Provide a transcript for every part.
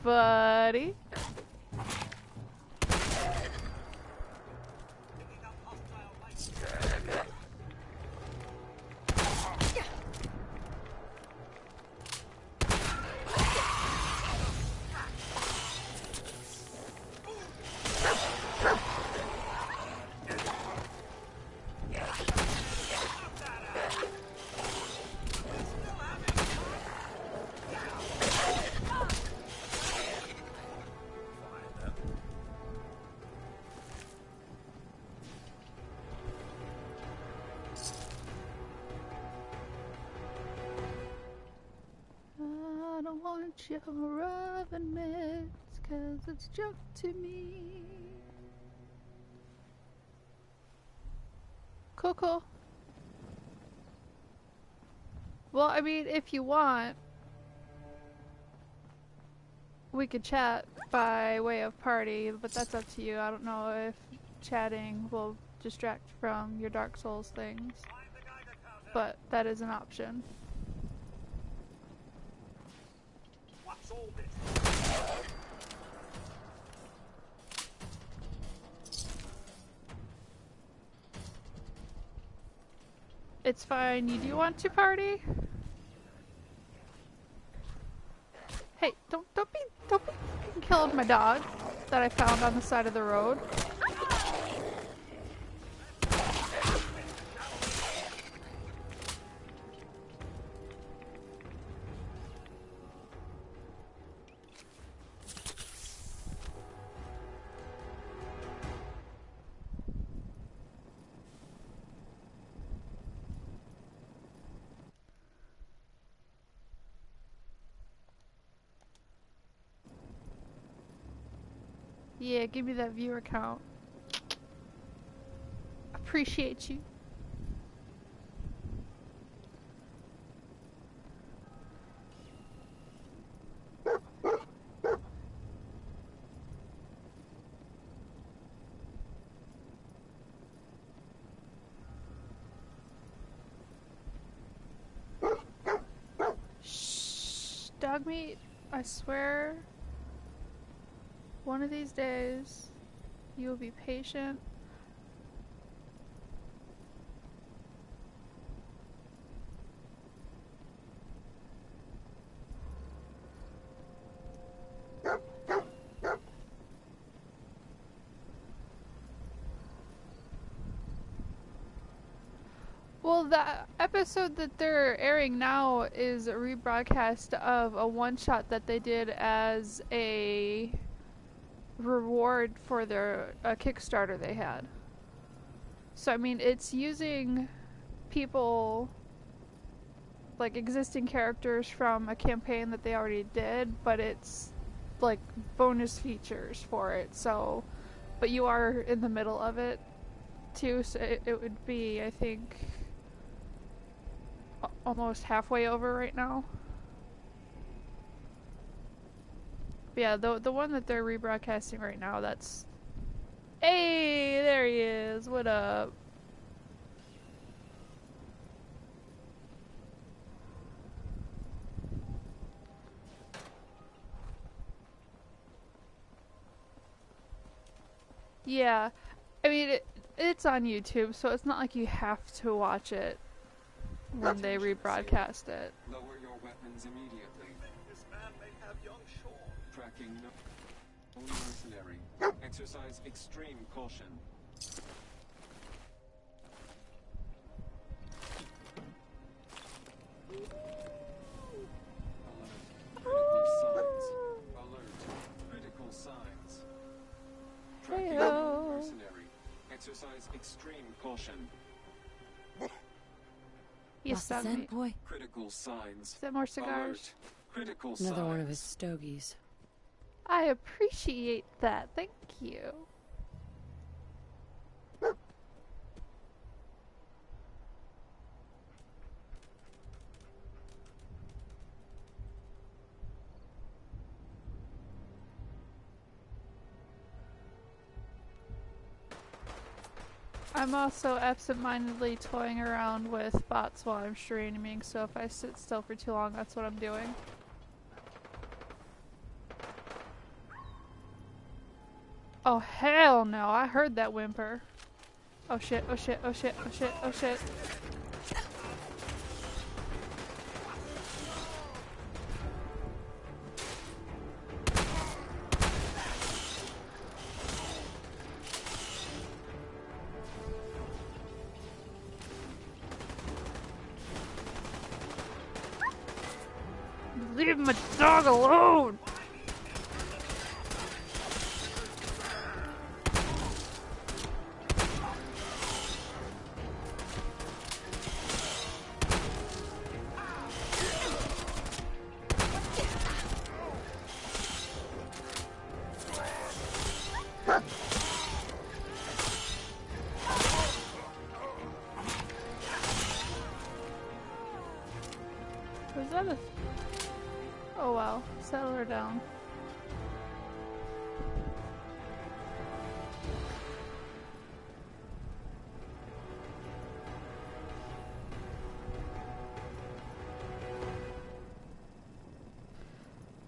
buddy. I don't want your oven mitts, 'cause it's junk to me. Cool, cool. Well, I mean, if you want, we could chat by way of party, but that's up to you. I don't know if chatting will distract from your Dark Souls things, but that is an option. What's all this? It's fine. You do want to party? Hey, don't be fucking killing my dog that I found on the side of the road. Yeah, give me that viewer count. Appreciate you. Shh, dog meat, I swear, one of these days, you will be patient. Well, the episode that they're airing now is a rebroadcast of a one-shot that they did as a reward for their Kickstarter they had. So, I mean, it's using people, like existing characters from a campaign that they already did, but it's like bonus features for it. So, but you are in the middle of it too, so it would be, I think, almost halfway over right now. But yeah, the one that they're rebroadcasting right now, that's... Hey, there he is. What up? Yeah, I mean, it's on YouTube, so it's not like you have to watch it when they rebroadcast it. Lower your weapons immediately. This man may have young Sean. Tracking no mercenary. Exercise extreme caution. Alert. Critical signs. Tracking no mercenary. Exercise extreme caution. Yes, Lost the scent, boy. Critical signs. Is that more cigars? Alert. Critical Another signs. one of his stogies. I appreciate that. Thank you. I'm also absent-mindedly toying around with bots while I'm streaming, so if I sit still for too long, that's what I'm doing. Oh hell no, I heard that whimper. Oh shit, oh shit, oh shit, oh shit, oh shit. Leave my dog alone! Was that a... Oh wow, settle her down.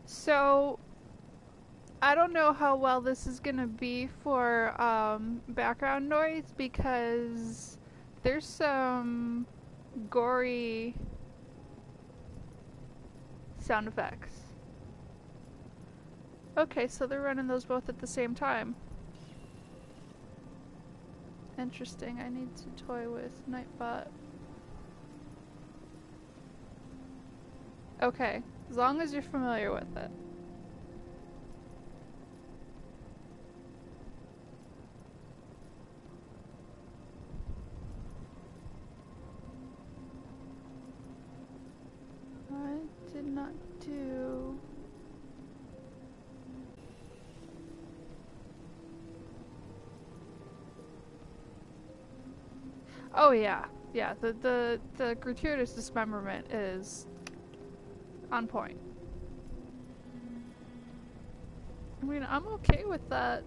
So, I don't know how well this is gonna be for background noise because there's some gory sound effects. Okay, so they're running those both at the same time. Interesting, I need to toy with Nightbot. Okay, as long as you're familiar with it. I did not do... Oh yeah, yeah, the gratuitous dismemberment is on point. I mean, I'm okay with that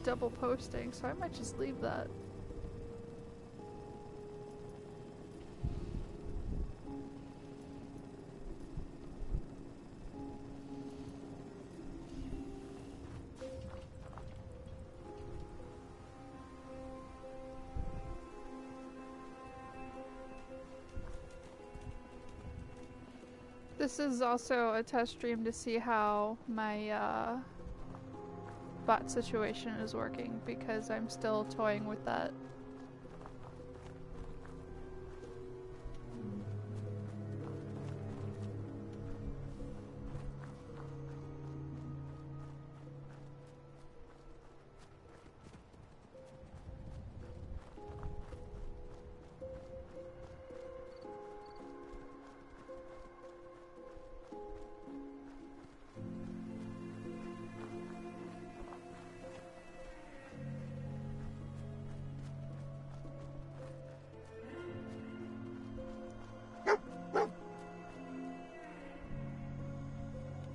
double posting, so I might just leave that. This is also a test stream to see how my bot situation is working because I'm still toying with that.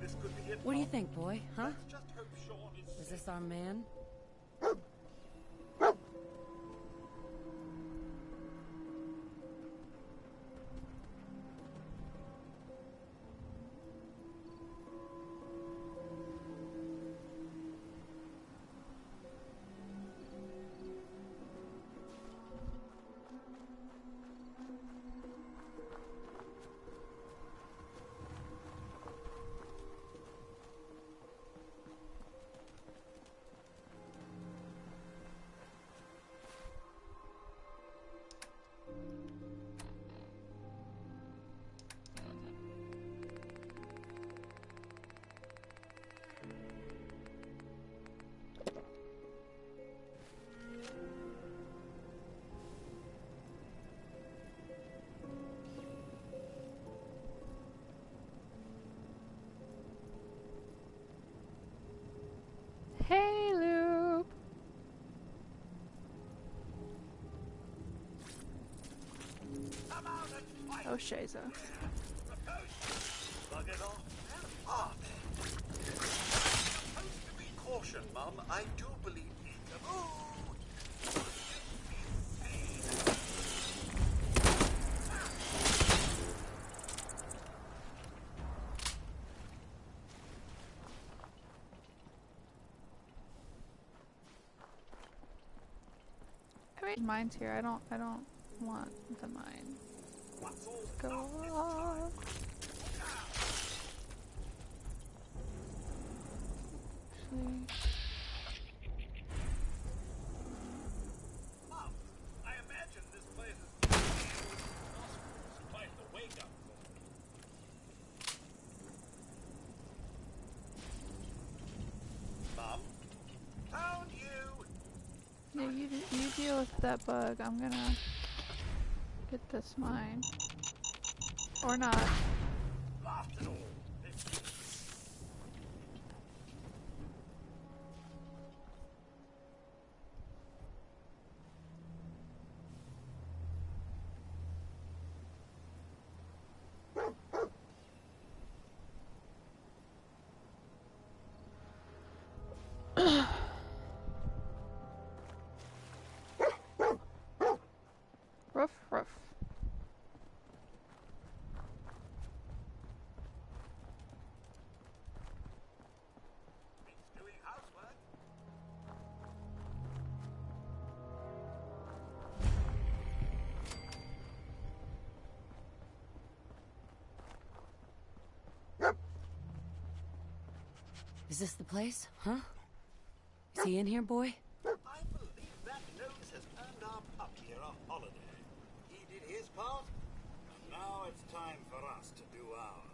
This could be it. What do you Mom. think, boy? Huh? Let's just hope Sean is Is this our man? Hey, Loop! come out and fight. Oh, Shaza. Bug it off. Where are they? Supposed to be caution, Mum. I do believe it. Oh! Mine's here. I don't want the mine. What's all Go off. Actually, Mom, I imagine this place is quite the wake up. Mom, found you. yeah, you deal with that bug. I'm gonna get this mine. Or not. Lost it all. Ruff, ruff. He's doing housework. Is this the place? Huh? Is he in here, boy? I believe that nose has earned our pup here a holiday. He did his part, and now it's time for us to do ours.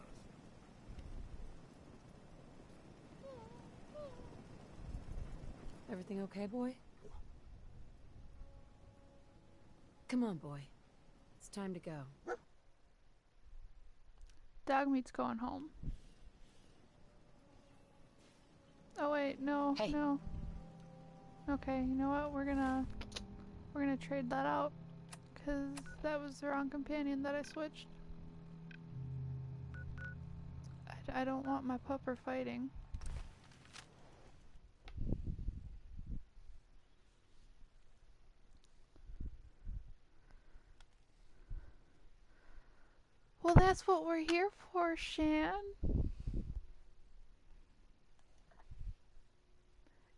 Everything okay, boy? Come on, boy. It's time to go. Dogmeat's going home. Oh wait, no, Hey. no. Okay, you know what? We're gonna trade that out, cause that was the wrong companion that I switched. I don't want my pupper fighting. Well, that's what we're here for, Shan.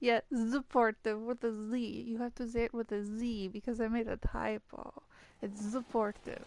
Yeah, supportive with a Z. You have to say it with a Z because I made a typo. It's supportive.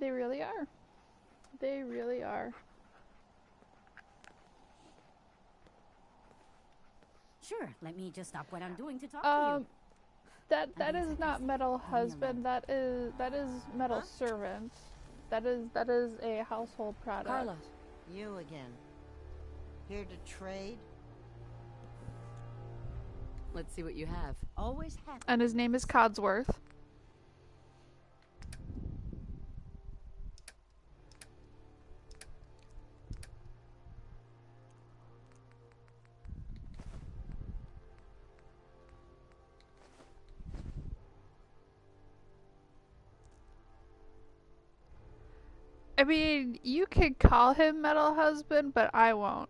They really are. They really are. Sure, let me just stop what I'm doing to talk to you. That is not metal husband. That is metal servant. That is a household product. Carla. You again. Here to trade? Let's see what you have. Always happy. And his name is Codsworth. I mean, you could call him Metal Husband, but I won't.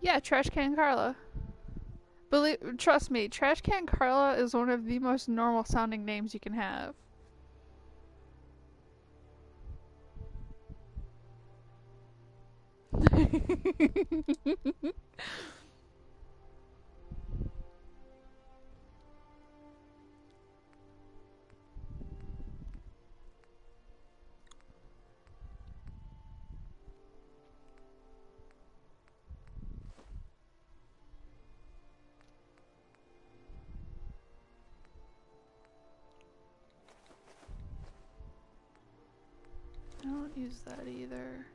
Yeah, Trash Can Carla. Trust me, Trash Can Carla is one of the most normal sounding names you can have. I don't use that either.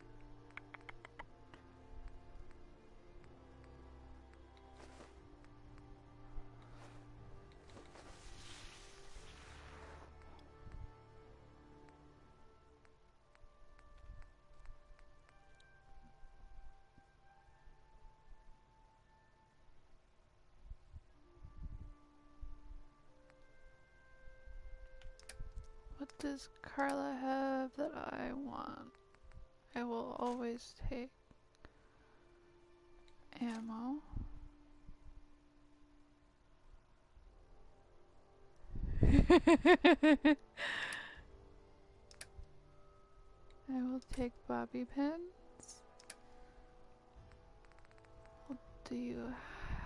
does Carla have that I want? I will always take ammo. I will take bobby pins. What do you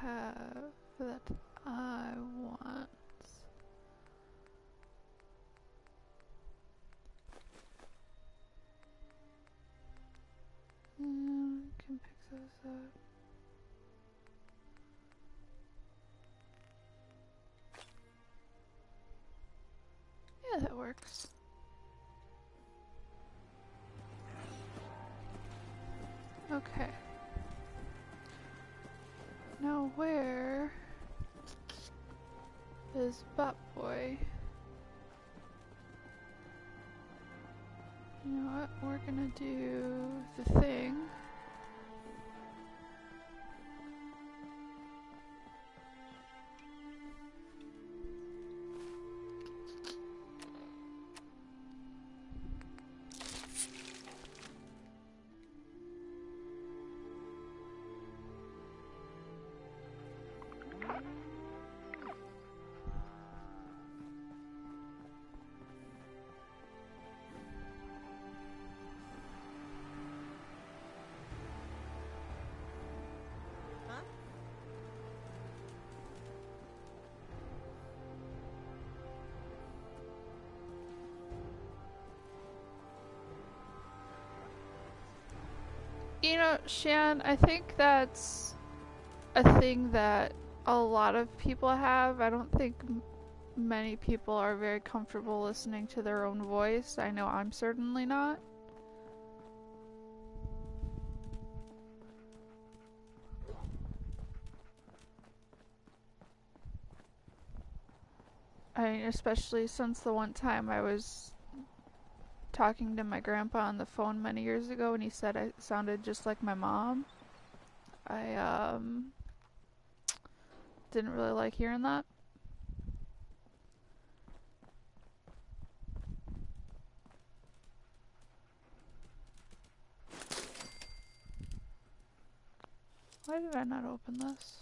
have that I want? Can pick those up. Yeah, that works. Okay. Now where is Bot Boy? You know what? We're gonna do the thing. You know, Shan, I think that's a thing that a lot of people have. I don't think many people are very comfortable listening to their own voice. I know I'm certainly not. I mean, especially since the one time I was talking to my grandpa on the phone many years ago and he said I sounded just like my mom. I didn't really like hearing that. Why did I not open this?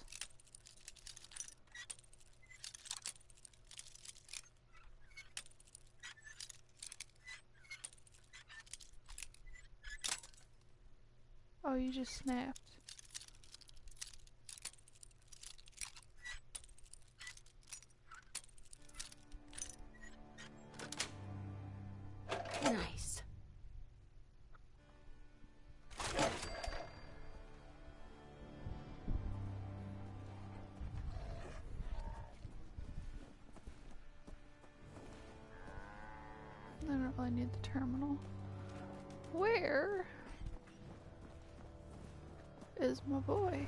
Oh, you just snapped. Nice. I don't really need the terminal. Where is my boy?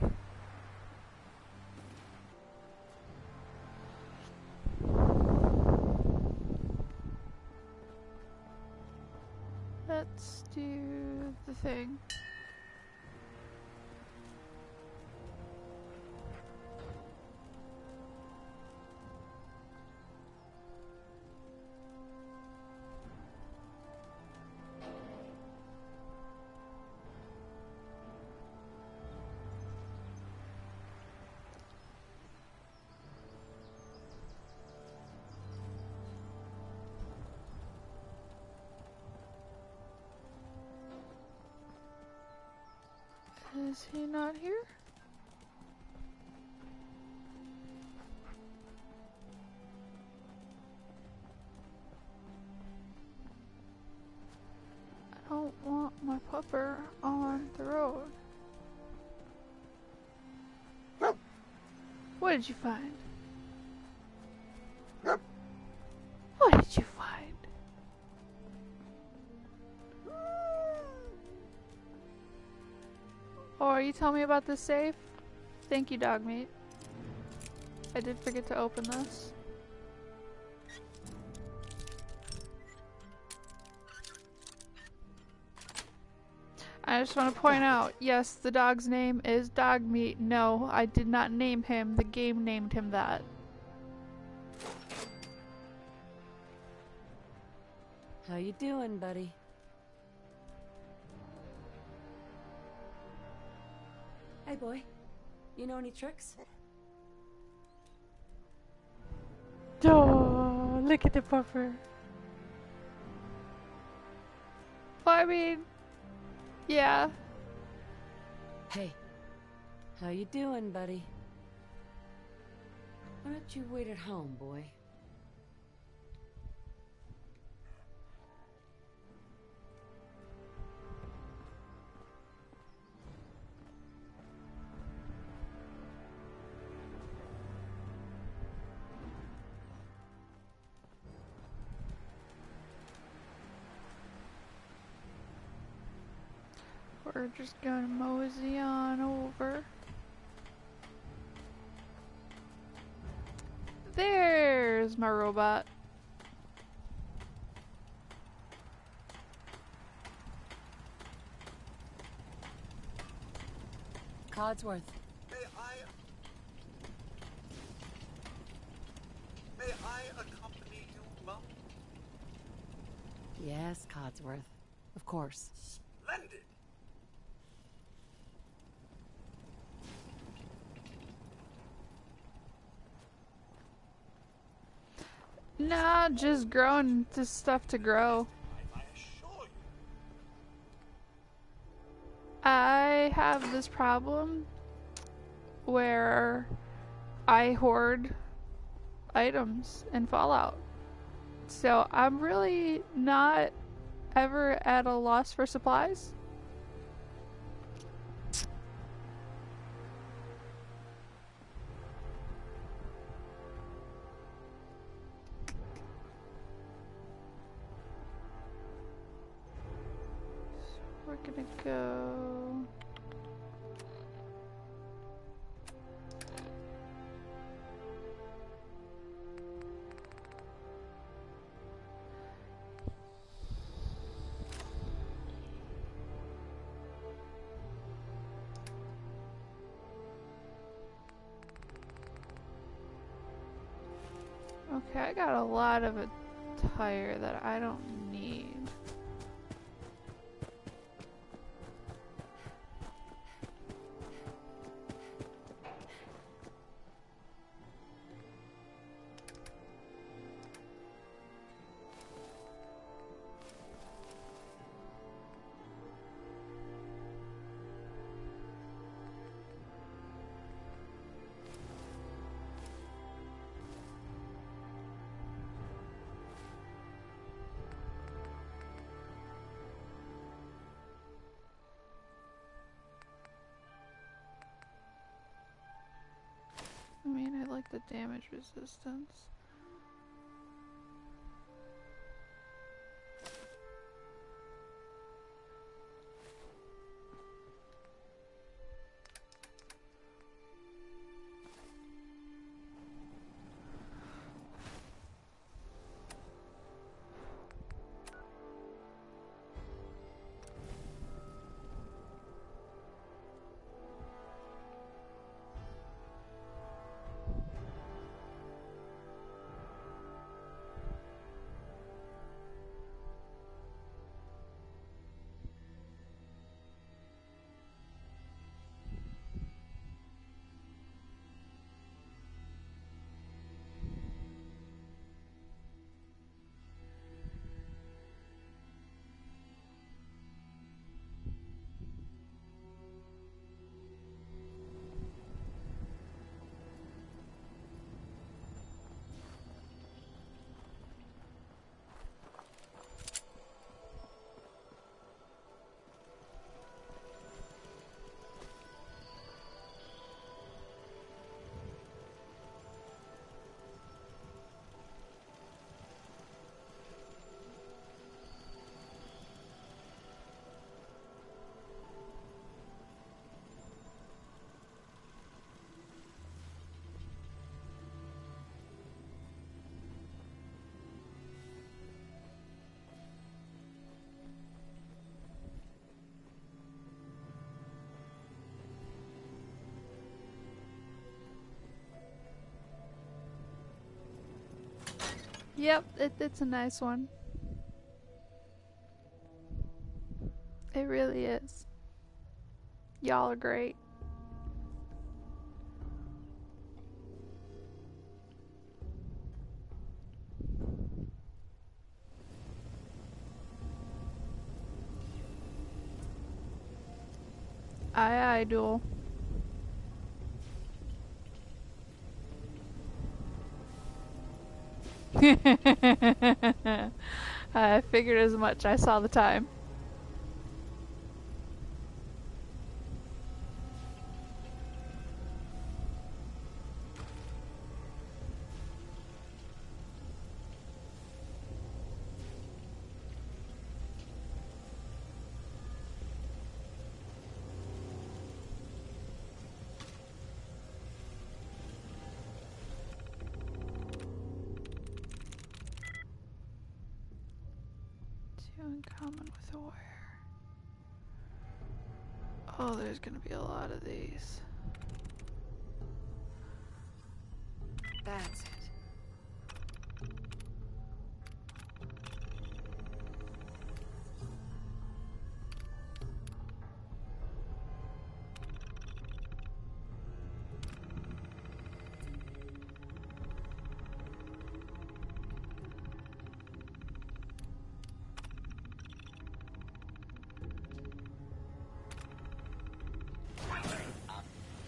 Let's do the thing. Is he not here? I don't want my pupper on the road. What did you find? What did you find? Oh, are you telling me about this safe? Thank you, dog meat. I did forget to open this. I just want to point out, yes, the dog's name is Dog Meat. No, I did not name him. The game named him that. How you doing, buddy? Hey, boy. You know any tricks? Oh, look at the puffer. Well, I mean, yeah. Hey. How you doing, buddy? Why don't you wait at home, boy? We're just gonna mosey on over. There's my robot. Codsworth. May I accompany you, Mum? Yes, Codsworth. Of course. Splendid! Nah, just growing just stuff to grow. I assure you. I have this problem where I hoard items in Fallout. So I'm really not ever at a loss for supplies. We're gonna go. Okay, I got a lot of attire that I don't need. I mean, I like the damage resistance. Yep, it's a nice one. It really is. Y'all are great. Aye, aye, Duel. I figured as much. I saw the time. In common with a warrior. Oh, there's gonna be a lot of these. That's it.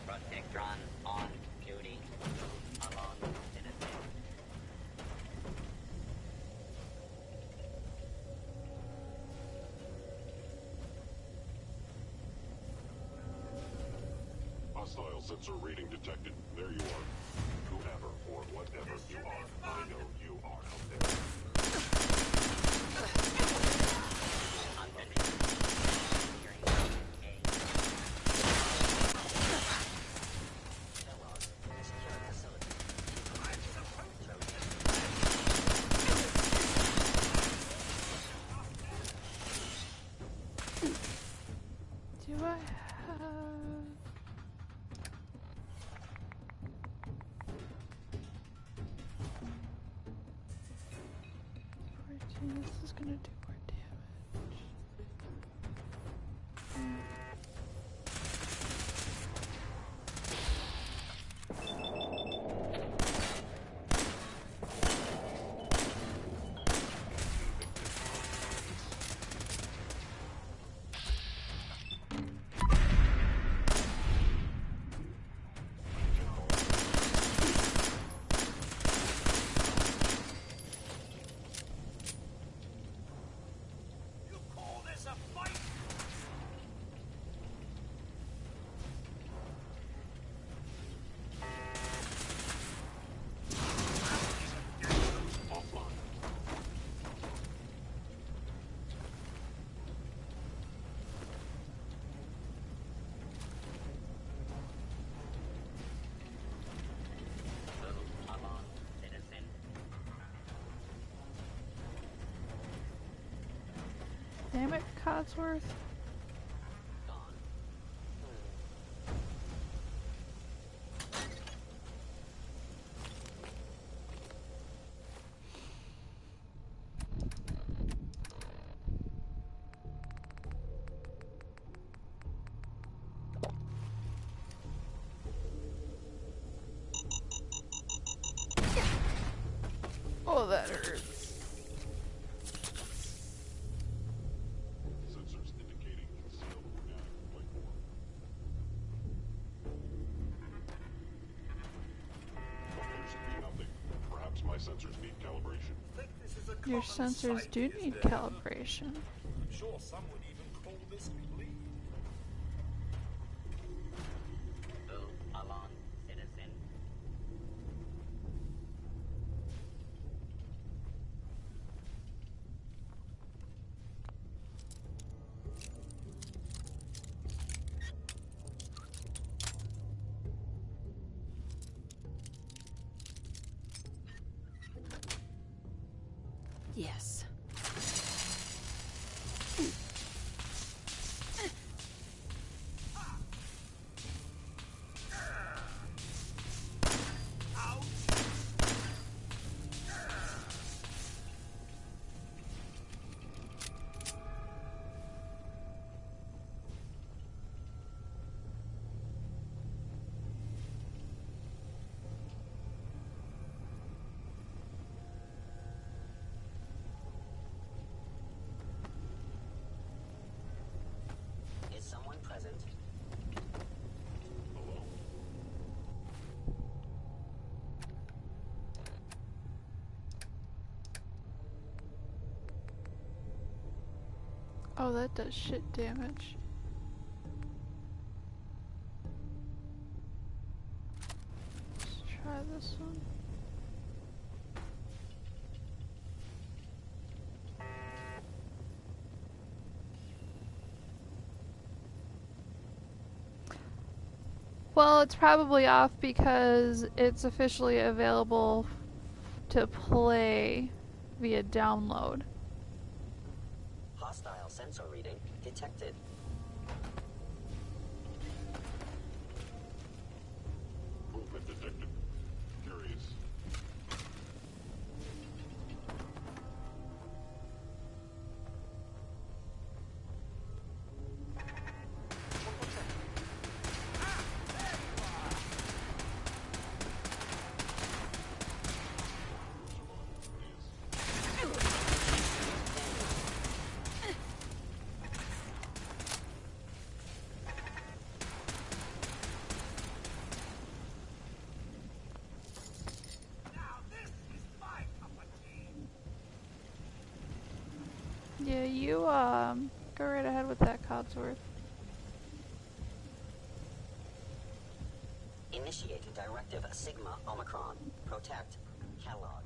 Protectron on duty. Along citizen. Hostile sensor reading detected. There you are. Whoever or whatever you are, I know you are out there. Do I have... 14, this is gonna do more damage. You call this a fight? Offline. Along citizen. Damn it, Codsworth. Gone. Oh, that hurts. Sensors indicating concealed organic life form. Appears to be nothing. Perhaps my sensors need calibration. Think this is a Your common sensors sight, do is need there? calibration. I'm sure some would even call this clean. Move along citizen. Yes. Oh, that does shit damage. Let's try this one. Well, it's probably off because it's officially available to play via download. Hostile sensor reading detected. Movement detected. Curious. Yeah, you go right ahead with that, Codsworth. Initiate Directive Sigma Omicron. Protect. Catalog.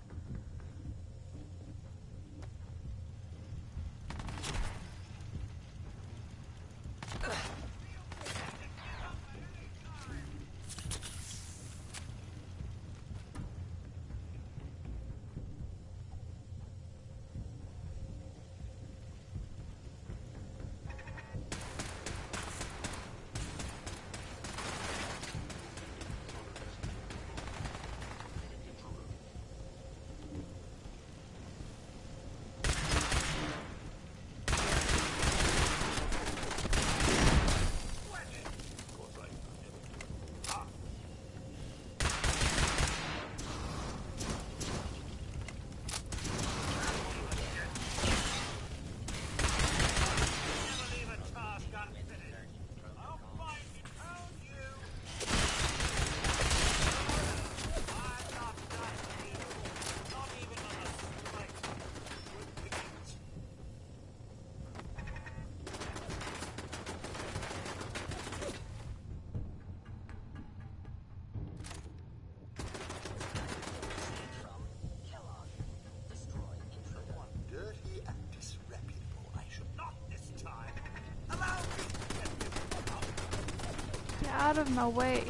Get out of my way.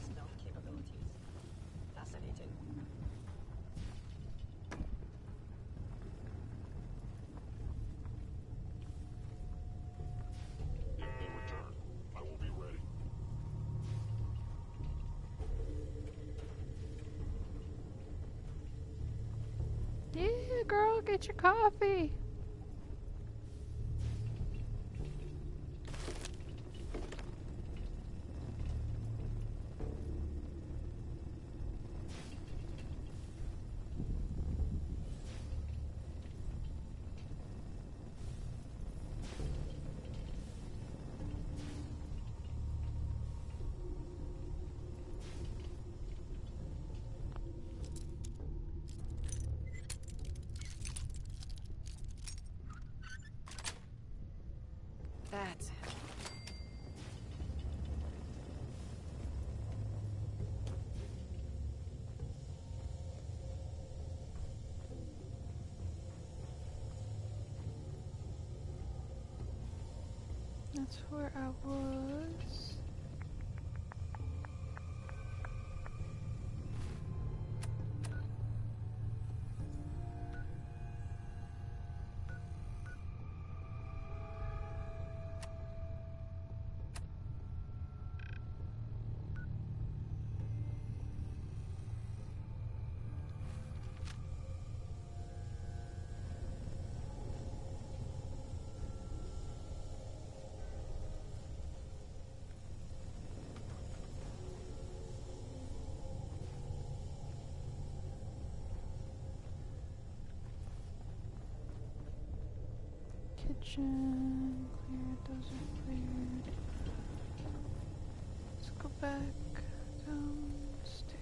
Stealth capabilities. Fascinating. If they return, I will be ready. Yeah, girl, get your coffee. That's it. That's where I was. Kitchen cleared, those are cleared. Let's go back downstairs.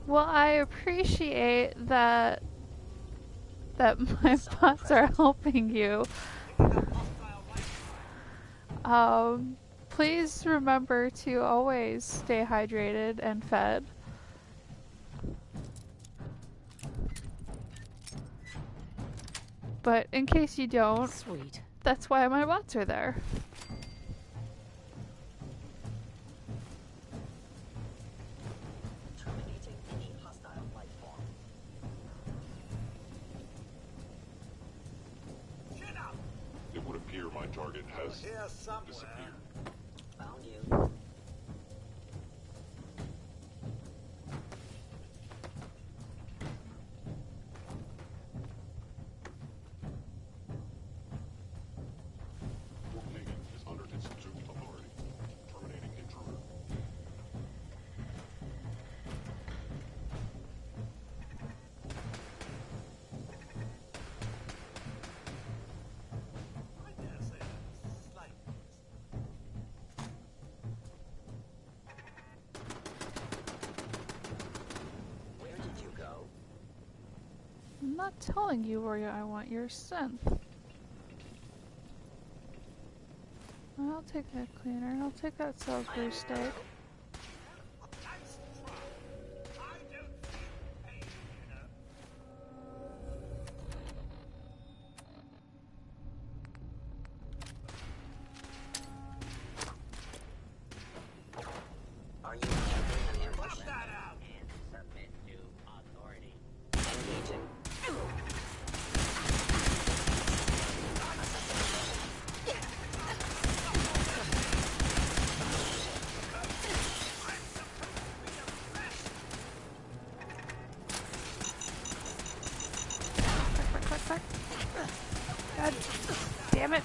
Well, I appreciate that my bots are helping you. Please remember to always stay hydrated and fed. But in case you don't, Sweet. that's why my bots are there. Terminating any hostile life form. Chin up! It would appear my target has Here somewhere. disappeared. Found you. Coordinating is under Institute authority. Terminating intruder. I dare say a slight Where did you go? I'm not telling you where I want your synth. I'll take that cleaner. I'll take that Salisbury steak. nice try. I don't feel pain, you know. Are you attempting an ambush? Put that out! Submit to authority. Engaging. Quick, quick, quick. God damn it.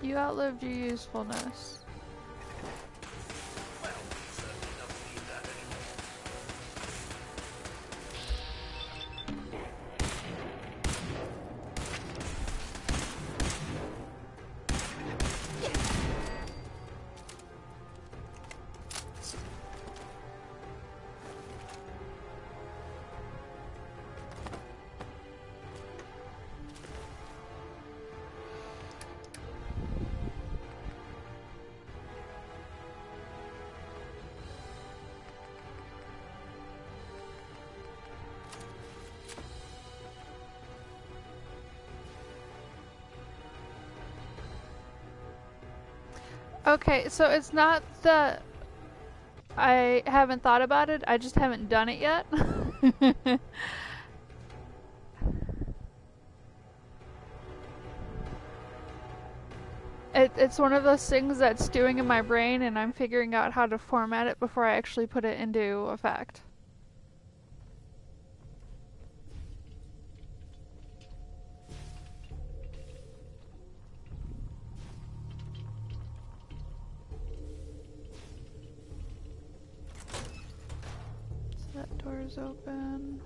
You outlived your usefulness. Well, certainly doesn't need that anymore. Okay, so it's not that I haven't thought about it, I just haven't done it yet. It's one of those things that's stewing in my brain and I'm figuring out how to format it before I actually put it into effect. So that door is open.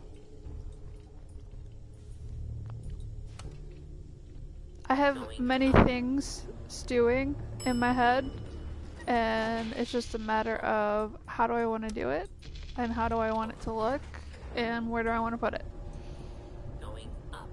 I have many things stewing in my head, and it's just a matter of how do I want to do it, and how do I want it to look, and where do I want to put it. Going up.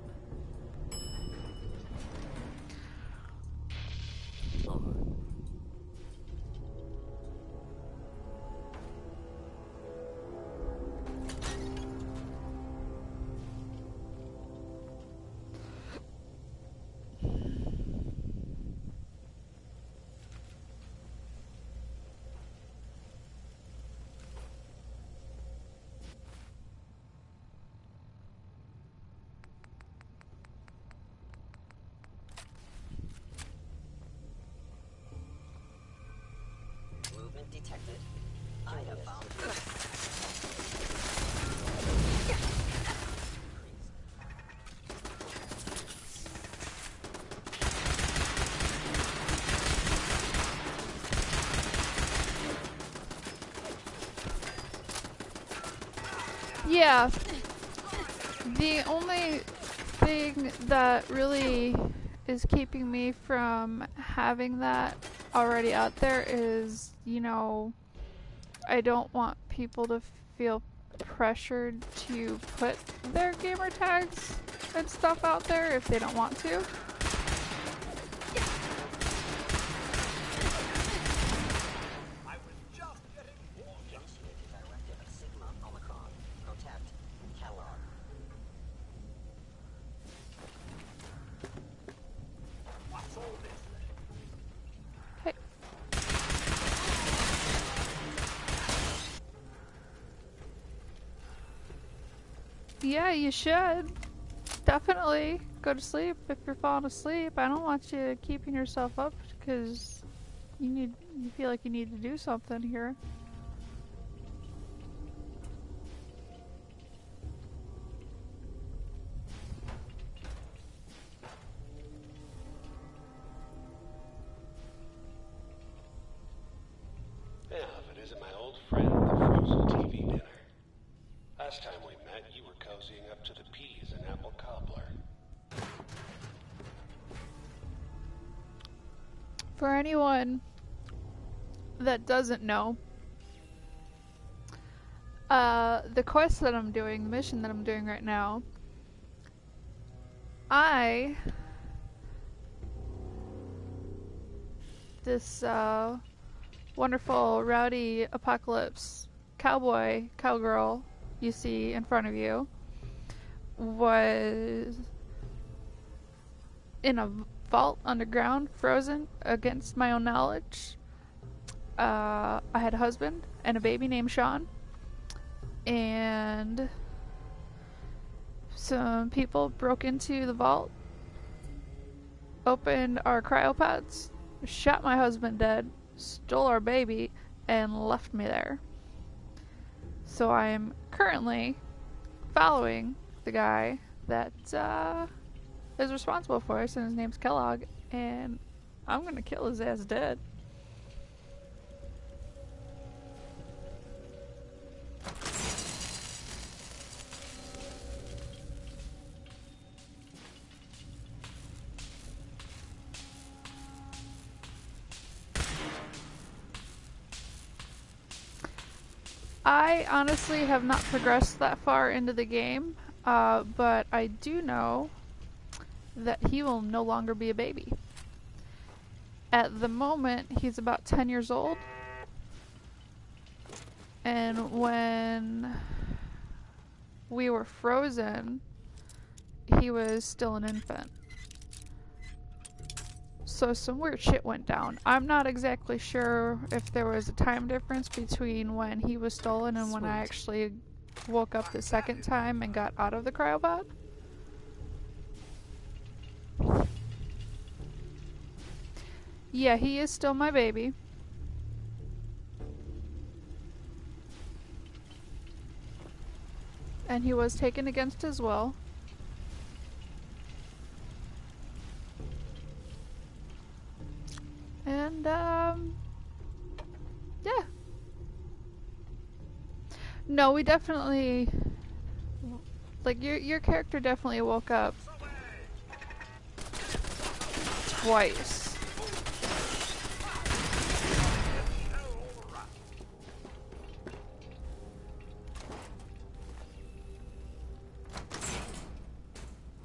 detected. I have found Yeah. The only thing that really is keeping me from having that already out there is, you know, I don't want people to feel pressured to put their gamer tags and stuff out there if they don't want to. I was just getting warmed up. initiate the directive of Sigma Omicron. Protect Kellogg. What's all this then? Hey. Yeah, you should. Definitely go to sleep if you're falling asleep. I don't want you keeping yourself up because you feel like you need to do something here. Yeah, if it isn't my old friend, the frozen TV dinner. Last time we met, you were cozying up to the peas and apple cobbler. For anyone that doesn't know, the quest that I'm doing, the mission that I'm doing right now, this wonderful rowdy apocalypse cowgirl you see in front of you, was in a vault underground, frozen against my own knowledge. I had a husband and a baby named Sean, and some people broke into the vault, opened our cryopods, shot my husband dead, stole our baby, and left me there. So I am currently following the guy that is responsible for us, and his name's Kellogg, and I'm gonna kill his ass dead. I honestly have not progressed that far into the game, but I do know that he will no longer be a baby. At the moment, he's about 10 years old, and when we were frozen, he was still an infant. So some weird shit went down. I'm not exactly sure if there was a time difference between when he was stolen and when I actually woke up the second time and got out of the cryopod. Yeah, he is still my baby. And he was taken against his will. And, yeah. No, we definitely, like, your character definitely woke up twice.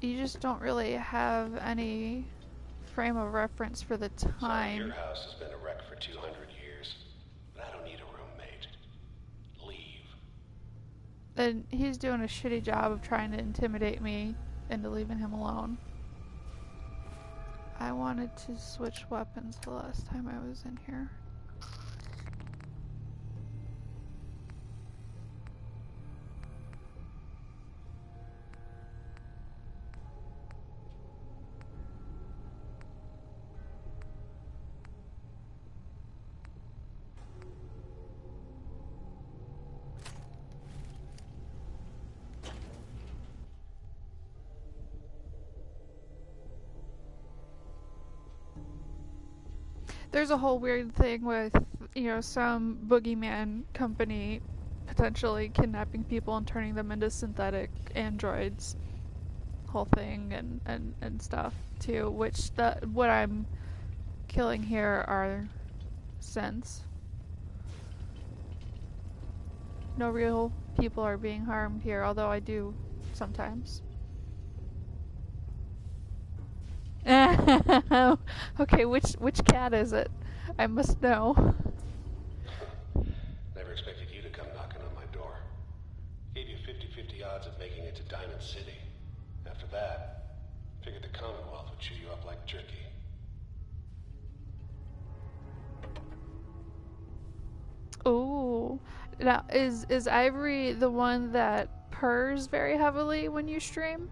You just don't really have any frame of reference for the time. So your house has been a wreck for 200 years. I don't need a roommate. Leave. And he's doing a shitty job of trying to intimidate me into leaving him alone. I wanted to switch weapons the last time I was in here. there's a whole weird thing with, you know, some boogeyman company potentially kidnapping people and turning them into synthetic androids. Whole thing and stuff too, which what I'm killing here are synths. No real people are being harmed here, although I do sometimes. Okay, which cat is it? I must know. Never expected you to come knocking on my door. Gave you 50-50 odds of making it to Diamond City. After that, figured the Commonwealth would chew you up like jerky. Ooh. Now, is Ivory the one that purrs very heavily when you stream?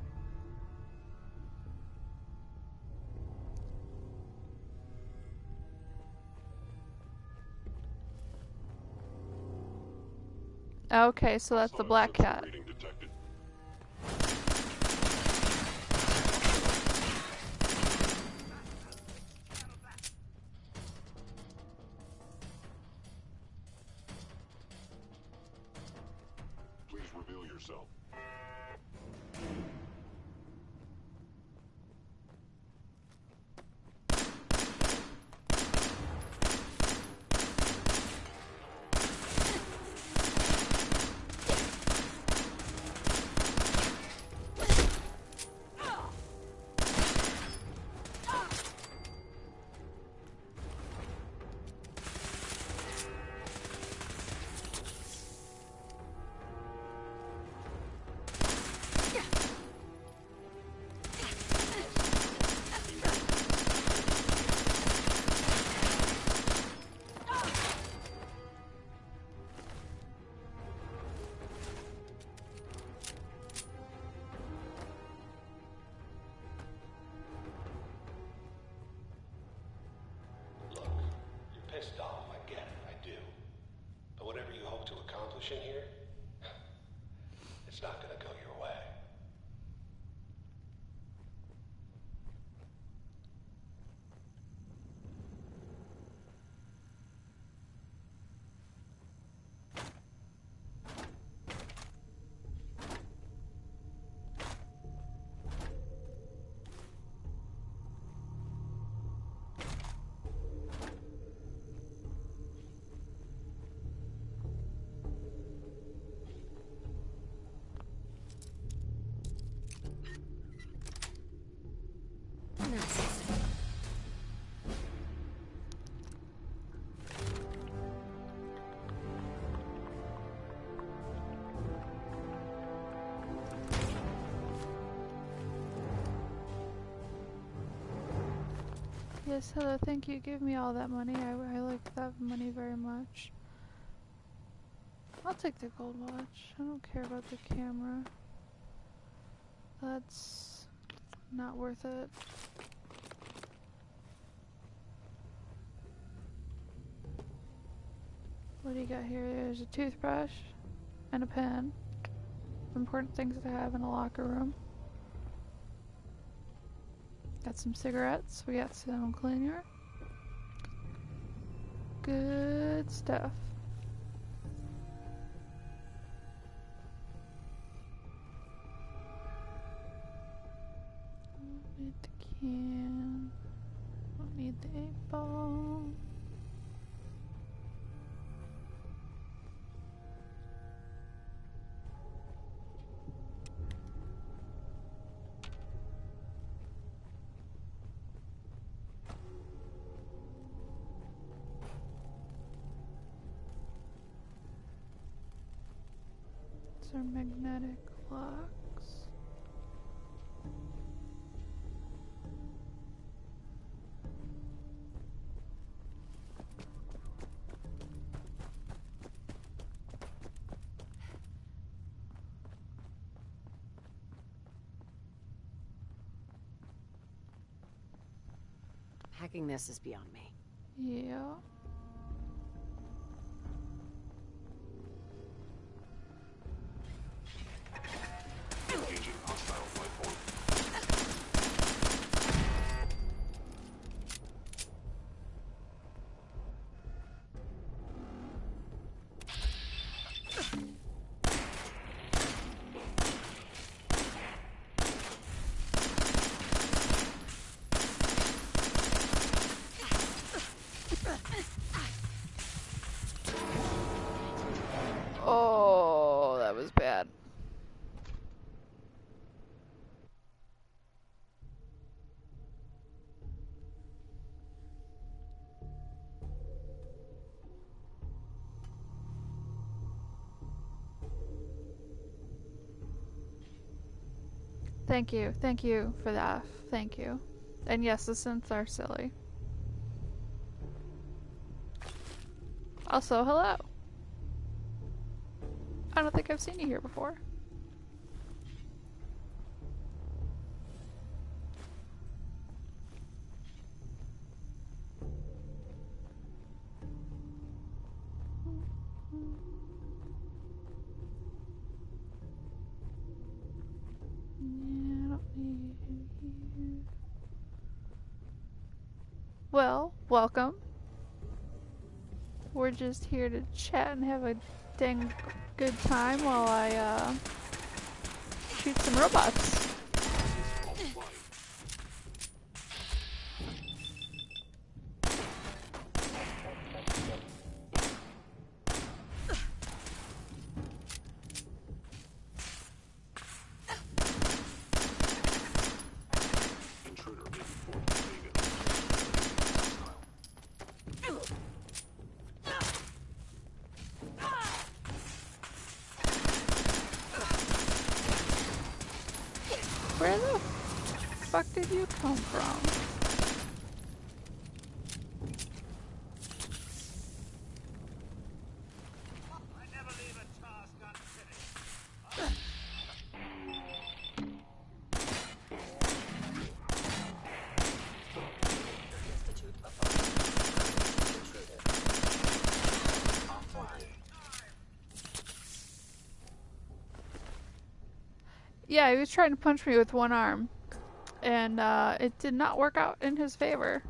Okay, so that's the black cat. Please reveal yourself. Pissed off, I get it, I do. But whatever you hope to accomplish in here, it's not gonna go your way. Yes, hello, thank you. Give me all that money. I like that money very much. I'll take the gold watch. I don't care about the camera. That's not worth it. What do you got here? There's a toothbrush and a pen. Important things to have in a locker room. Got some cigarettes. We got some cleaner. Good stuff. Don't need the can. Don't need the 8-ball. These are magnetic locks. Hacking this is beyond me. Yeah. Engaging hostile flight form. Thank you for that. Thank you. And yes, the synths are silly. Also, hello. I don't think I've seen you here before. Well, welcome. We're just here to chat and have a dang good time while I shoot some robots. Where the fuck did you come from? I never leave a task unfinished. Institute of Intruder. Offline. Yeah, he was trying to punch me with one arm, and it did not work out in his favor.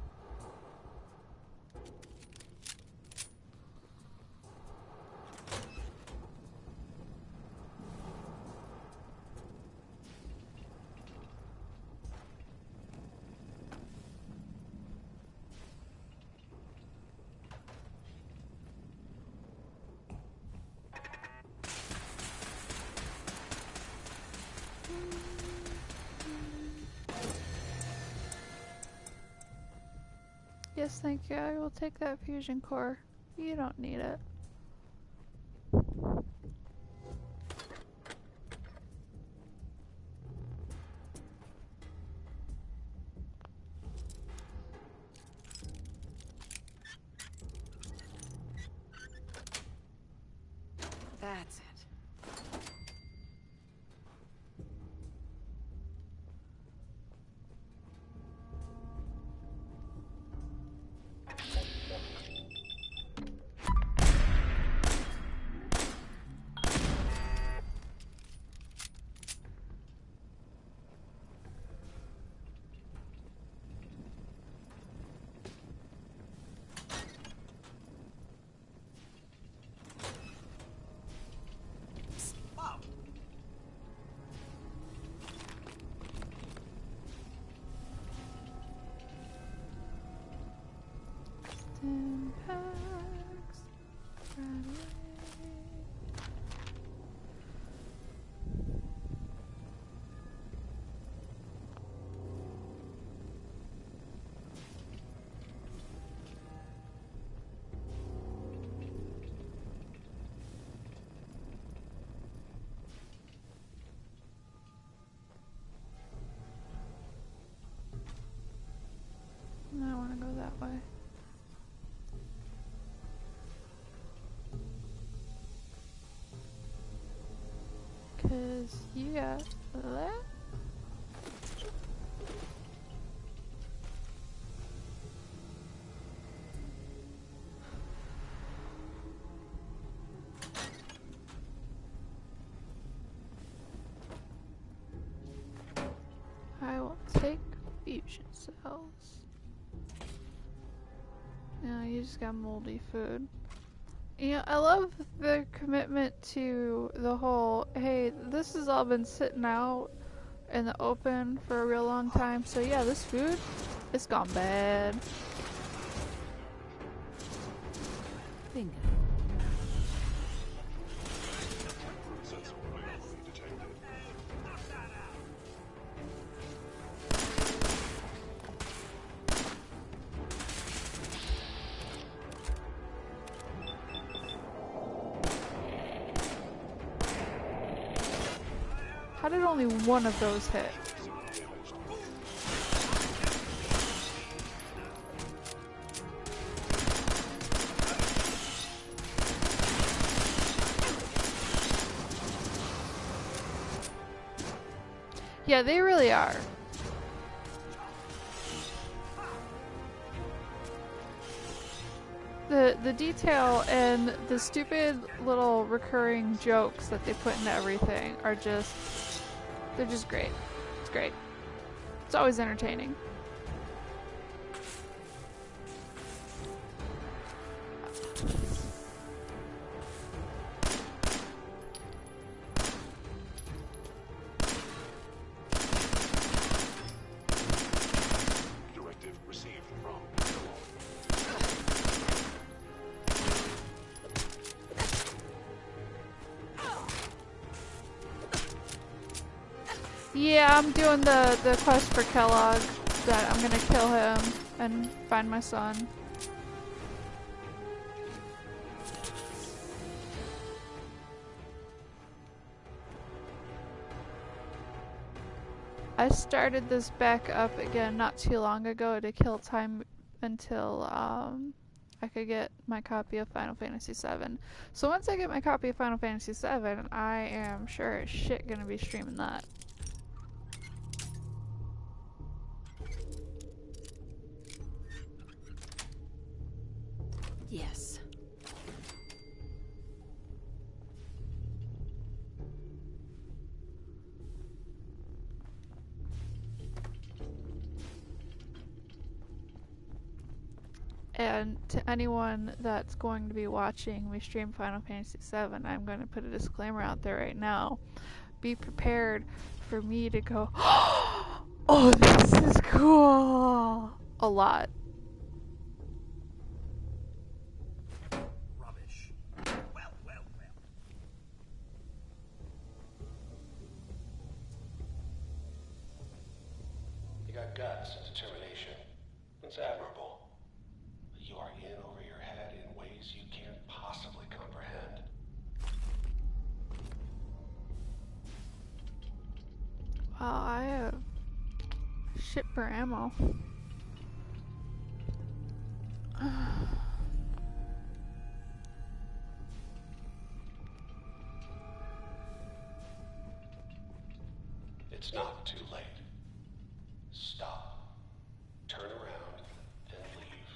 Yes, thank you. I will take that fusion core. You don't need it. That's it. Packs. Right away. I want to go that way. Cause you got that. I will take fusion cells. Yeah, you just got moldy food. You know, I love the commitment to the whole, hey, this has all been sitting out in the open for a real long time, so yeah, this food, it's gone bad. Bingo. Sensor anomaly detected. How did only one of those hit? Yeah, they really are. The detail and the stupid little recurring jokes that they put into everything are just, they're just great. It's great. It's always entertaining. Directive received from Yeah, I'm doing the quest for Kellogg, that I'm gonna kill him and find my son. I started this back up again not too long ago to kill time until I could get my copy of Final Fantasy VII. So once I get my copy of Final Fantasy VII, I am sure as shit gonna be streaming that. Yes. And to anyone that's going to be watching me stream Final Fantasy VII, I'm going to put a disclaimer out there right now. Be prepared for me to go, oh, this is cool, a lot. Rubbish. Well. You got guts and determination. It's admirable. But you are in over your head in ways you can't possibly comprehend. Wow, I have shit for ammo. It's not too late. Stop. Turn around and leave.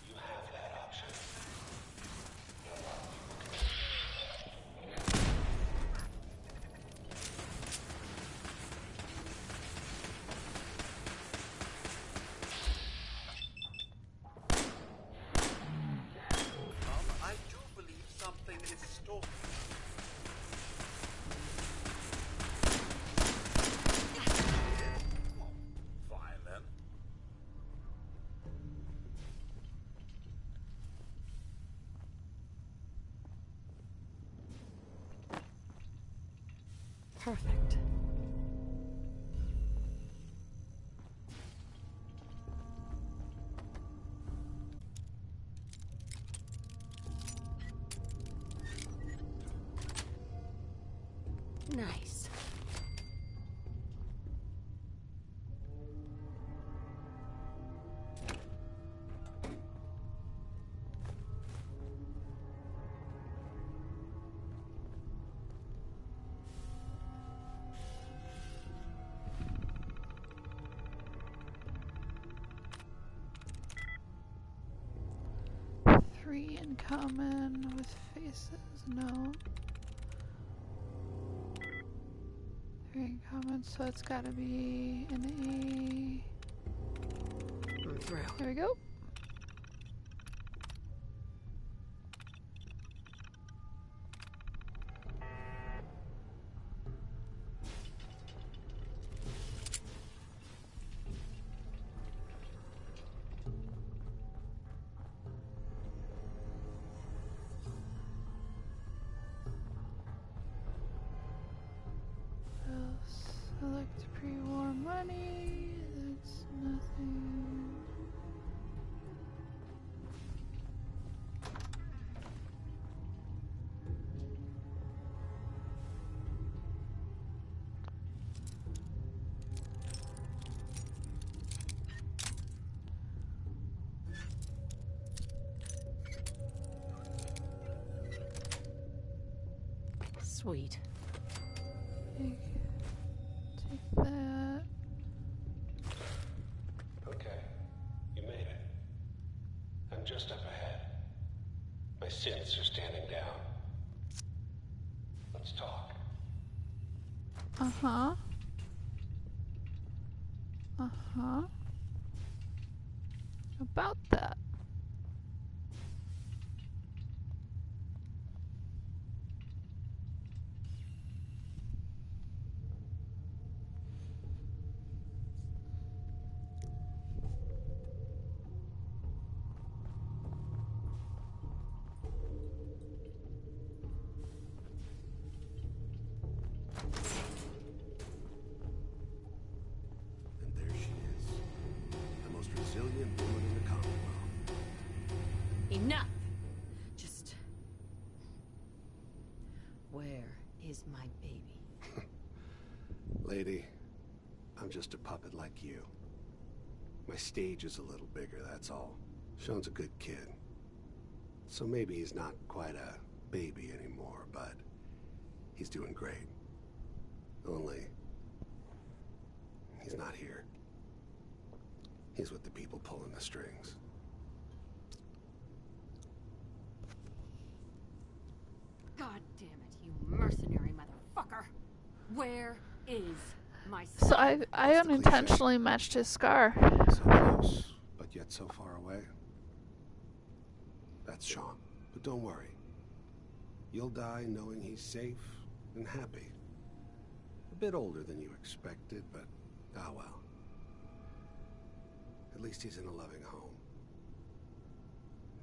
You have that option. I do believe something is stalking. Fine then. Perfect. Nice. Three in common with faces, no. Three in common, so it's gotta be an A. I'm through. There we go. Select pre-war money. That's nothing. Sweet. Take just up ahead. My synths are standing down. Let's talk. Uh-huh. Uh-huh. About that. And there she is. The most resilient woman in the Commonwealth. Enough! Just... Where is my baby? Lady, I'm just a puppet like you. My stage is a little bigger, that's all. Sean's a good kid. So maybe he's not quite a baby anymore, but he's doing great. Only, he's not here. He's with the people pulling the strings. God damn it, you mercenary motherfucker! Where is my son? So I unintentionally matched his scar. So close, but yet so far away. That's Sean. But don't worry. You'll die knowing he's safe and happy. A bit older than you expected, but ah well. At least he's in a loving home.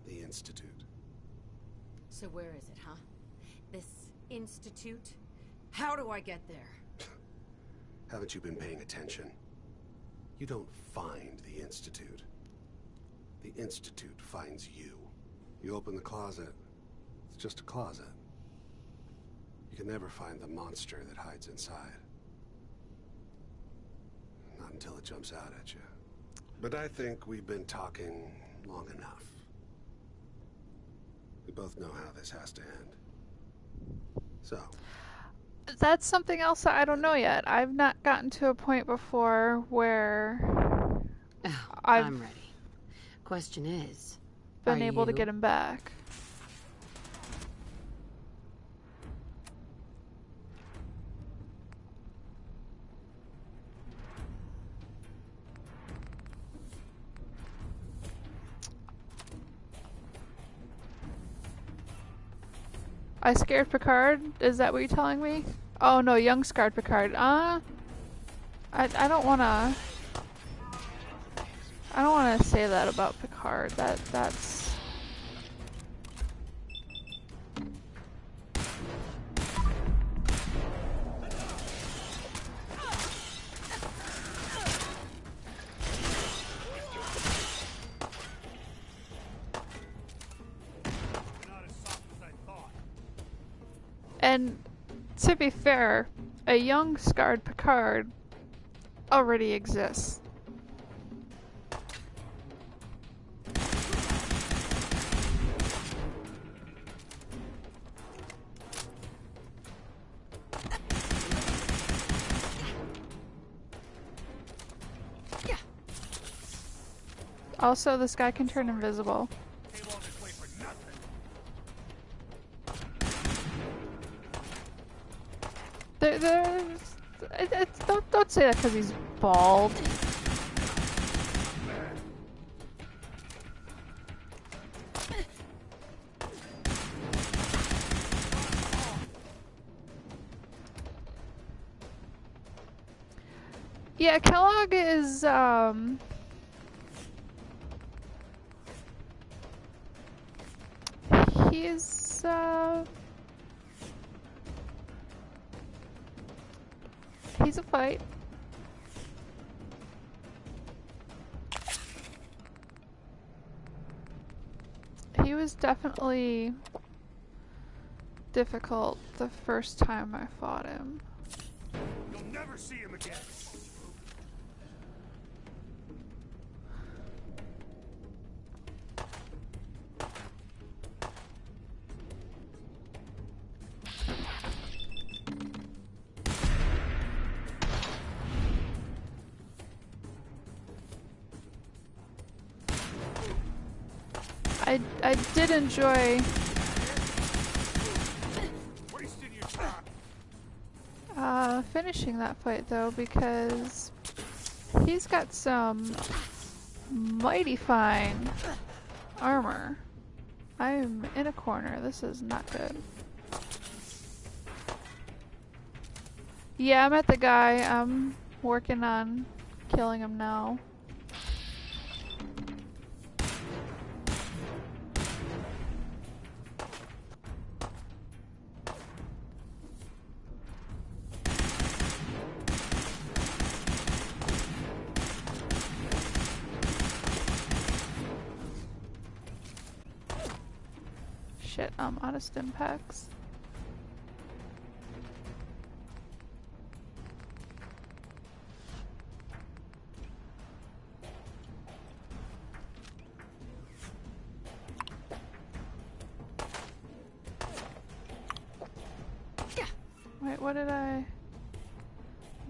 The Institute. So where is it, huh? This institute? How do I get there? Haven't you been paying attention? You don't find the Institute. The Institute finds you. You open the closet, it's just a closet. You can never find the monster that hides inside. Not until it jumps out at you. But I think we've been talking long enough. We both know how this has to end. So... That's something else that I don't know yet. I've not gotten to a point before where I'm ready. Question is, been able to get him back. I scared Picard? Is that what you're telling me? Oh no, young scarred Picard. I don't wanna... I don't wanna say that about Picard. That's... And to be fair, a young scarred Picard already exists. Also, this guy can turn invisible. Don't say that because he's bald. Yeah, Kellogg is he's he's a fight. He was definitely difficult the first time I fought him. You'll never see him again. I did enjoy finishing that fight though, because he's got some mighty fine armor. I'm in a corner. This is not good. Yeah, I'm at the guy. I'm working on killing him now. Shit, I'm out of stim packs. Wait, what did I...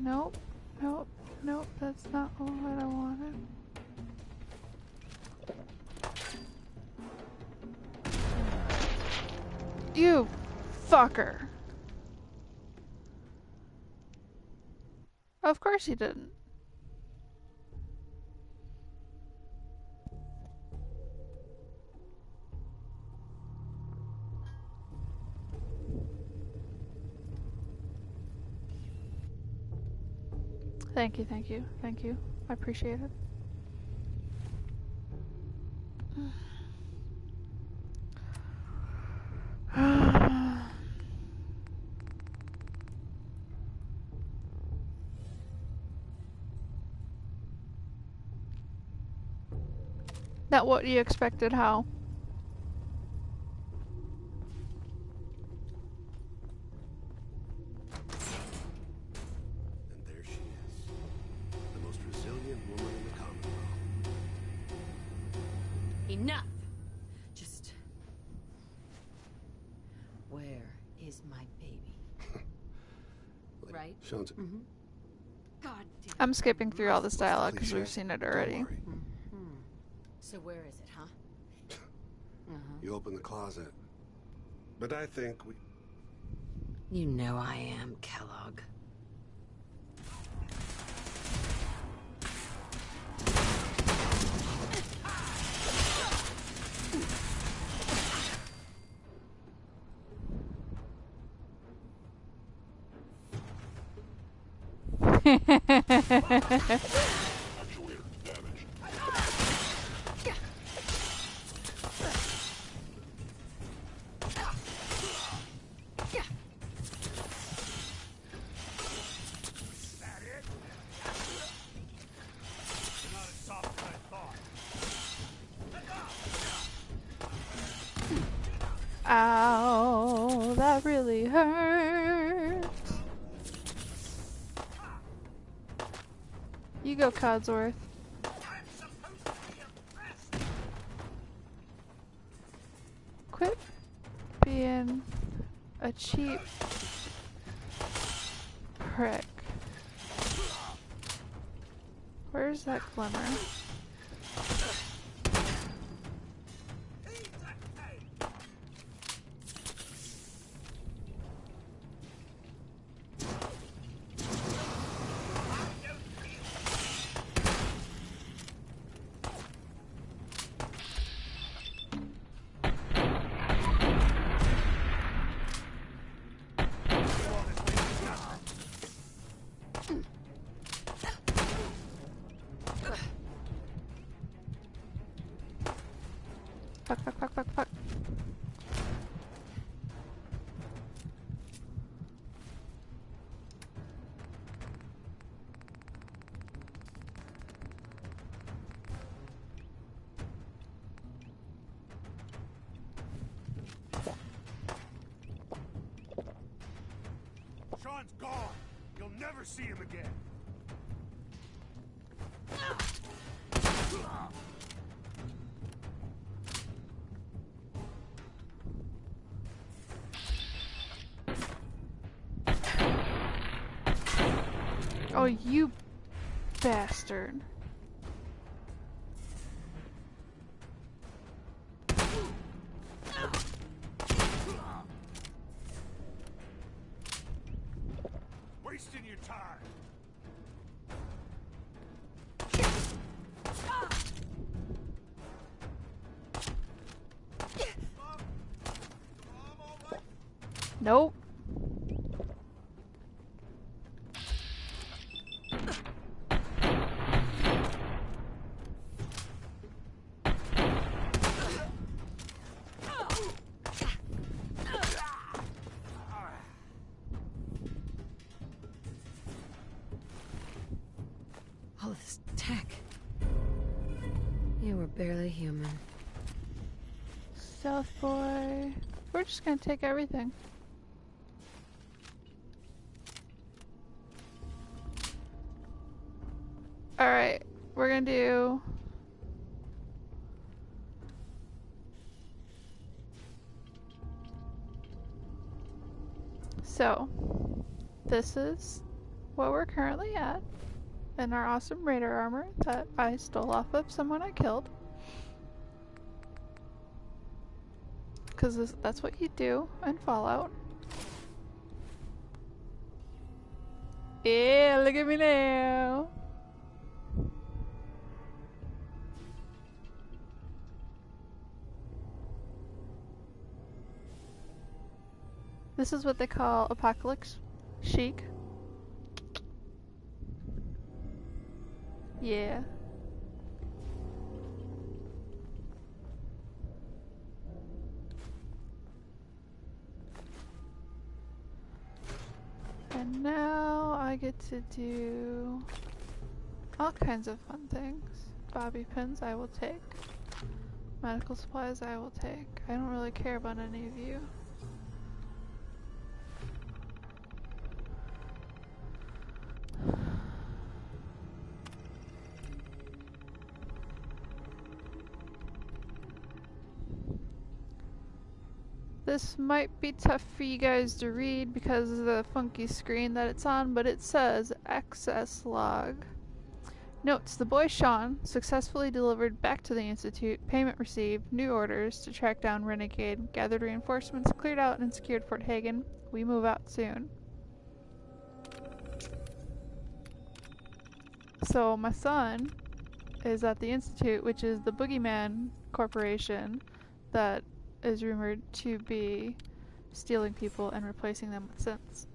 Nope, nope, nope, that's not what I wanted. You fucker. Of course he didn't. Thank you, thank you, thank you. I appreciate it. Not what you expected, how? And there she is. The most resilient woman in the Commonwealth. Enough! Just... Where is my baby? Right? Sean's... God damn. I'm skipping through all this dialogue because we've seen it already. So where is it, huh? You open the closet. But I think we... You know I am, Kellogg. Actuator damaged. Ow, that really hurts. You go, Codsworth. Quit being a cheap prick. Where's that glimmer? Fuck, fuck, fuck, fuck, fuck. Sean's gone. You'll never see him again. Oh, you bastard. time. Nope. All this tech. You were barely human. South boy. We're just gonna take everything. Alright, we're gonna do... So, this is what we're currently at in our awesome Raider armor that I stole off of someone I killed. Because that's what you do in Fallout. Yeah, look at me now! This is what they call apocalypse chic. Yeah. And now I get to do all kinds of fun things. Bobby pins I will take. Medical supplies I will take. I don't really care about any of you. This might be tough for you guys to read because of the funky screen that it's on, but it says access log. Notes, the boy Sean successfully delivered back to the Institute, payment received, new orders to track down Renegade, gathered reinforcements, cleared out and secured Fort Hagen. We move out soon. So my son is at the Institute, which is the Boogeyman Corporation that is rumored to be stealing people and replacing them with synths.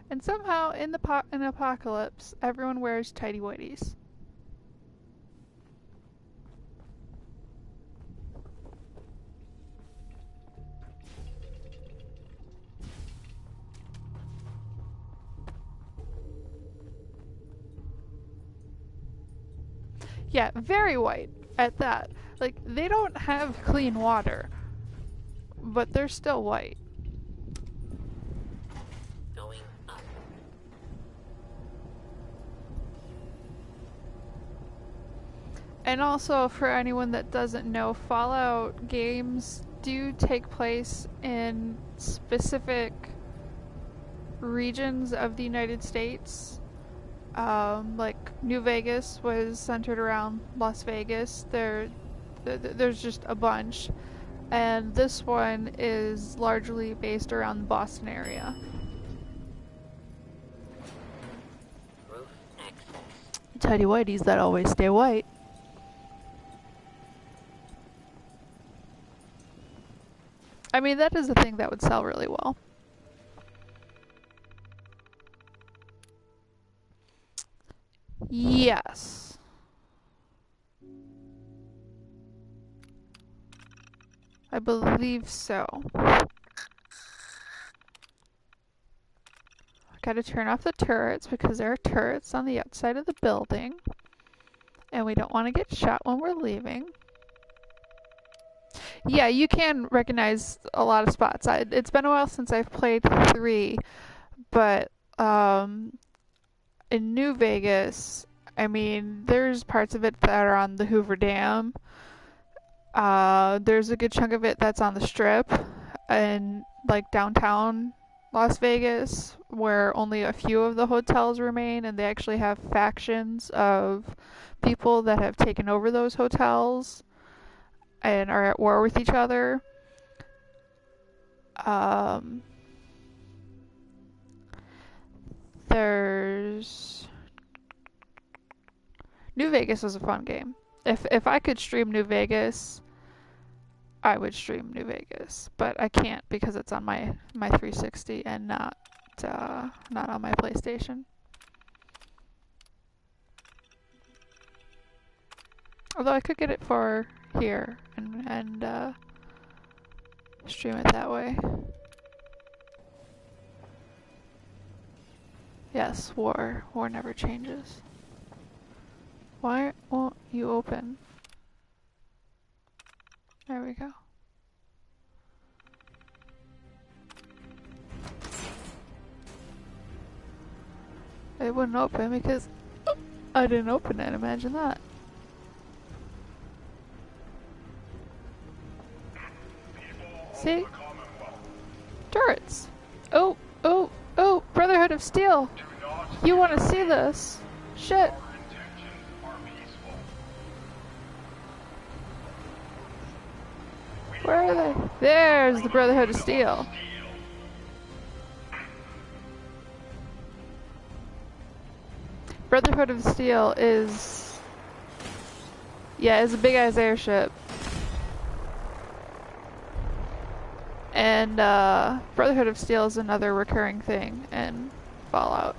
And somehow in an apocalypse, everyone wears tighty whities. Yeah, very white at that. Like, they don't have clean water, but they're still white. Going up. And also, for anyone that doesn't know, Fallout games do take place in specific regions of the United States. Like New Vegas was centered around Las Vegas. There's just a bunch, and this one is largely based around the Boston area. Roof access. Tidy whities that always stay white. I mean, that is a thing that would sell really well. Yes. I believe so. Gotta turn off the turrets because there are turrets on the outside of the building. And we don't want to get shot when we're leaving. Yeah, you can recognize a lot of spots. It's been a while since I've played 3, but in New Vegas, I mean, there's parts of it that are on the Hoover Dam. There's a good chunk of it that's on the Strip and like downtown Las Vegas, where only a few of the hotels remain, and they actually have factions of people that have taken over those hotels and are at war with each other. There's New Vegas is a fun game. If I could stream New Vegas, I would stream New Vegas, but I can't because it's on my 360 and not on my PlayStation. Although I could get it for here and stream it that way. Yes, war never changes. Why won't you open? There we go. It wouldn't open because I didn't open it. Imagine that. See? Turrets. Oh, oh, oh, Brotherhood of Steel. You want to see this? Shit. Where are they? There's the Brotherhood of Steel. Brotherhood of Steel is... yeah, it's a big-ass airship. And Brotherhood of Steel is another recurring thing in Fallout.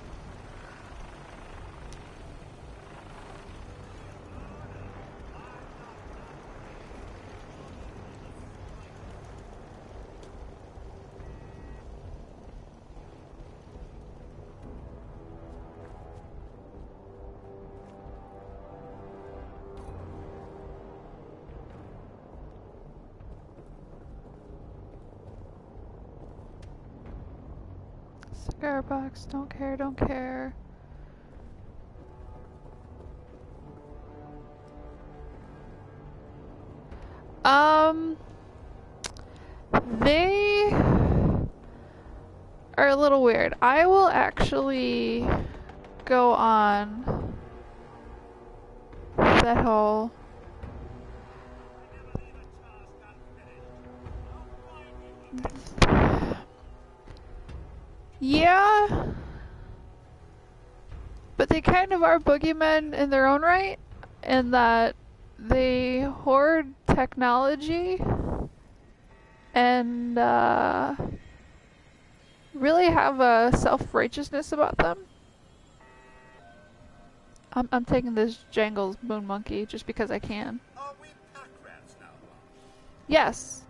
Cigar box, don't care, don't care. They are a little weird. I will actually go on that whole... yeah, but they kind of are boogeymen in their own right, in that they hoard technology and really have a self-righteousness about them. I'm taking this Jangles Moon Monkey just because I can. Are we pack rats now? Yes.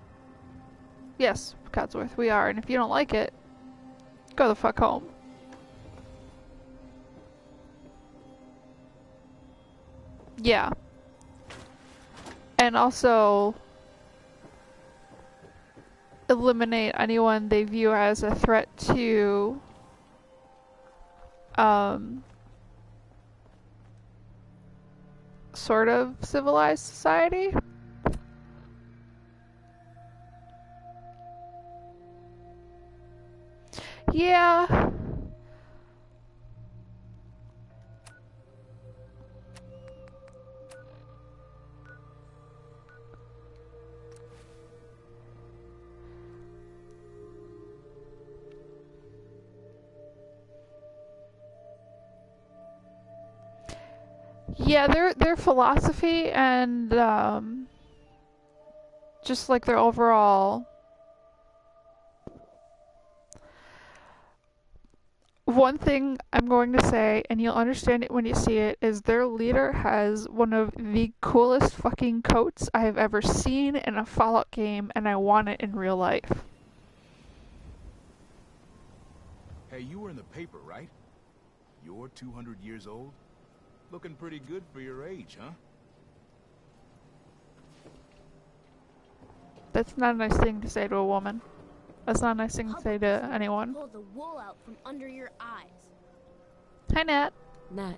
Yes, Codsworth, we are, and if you don't like it, go the fuck home. Yeah. And also eliminate anyone they view as a threat to sort of civilized society. Yeah. Yeah, their philosophy and just like their overall... One thing I'm going to say, and you'll understand it when you see it, is their leader has one of the coolest fucking coats I have ever seen in a Fallout game, and I want it in real life. Hey, you were in the paper, right? You're 200 years old? Looking pretty good for your age, huh? That's not a nice thing to say to a woman. That's not a nice thing to say to anyone. Pull the wool out from under your eyes. Hi, Nat. Nat.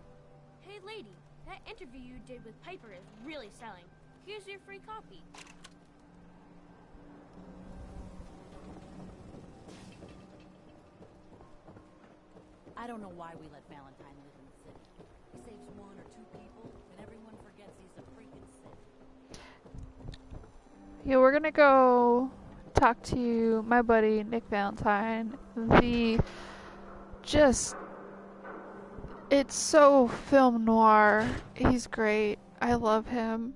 Hey, lady, that interview you did with Piper is really selling. Here's your free copy. I don't know why we let Valentine live in the city. He saves 1 or 2 people, and everyone forgets he's a freaking city. Yeah, we're gonna go talk to my buddy Nick Valentine. It's so film noir. He's great. I love him.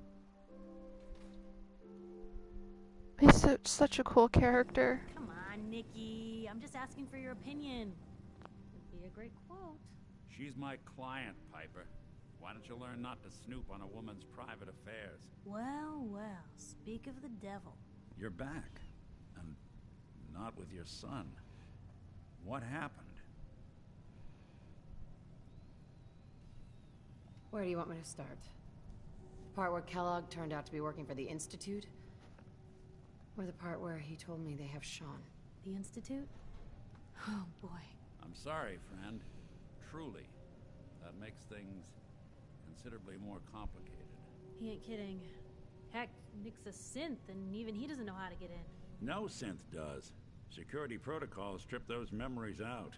He's such a cool character. Come on, Nikki. I'm just asking for your opinion. It'd be a great quote. She's my client, Piper. Why don't you learn not to snoop on a woman's private affairs? Well, well, speak of the devil. You're back. And not with your son. What happened? Where do you want me to start? The part where Kellogg turned out to be working for the Institute? Or the part where he told me they have Sean? The Institute? Oh, boy. I'm sorry, friend. Truly. That makes things considerably more complicated. He ain't kidding. Heck, Nick's a synth, and even he doesn't know how to get in. No synth does. Security protocols strip those memories out.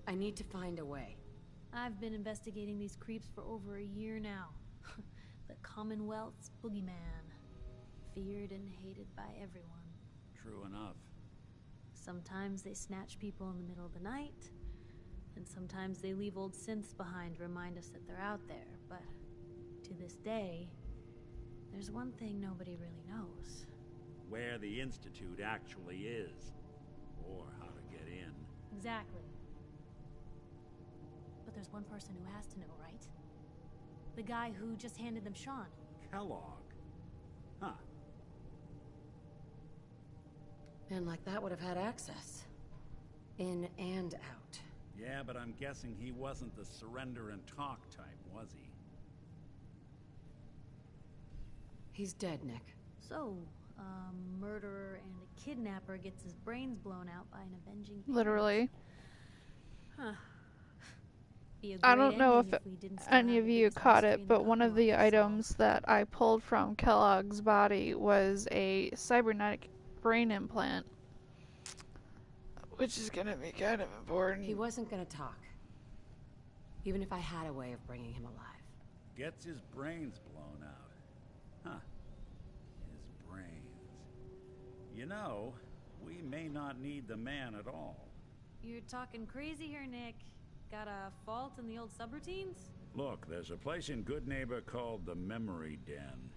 I need to find a way. I've been investigating these creeps for over a year now. The Commonwealth's boogeyman. Feared and hated by everyone. True enough. Sometimes they snatch people in the middle of the night, and sometimes they leave old synths behind to remind us that they're out there. But to this day, there's one thing nobody really knows. Where the Institute actually is. Or how to get in. Exactly. But there's one person who has to know, right? The guy who just handed them Sean. Kellogg. Huh. Man like that would have had access. In and out. Yeah, but I'm guessing he wasn't the surrender and talk type, was he? He's dead, Nick. So, a murderer and a kidnapper gets his brains blown out by an avenging parent. Literally. Huh. I don't know if any of you caught it, but one of the items that I pulled from Kellogg's body was a cybernetic brain implant. Which is gonna be kind of important. He wasn't gonna talk. Even if I had a way of bringing him alive. Gets his brains blown out. Huh. His brains. You know, we may not need the man at all. You're talking crazy here, Nick. Got a fault in the old subroutines? Look, there's a place in Good Neighbor called the Memory Den.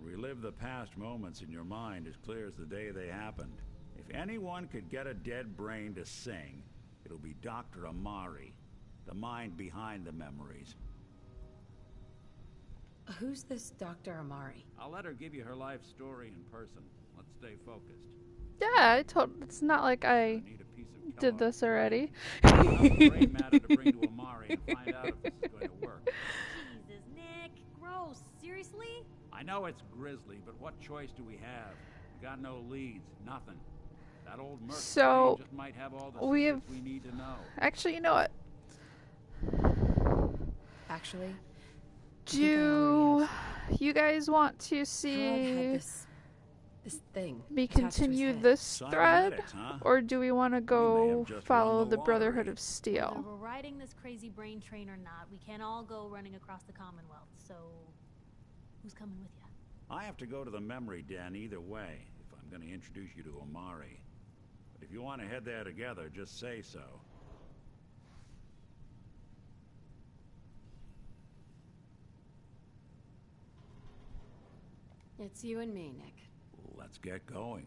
Relive the past moments in your mind as clear as the day they happened. If anyone could get a dead brain to sing, it'll be Dr. Amari, the mind behind the memories. Who's this Dr. Amari? I'll let her give you her life story in person. Let's stay focused. Yeah, it's not like I did this already. I'll have a brain matter to bring to Amari and find out if this is going to work. Jesus, Nick. Gross. Seriously? I know it's grisly, but what choice do we have? We got no leads, nothing. That old merc just might have all the secrets we need to know. Actually, you know what? Actually, do you guys want to see this thing me continue this thread, or do we want to go follow the Brotherhood of Steel? Whether we're riding this crazy brain train or not, we can't all go running across the Commonwealth. So, who's coming with you? I have to go to the Memory Den either way if I'm going to introduce you to Amari. But if you want to head there together, just say so. It's you and me, Nick. Let's get going.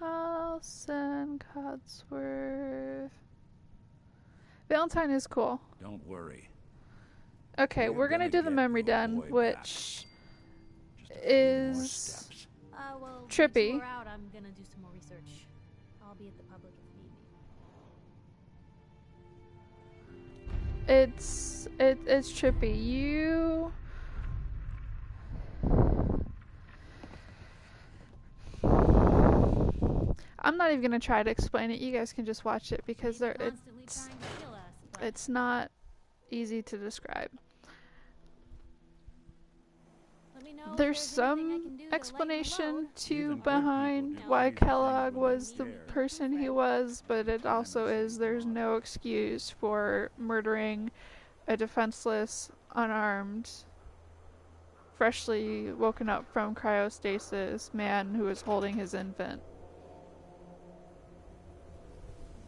Alson Codsworth. Valentine is cool. Don't worry. Okay, we're gonna do the Memory Den, which is well, trippy. Once we're out, I'm gonna do some more research. I'll be at the public if need me. It's trippy. I'm not even gonna try to explain it. You guys can just watch it because it's not easy to describe. Let me know if there's anything I some can do to lighten the explanation load. to behind why Kellogg was the person he was, but it also is there's no excuse for murdering a defenseless, unarmed, freshly woken up from cryostasis man who is holding his infant.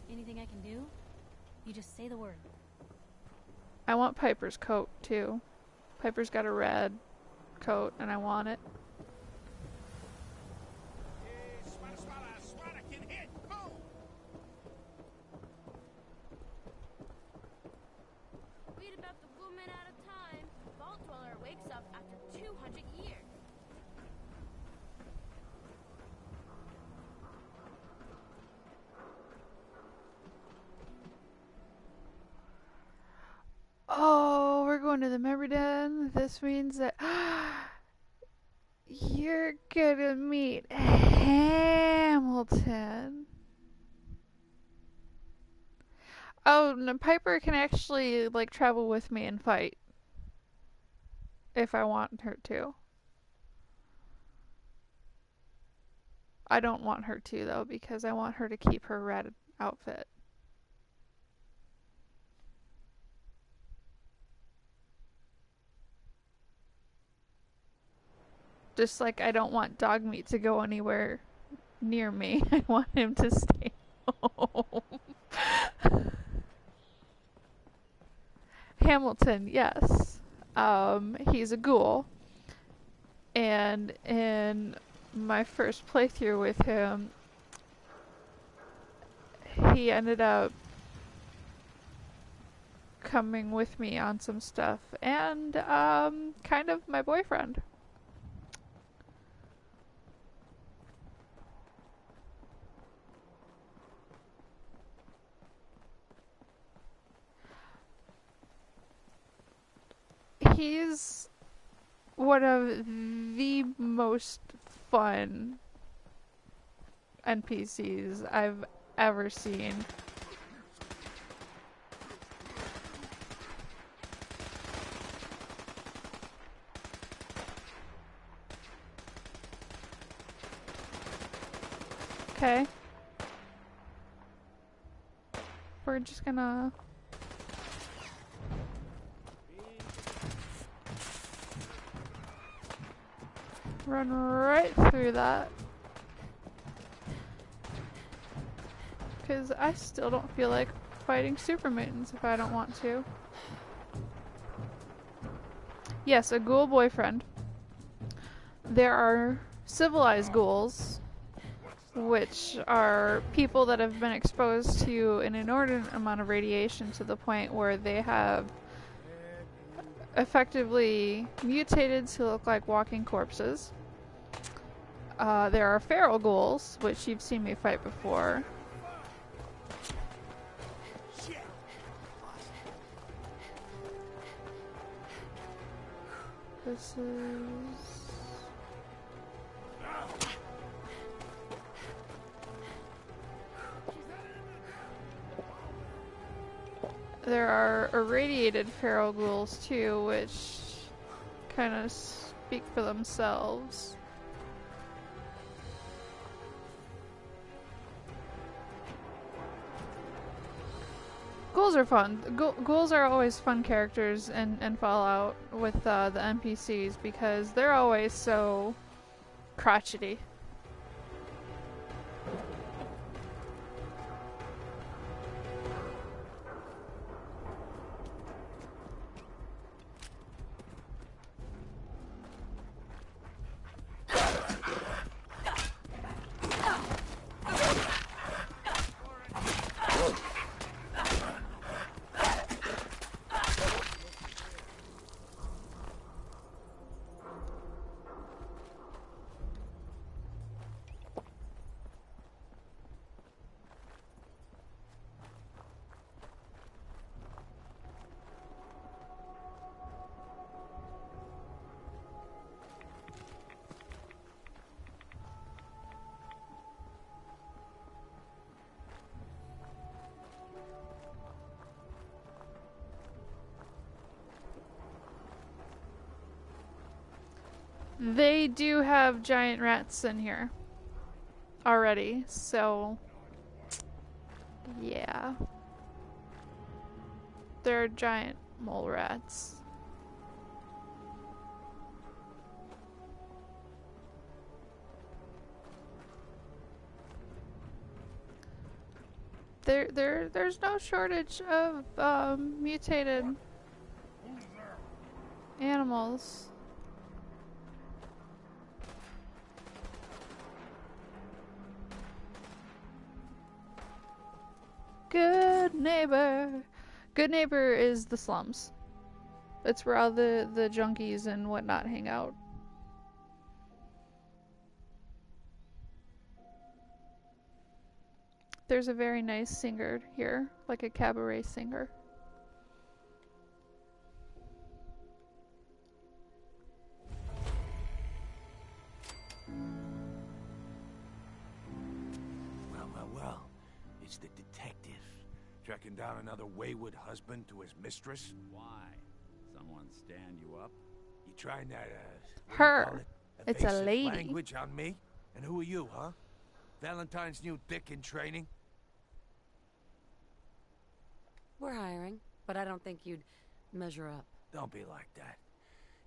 Anything I can do? You just say the word. I want Piper's coat too. Piper's got a red coat and I want it. Read about the woman out of time. Vault Dweller wakes up after 200 years. Oh, we're going to the memory den. This means that you're gonna meet Hamilton. Oh, no, Piper can actually like travel with me and fight if I want her to. I don't want her to though because I want her to keep her red outfit. Just like I don't want Dogmeat to go anywhere near me. I want him to stay home. Hamilton, yes. He's a ghoul. And in my first playthrough with him, he ended up coming with me on some stuff and kind of my boyfriend. He's one of the most fun NPCs I've ever seen. Okay. We're just gonna... run right through that. Because I still don't feel like fighting super mutants if I don't want to. Yes, a ghoul boyfriend. There are civilized ghouls, which are people that have been exposed to an inordinate amount of radiation to the point where they have effectively mutated to look like walking corpses. There are feral ghouls, which you've seen me fight before. This is... There are irradiated feral ghouls too, which kind of speak for themselves. Ghouls are fun. Ghouls are always fun characters in Fallout with the NPCs because they're always so crotchety. They do have giant rats in here already, so yeah. They're giant mole rats. There's no shortage of mutated animals. Good neighbor. Good neighbor is the slums. That's where all the junkies and whatnot hang out. There's a very nice singer here, like a cabaret singer. Well. It's the detective. Tracking down another wayward husband to his mistress? Why? Someone stand you up? You trying that, Her. It's a evasive lady. language on me? And who are you, huh? Valentine's new dick in training? We're hiring, but I don't think you'd measure up. Don't be like that.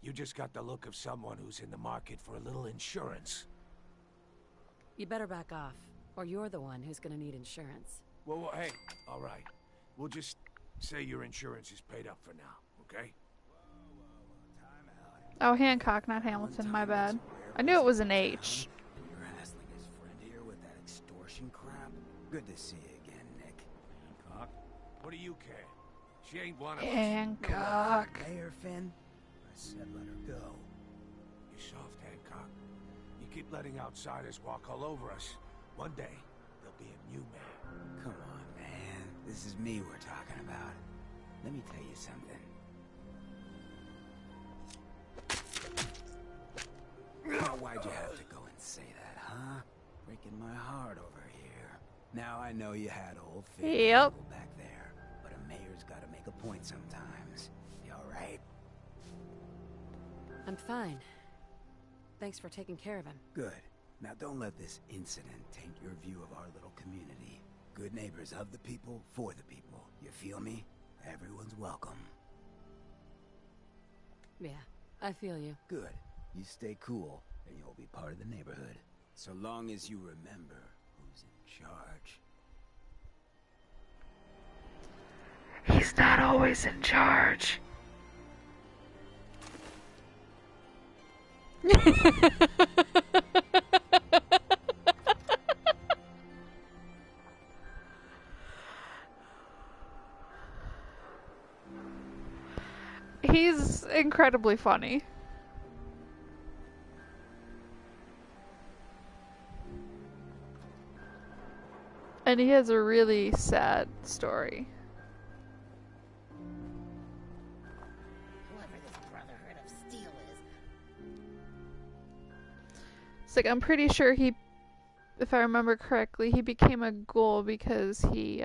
You just got the look of someone who's in the market for a little insurance. You better back off, or you're the one who's gonna need insurance. Well, hey, all right. We'll just say your insurance is paid up for now, okay? Oh, Hancock, not Hamilton, my bad. I knew it was an H. You're hassling his friend here with that extortion crap? Good to see you again, Nick. Hancock? What do you care? She ain't one of us. Hancock. Mayor Finn? I said let her go. You soft, Hancock. You keep letting outsiders walk all over us. One day, there'll be a new mayor. Come on, man. This is me we're talking about. Let me tell you something. Oh, why'd you have to go and say that, huh? Breaking my heart over here. Now I know you had a whole thing back there, but a mayor's gotta make a point sometimes. You alright? I'm fine. Thanks for taking care of him. Good. Now don't let this incident taint your view of our little community. Good neighbors of the people, for the people. You feel me? Everyone's welcome. Yeah, I feel you. Good. You stay cool, and you'll be part of the neighborhood. So long as you remember who's in charge. He's not always in charge. He's incredibly funny. And he has a really sad story. Whoever this Brotherhood of Steel is. It's like, I'm pretty sure he, if I remember correctly, he became a ghoul because he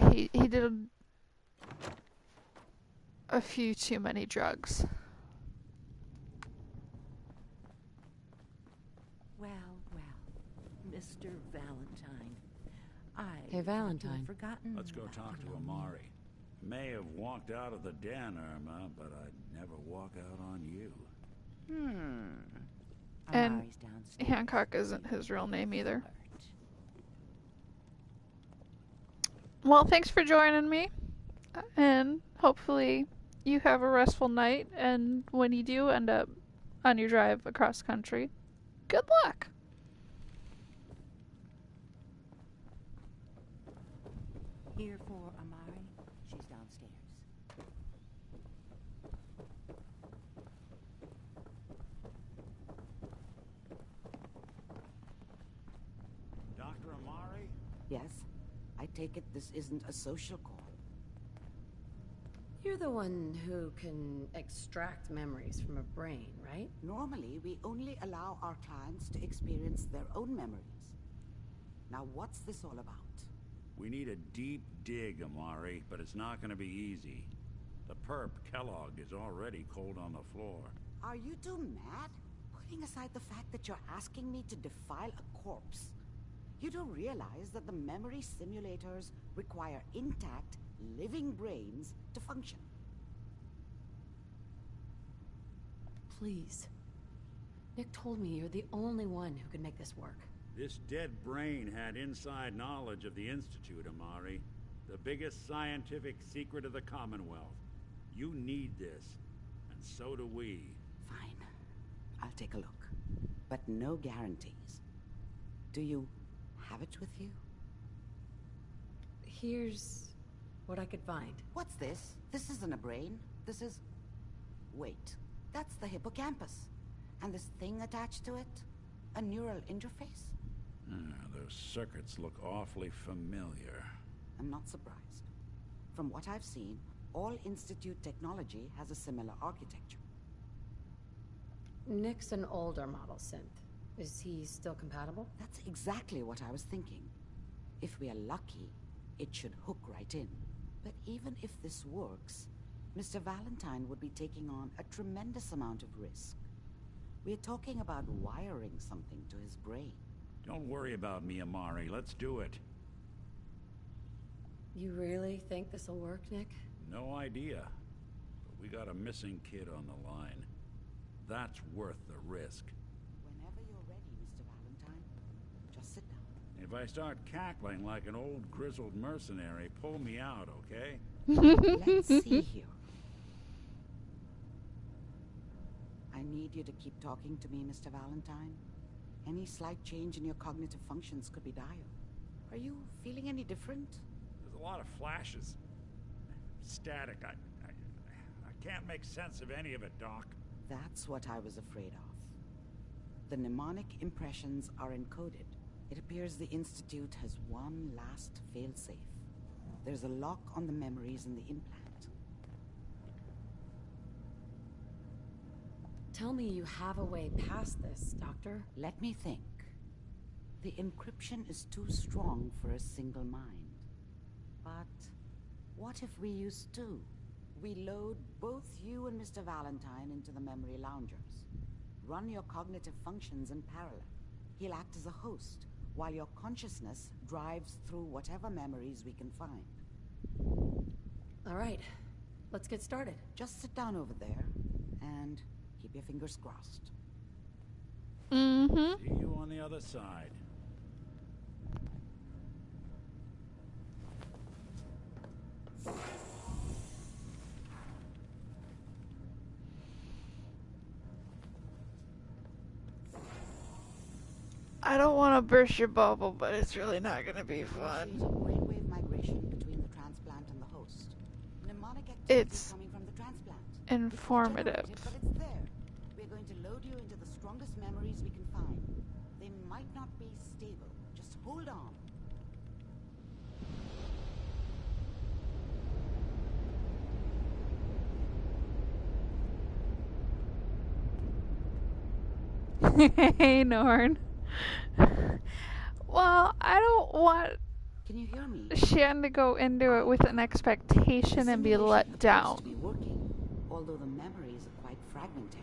did a few too many drugs. Well, Mr. Valentine. Hey, Valentine. Forgotten. Let's go talk to Amari. May have walked out of the den, Irma, but I'd never walk out on you. And Amari's downstairs. Hancock isn't his real name either. Well, thanks for joining me, and hopefully you have a restful night, and when you do end up on your drive across country, good luck! Here for Amari. She's downstairs. Dr. Amari? Yes? I take it this isn't a social call. You're the one who can extract memories from a brain, right? Normally, we only allow our clients to experience their own memories. Now, what's this all about? We need a deep dig, Amari, but it's not going to be easy. The perp, Kellogg, is already cold on the floor. Are you two mad? Putting aside the fact that you're asking me to defile a corpse, you do realize that the memory simulators require intact, living brains to function. Please. Nick told me you're the only one who can make this work. This dead brain had inside knowledge of the Institute, Amari. The biggest scientific secret of the Commonwealth. You need this, and so do we. Fine. I'll take a look. But no guarantees. Do you have it with you? Here's what I could find. What's this? This isn't a brain. This is... Wait. That's the hippocampus. And this thing attached to it? A neural interface? Those circuits look awfully familiar. I'm not surprised. From what I've seen, all Institute technology has a similar architecture. Nick's an older model synth. Is he still compatible? That's exactly what I was thinking. If we are lucky, it should hook right in. But even if this works, Mr. Valentine would be taking on a tremendous amount of risk. We're talking about wiring something to his brain. Don't worry about me, Amari. Let's do it. You really think this'll work, Nick? No idea. But we got a missing kid on the line. That's worth the risk. Whenever you're ready, Mr. Valentine, just sit down. If I start cackling like an old grizzled mercenary, pull me out, okay? Let's see here. I need you to keep talking to me, Mr. Valentine. Any slight change in your cognitive functions could be dire. Are you feeling any different? There's a lot of flashes. Static. I can't make sense of any of it, Doc. That's what I was afraid of. The mnemonic impressions are encoded. It appears the Institute has one last failsafe. There's a lock on the memories in the implant. Tell me you have a way past this, Doctor. Let me think. The encryption is too strong for a single mind. But what if we use two? We load both you and Mr. Valentine into the memory loungers. Run your cognitive functions in parallel. He'll act as a host, while your consciousness drives through whatever memories we can find. All right, let's get started. Just sit down over there, and keep your fingers crossed. See you on the other side. I don't want to burst your bubble, but it's really not going to be fun. Brainwave migration between the transplant and the host. Mnemonic activity It's coming from the transplant. informative. But it's there. We're going to load you into the strongest memories we can find. They might not be stable. Just hold on. Hey, Norn. Well, I don't want Can you hear me? Shan to go into it with an expectation and be let down. To be working, although the memories are quite fragmentary.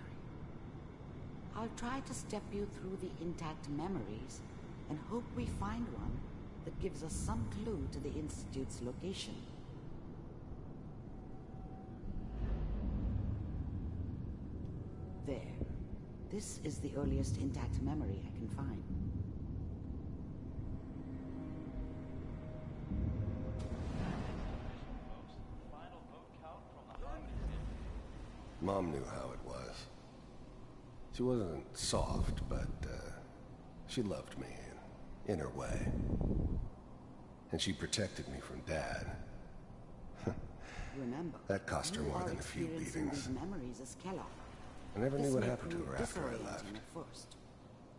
I'll try to step you through the intact memories and hope we find one that gives us some clue to the Institute's location. There. This is the earliest intact memory I can find. Mom knew how it was. She wasn't soft, but she loved me in her way. And she protected me from Dad. Remember, That cost her you more are than a few experiencing beatings. these memories as Kellogg. I never This knew what may happened to prove her after I disorienting left. at first.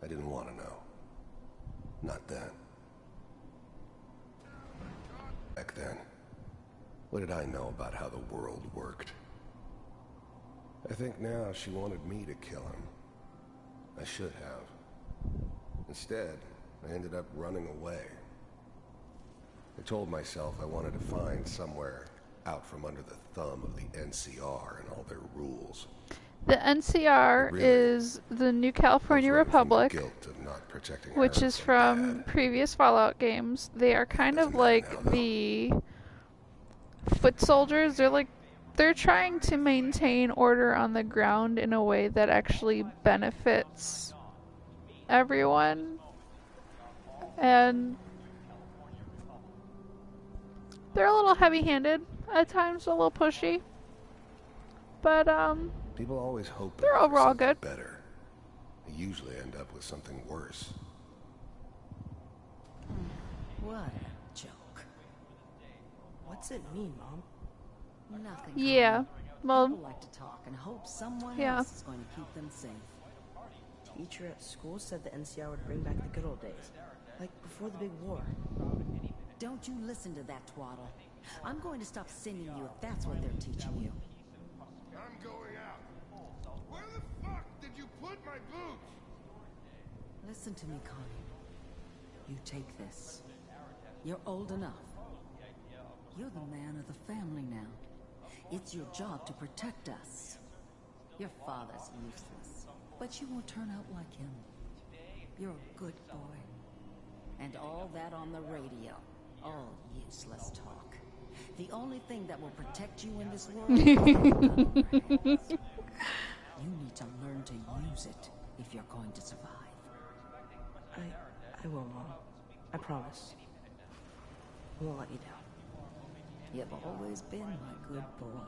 I didn't want to know. Not then. Back then, what did I know about how the world worked? I think now she wanted me to kill him. I should have. Instead, I ended up running away. I told myself I wanted to find somewhere out from under the thumb of the NCR and all their rules. The NCR is the New California Republic, which is from previous Fallout games. They are kind of like the foot soldiers. They're trying to maintain order on the ground in a way that actually benefits everyone. And they're a little heavy-handed at times, a little pushy. But people always hope they're overall good. Better. They usually end up with something worse. What a joke. What's it mean, Mom? Nothing. Yeah. Well, people like to talk and hope someone yeah. else is going to keep them safe. Teacher at school said the NCR would bring back the good old days, like before the big war. Don't you listen to that twaddle. I'm going to stop sending you if that's what they're teaching you. I'm going out. Where the fuck did you put my boots? Listen to me, Connie. You take this. You're old enough. You're the man of the family now. It's your job to protect us. Your father's useless, but you won't turn out like him. You're a good boy. And all that on the radio, all useless talk. The only thing that will protect you in this world is your gun in your hands. You need to learn to use it if you're going to survive. I will, Mom. I promise. I won't let you down. You've always been my good boy.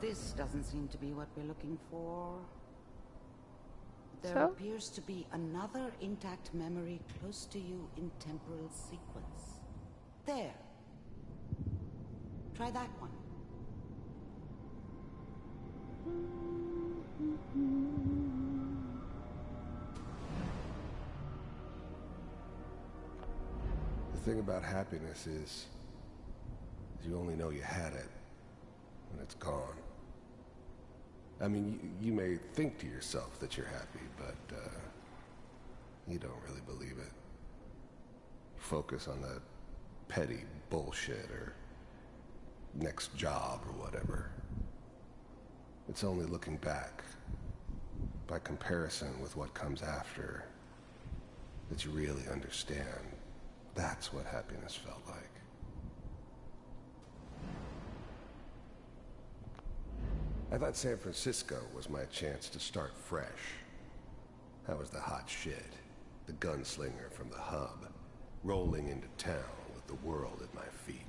This doesn't seem to be what we're looking for. There So? appears to be another intact memory close to you in temporal sequence. There. Try that one. The thing about happiness is you only know you had it when it's gone. I mean, you may think to yourself that you're happy, but you don't really believe it. Focus on that petty bullshit or next job or whatever. It's only looking back, by comparison with what comes after, that you really understand. That's what happiness felt like. I thought San Francisco was my chance to start fresh. I was the hot shit, the gunslinger from the hub, rolling into town with the world at my feet.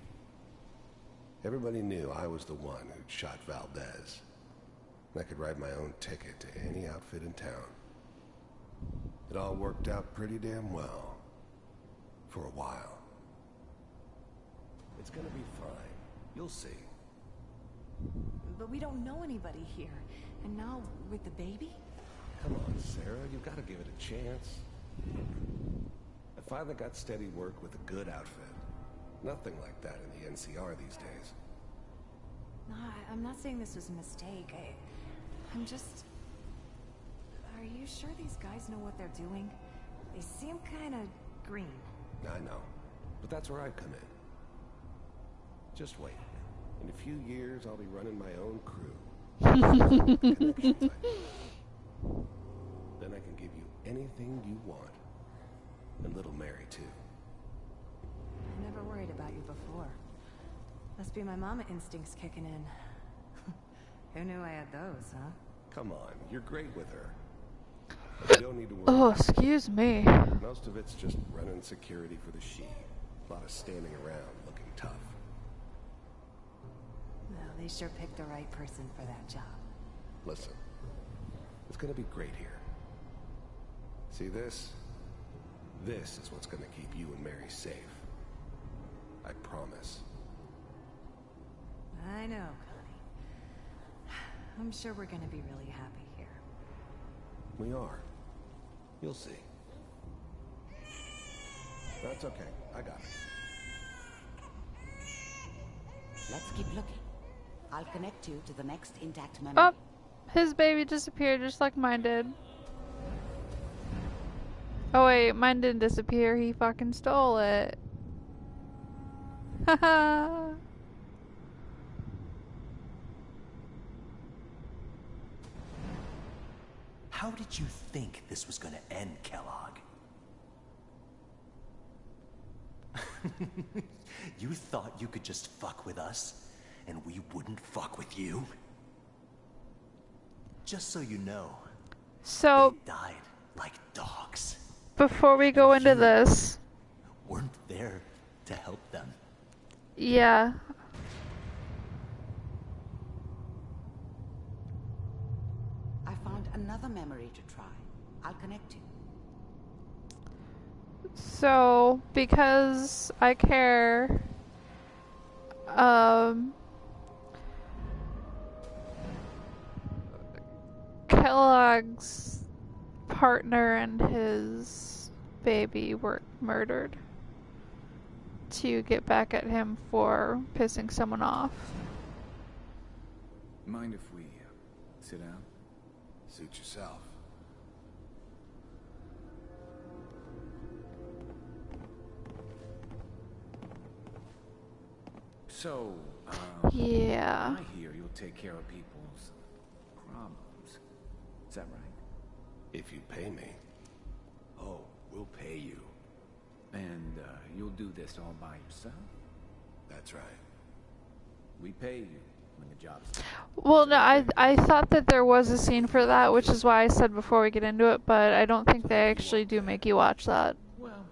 Everybody knew I was the one who'd shot Valdez. I could write my own ticket to any outfit in town. It all worked out pretty damn well. For a while. It's gonna be fine. You'll see. But we don't know anybody here. And now, with the baby? Come on, Sarah. You've got to give it a chance. I finally got steady work with a good outfit. Nothing like that in the NCR these days. No, I'm not saying this was a mistake. I'm just... Are you sure these guys know what they're doing? They seem kind of green. I know. But that's where I come in. Just wait. In a few years, I'll be running my own crew. Then I can give you anything you want. And little Mary, too. I never worried about you before. Must be my mama instincts kicking in. Who knew I had those, huh? Come on, you're great with her. But you don't need to worry. Oh, excuse me. Most of it's just running security for the she. A lot of standing around looking tough. Well, they sure picked the right person for that job. Listen, it's gonna be great here. See this? This is what's gonna keep you and Mary safe. I promise. I know, Connie. I'm sure we're gonna be really happy here. We are. You'll see. That's okay. I got it. Let's keep looking. I'll connect you to the next intact memory. Oh, his baby disappeared just like mine did. Oh wait, mine didn't disappear. He fucking stole it. Haha. How did you think this was gonna end, Kellogg? You thought you could just fuck with us, and we wouldn't fuck with you? Just so you know, So, they died like dogs. before we go into this, Weren't there to help them. yeah. I found another memory to try. I'll connect you. So, because I care, Kellogg's partner and his baby were murdered to get back at him for pissing someone off. Mind if we sit down? Suit yourself. So, Yeah. I hear you'll take care of people's problems. Is that right? If you pay me. Oh, we'll pay you. And you'll do this all by yourself? That's right. We pay you when the job's done. Well, no, I thought that there was a scene for that, which is why I said before we get into it, but I don't think they actually do make you watch that. Well,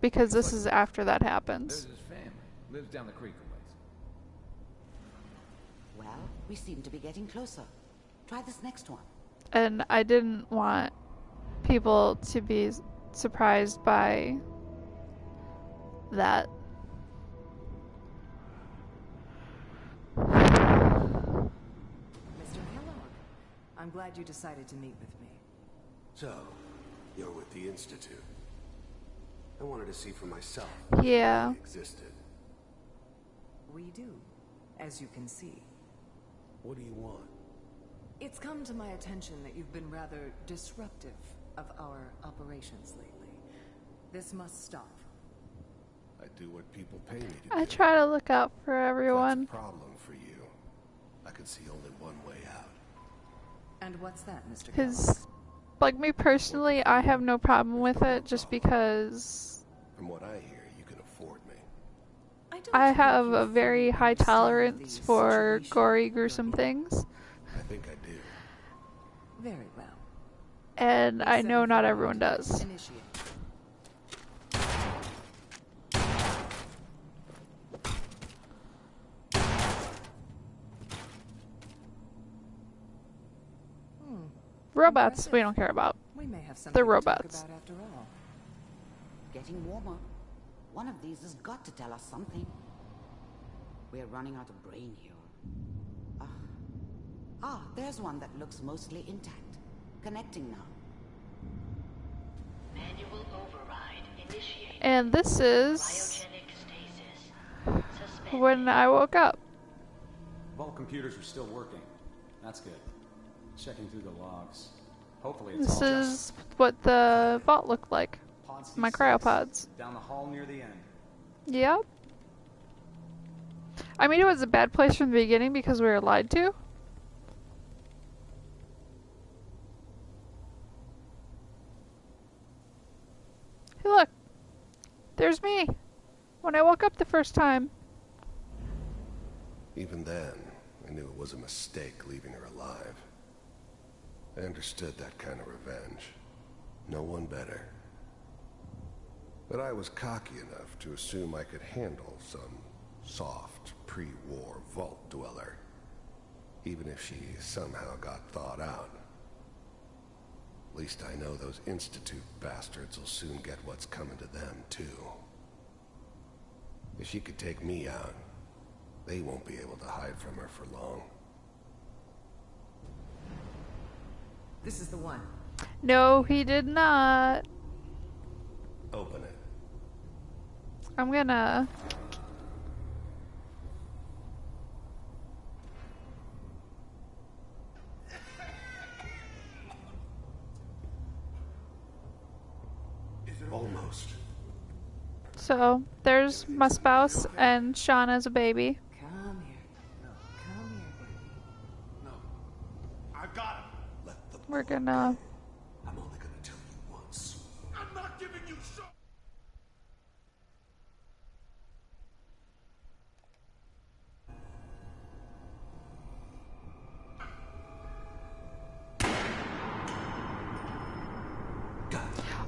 because this is after that happens. There's his family. Lives down the creek a ways. Well, we seem to be getting closer. Try this next one. And I didn't want people to be surprised by that. Mr. Kellogg, I'm glad you decided to meet with me. So, you're with the Institute. I wanted to see for myself. Yeah. If it existed. We do, as you can see. What do you want? It's come to my attention that you've been rather disruptive of our operations lately. This must stop. I do what people pay me to do. I try to look out for everyone. That's a problem for you. I can see only one way out. And what's that, Mr. Kellogg? Because, like me personally, I have no problem with it just because From what I hear, you can afford me. I have a very high tolerance for gory, gruesome things. I think I do. Very well. And I know not everyone does. Initiate. Robots, we don't care about. We may have something They're to talk robots. about after all. Getting warmer. One of these has got to tell us something. We're running out of brain here. There's one that looks mostly intact. Connecting now. Manual override initiated. And this is Cryogenic stasis. when I woke up. All computers are still working. That's good. Checking through the logs. Hopefully it's This all is what the vault looked like. just My C6, cryopods. down the hall near the end. Yep. I mean, it was a bad place from the beginning because we were lied to. Hey, look. There's me. When I woke up the first time. Even then, I knew it was a mistake leaving her alive. I understood that kind of revenge. No one better. But I was cocky enough to assume I could handle some soft, pre-war vault dweller. Even if she somehow got thawed out. At least I know those Institute bastards will soon get what's coming to them, too. If she could take me out, they won't be able to hide from her for long. This is the one. No, he did not. Open it. I'm gonna... Almost. So, there's my spouse and Sean as a baby. Come here. Come here, baby. I've got him. We're gonna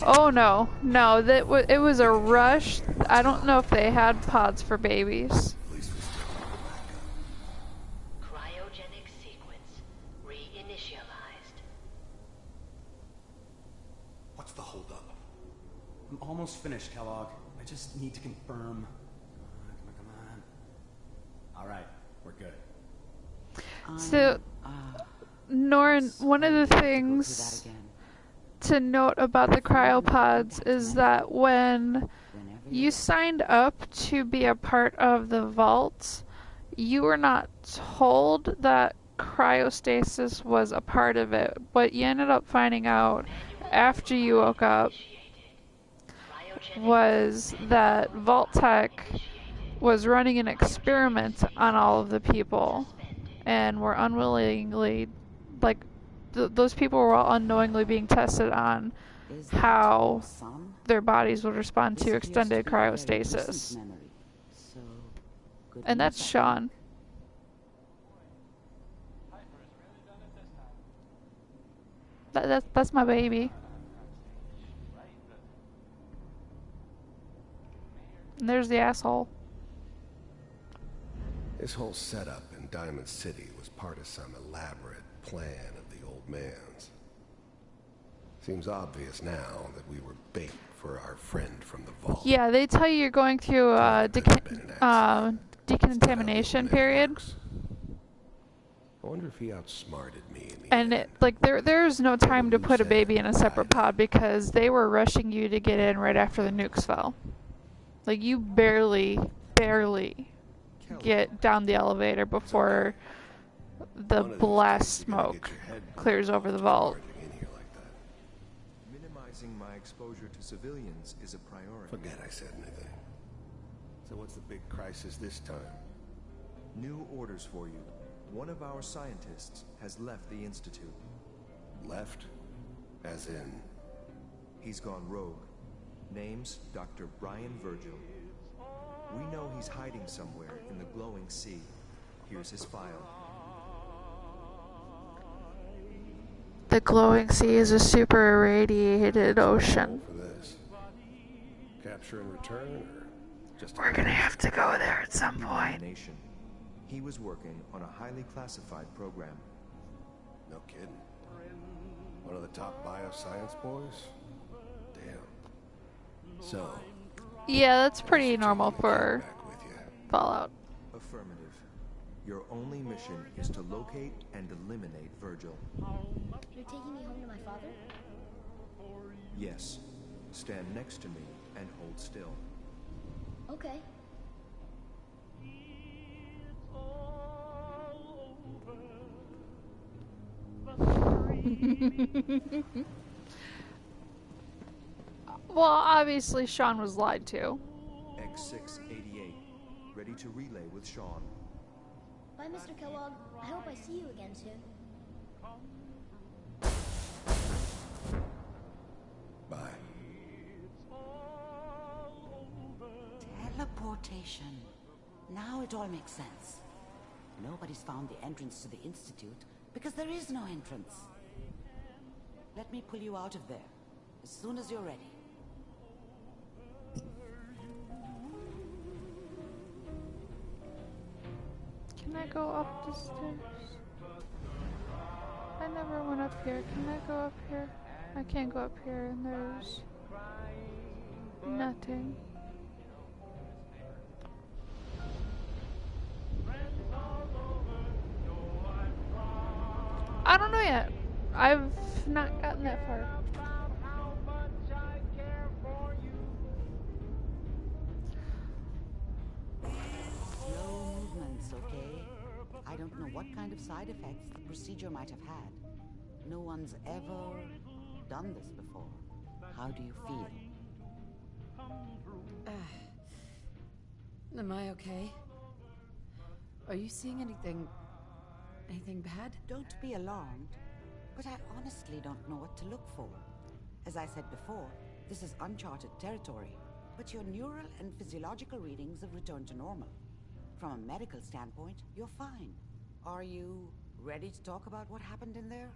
Oh no, no, it was a rush. I don't know if they had pods for babies. Cryogenic sequence reinitialized. What's the holdup? I'm almost finished, Kellogg. I just need to confirm. Come on. All right, we're good. So, Norn, one of the things to note about the cryopods is that when you signed up to be a part of the vault, you were not told that cryostasis was a part of it. What you ended up finding out after you woke up was that Vault-Tec was running an experiment on all of the people and were unwillingly, like, those people were all unknowingly being tested on how their bodies would respond to extended cryostasis. And that's Sean. That's my baby. And there's the asshole. This whole setup in Diamond City was part of some elaborate plan of the old man's. Seems obvious now that we were bait for our friend from the vault. Yeah, they tell you you're going through a decontamination period. I wonder if he outsmarted me in the And there's no time to put a baby in a separate pod because they were rushing you to get in right after the nukes fell. Like, you barely get down the elevator before the blast smoke clears over the vault. Minimizing my exposure to civilians is a priority. Forget I said anything. So what's the big crisis this time? New orders for you. One of our scientists has left the Institute. Left? As in? He's gone rogue. Name's Dr. Brian Virgil. We know he's hiding somewhere in the glowing sea. Here's his file. The glowing sea is a super irradiated ocean. For this? Capture and return, or just... We're gonna have to go there at some point. He was working on a highly classified program. No kidding. One of the top bioscience boys? Damn. So... Yeah, that's pretty normal for Fallout. Affirmative. Your only mission is to locate and eliminate Virgil. You're taking me home to my father? Yes. Stand next to me and hold still. Okay. Well, obviously Sean was lied to. X688. Ready to relay with Sean. Bye, Mr. Kellogg. I hope I see you again soon. Bye. Teleportation. Now it all makes sense. Nobody's found the entrance to the Institute because there is no entrance. Let me pull you out of there as soon as you're ready. Can I go up the stairs? I never went up here. Can I go up here? I can't go up here and there's nothing. I don't know yet. I've not gotten that far. Slow movements, okay? I don't know what kind of side effects the procedure might have had. No one's ever done this before. How do you feel? Am I okay? Are you seeing anything bad? Don't be alarmed, but I honestly don't know what to look for. As I said before, this is uncharted territory, but your neural and physiological readings have returned to normal. From a medical standpoint, you're fine. Are you ready to talk about what happened in there?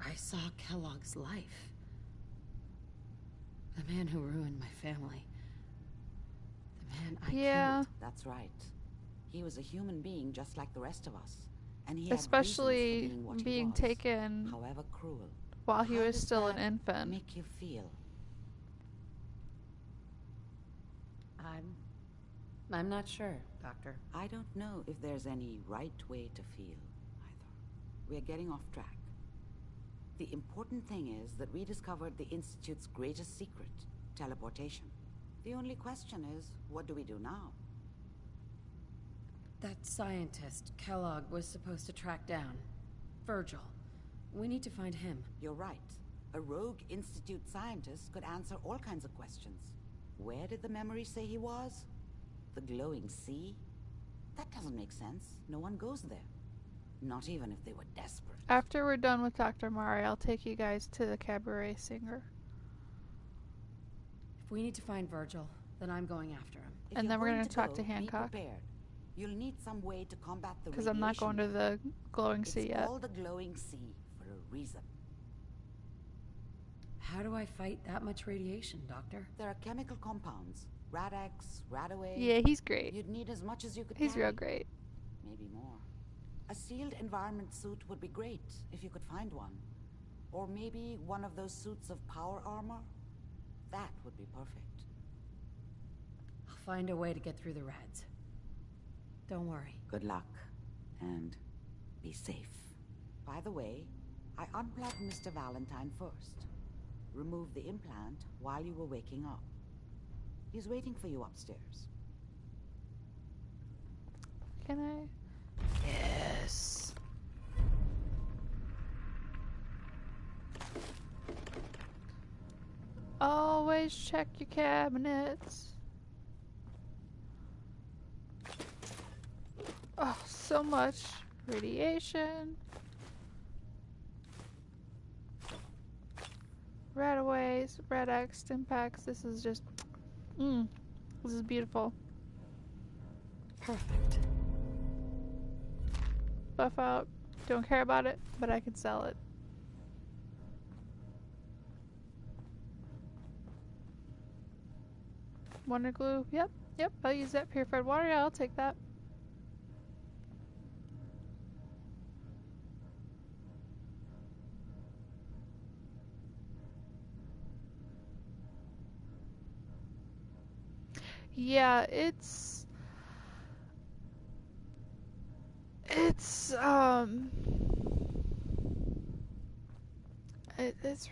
I saw Kellogg's life. The man who ruined my family. The man I killed. That's right. He was a human being just like the rest of us. And he had Especially reasons for being what he being was, taken however cruel. while he How was does still an that infant. make you feel? I'm not sure, Doctor. I don't know if there's any right way to feel either. We're getting off track. The important thing is that we discovered the Institute's greatest secret, teleportation. The only question is, what do we do now? That scientist Kellogg was supposed to track down. Virgil. We need to find him. You're right. A rogue Institute scientist could answer all kinds of questions. Where did the memory say he was? The glowing sea? That doesn't make sense. No one goes there. Not even if they were desperate. After we're done with Dr. Mari, I'll take you guys to the cabaret singer. If we need to find Virgil, then I'm going after him. And then we're going to talk to Hancock. Be prepared. You'll need some way to combat the because I'm not going to the glowing sea yet. It's called the glowing sea for a reason. How do I fight that much radiation, Doctor? There are chemical compounds. Rad-X, Radaway. Yeah, he's great. You'd need as much as you could He's carry. real great. Maybe more. A sealed environment suit would be great, if you could find one. Or maybe one of those suits of power armor. That would be perfect. I'll find a way to get through the rads. Don't worry. Good luck. And be safe. By the way, I unplugged Mr. Valentine first. Removed the implant while you were waking up. He's waiting for you upstairs. Can I? Yes. Always check your cabinets. Oh, so much radiation. Radaways, Rad-X, Stimpaks. This is just... this is beautiful. Perfect. Buff out. Don't care about it, but I can sell it. Wonder glue. Yep. I'll use that. Purified water. Yeah, I'll take that. Yeah, it's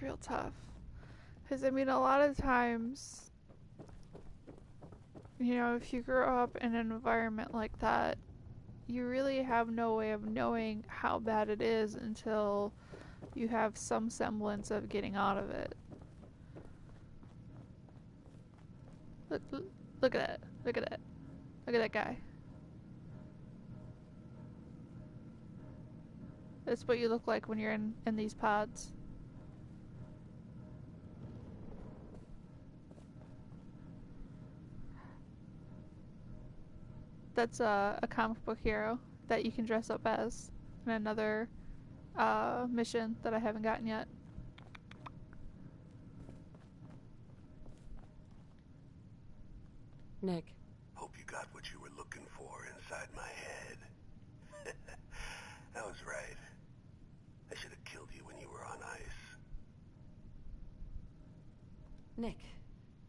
real tough. Because, I mean, a lot of times, you know, if you grow up in an environment like that, you really have no way of knowing how bad it is until you have some semblance of getting out of it. Look at that. Look at that. Look at that guy. That's what you look like when you're in these pods. That's a comic book hero that you can dress up as in another mission that I haven't gotten yet. Nick. Hope you got what you were looking for inside my head. I was right. I should have killed you when you were on ice. Nick,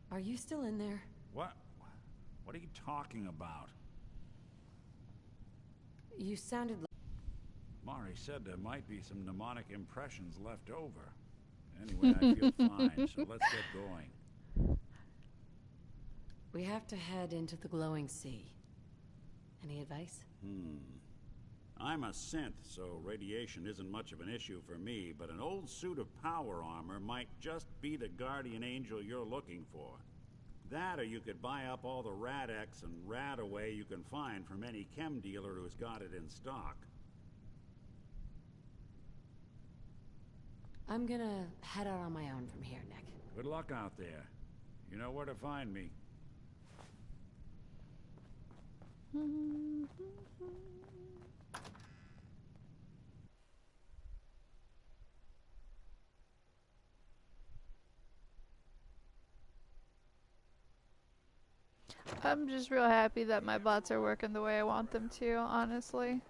are you still in there? What? What are you talking about? You sounded like... Mari said there might be some mnemonic impressions left over. Anyway, I feel fine, so let's get going. We have to head into the glowing sea. Any advice? I'm a synth, so radiation isn't much of an issue for me, but an old suit of power armor might just be the guardian angel you're looking for. That, or you could buy up all the Rad-X and Radaway you can find from any chem dealer who's got it in stock. I'm gonna head out on my own from here, Nick. Good luck out there. You know where to find me. Mm-hmm. I'm just real happy that my bots are working the way I want them to, honestly.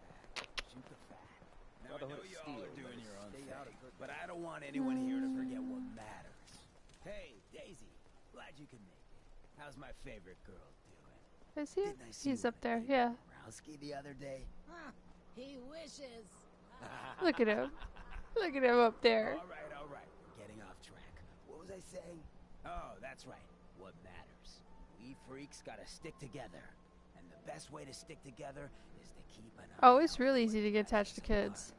Now, I know you all are doing your own thing, but I don't want anyone here to forget what matters. Hey, Daisy, glad you could make it. How's my favorite girl doing? Is he? He's up there, yeah. Rowski the other day? He wishes. Look at him. Look at him up there. All right, we're getting off track. What was I saying? Oh, that's right. What matters. We freaks gotta stick together. And the best way to stick together is to keep an eye. Oh, it's really easy to get attached to kids.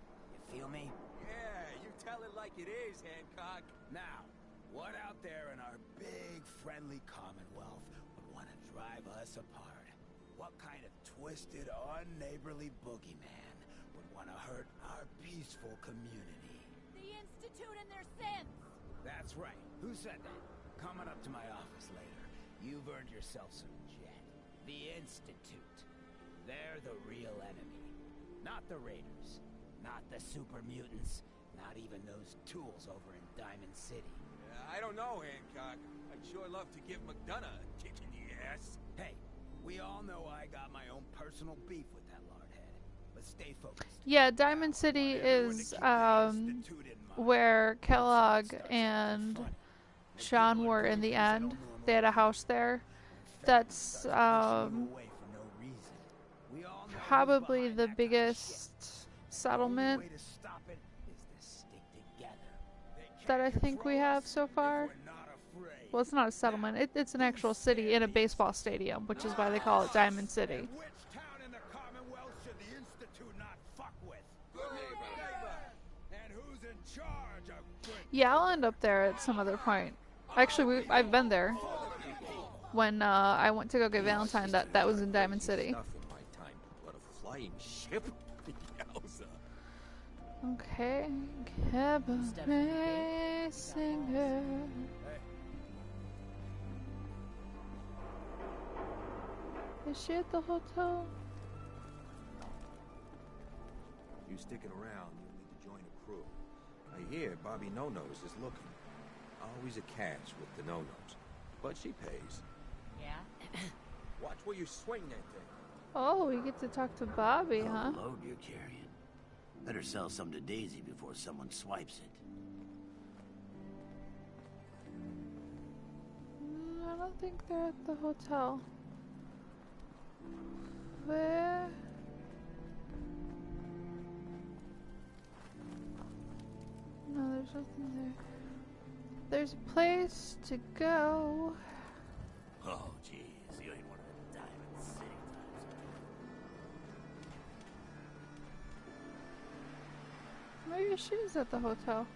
You feel me? Yeah, you tell it like it is, Hancock. Now, what out there in our big, friendly Commonwealth would want to drive us apart? What kind of twisted, unneighborly boogeyman would want to hurt our peaceful community? The Institute and their sins! That's right. Who said that? Coming up to my office later. You've earned yourself some jet. The Institute. They're the real enemy. Not the Raiders. Not the super mutants. Not even those tools over in Diamond City. I don't know, Hancock. I'd sure love to give McDonough a kick in the ass. Hey, we all know I got my own personal beef with that lardhead. But stay focused. Yeah, Diamond City is where Kellogg and Sean were in the end. They had a house there. That's probably the biggest settlement that I think we have so far. Well, it's not a settlement. It's an actual city in a baseball stadium, which is why they call it Diamond City. Yeah, I'll end up there at some other point. Actually, I've been there. When I went to go get Valentine, that was in Diamond City. Okay, cabaret singer. Is she at the hotel? You sticking around, you'll need to join a crew. I hear Bobby No-Nose is looking. Always a catch with the No-Nose, but she pays. Yeah? Watch where you swing that thing. Oh, we get to talk to Bobby, huh? Load you're carrying. Better sell some to Daisy before someone swipes it. I don't think they're at the hotel. Where? No, there's nothing there. There's a place to go. Oh, jeez, you ain't one of them Diamond City types. Maybe she's at the hotel.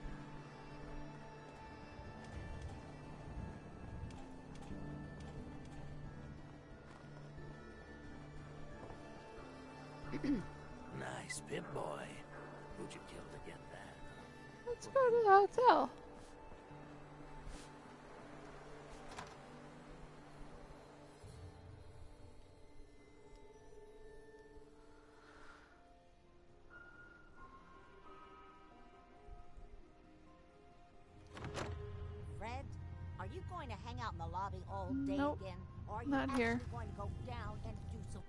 Nice pip boy. Who'd you kill to get that? Let's go to the hotel. Fred, are you going to hang out in the lobby all day Nope, again? Or are you not actually here. going to go down and do some...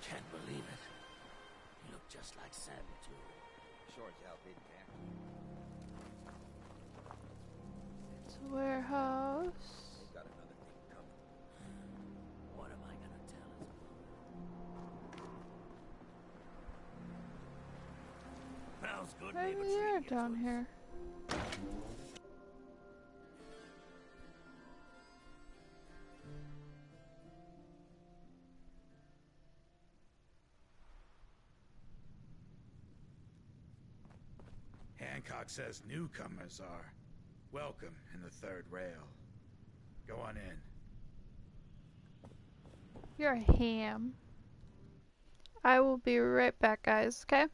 Can't believe it. You look just like Sam, too. Short out, big cat. It's a warehouse. Got another thing coming. What am I gonna tell his mother? How's good neighbor Maybe you're treating you, down twins? here. Hancock says newcomers are welcome in the third rail. Go on in. You're a ham. I will be right back, guys, okay?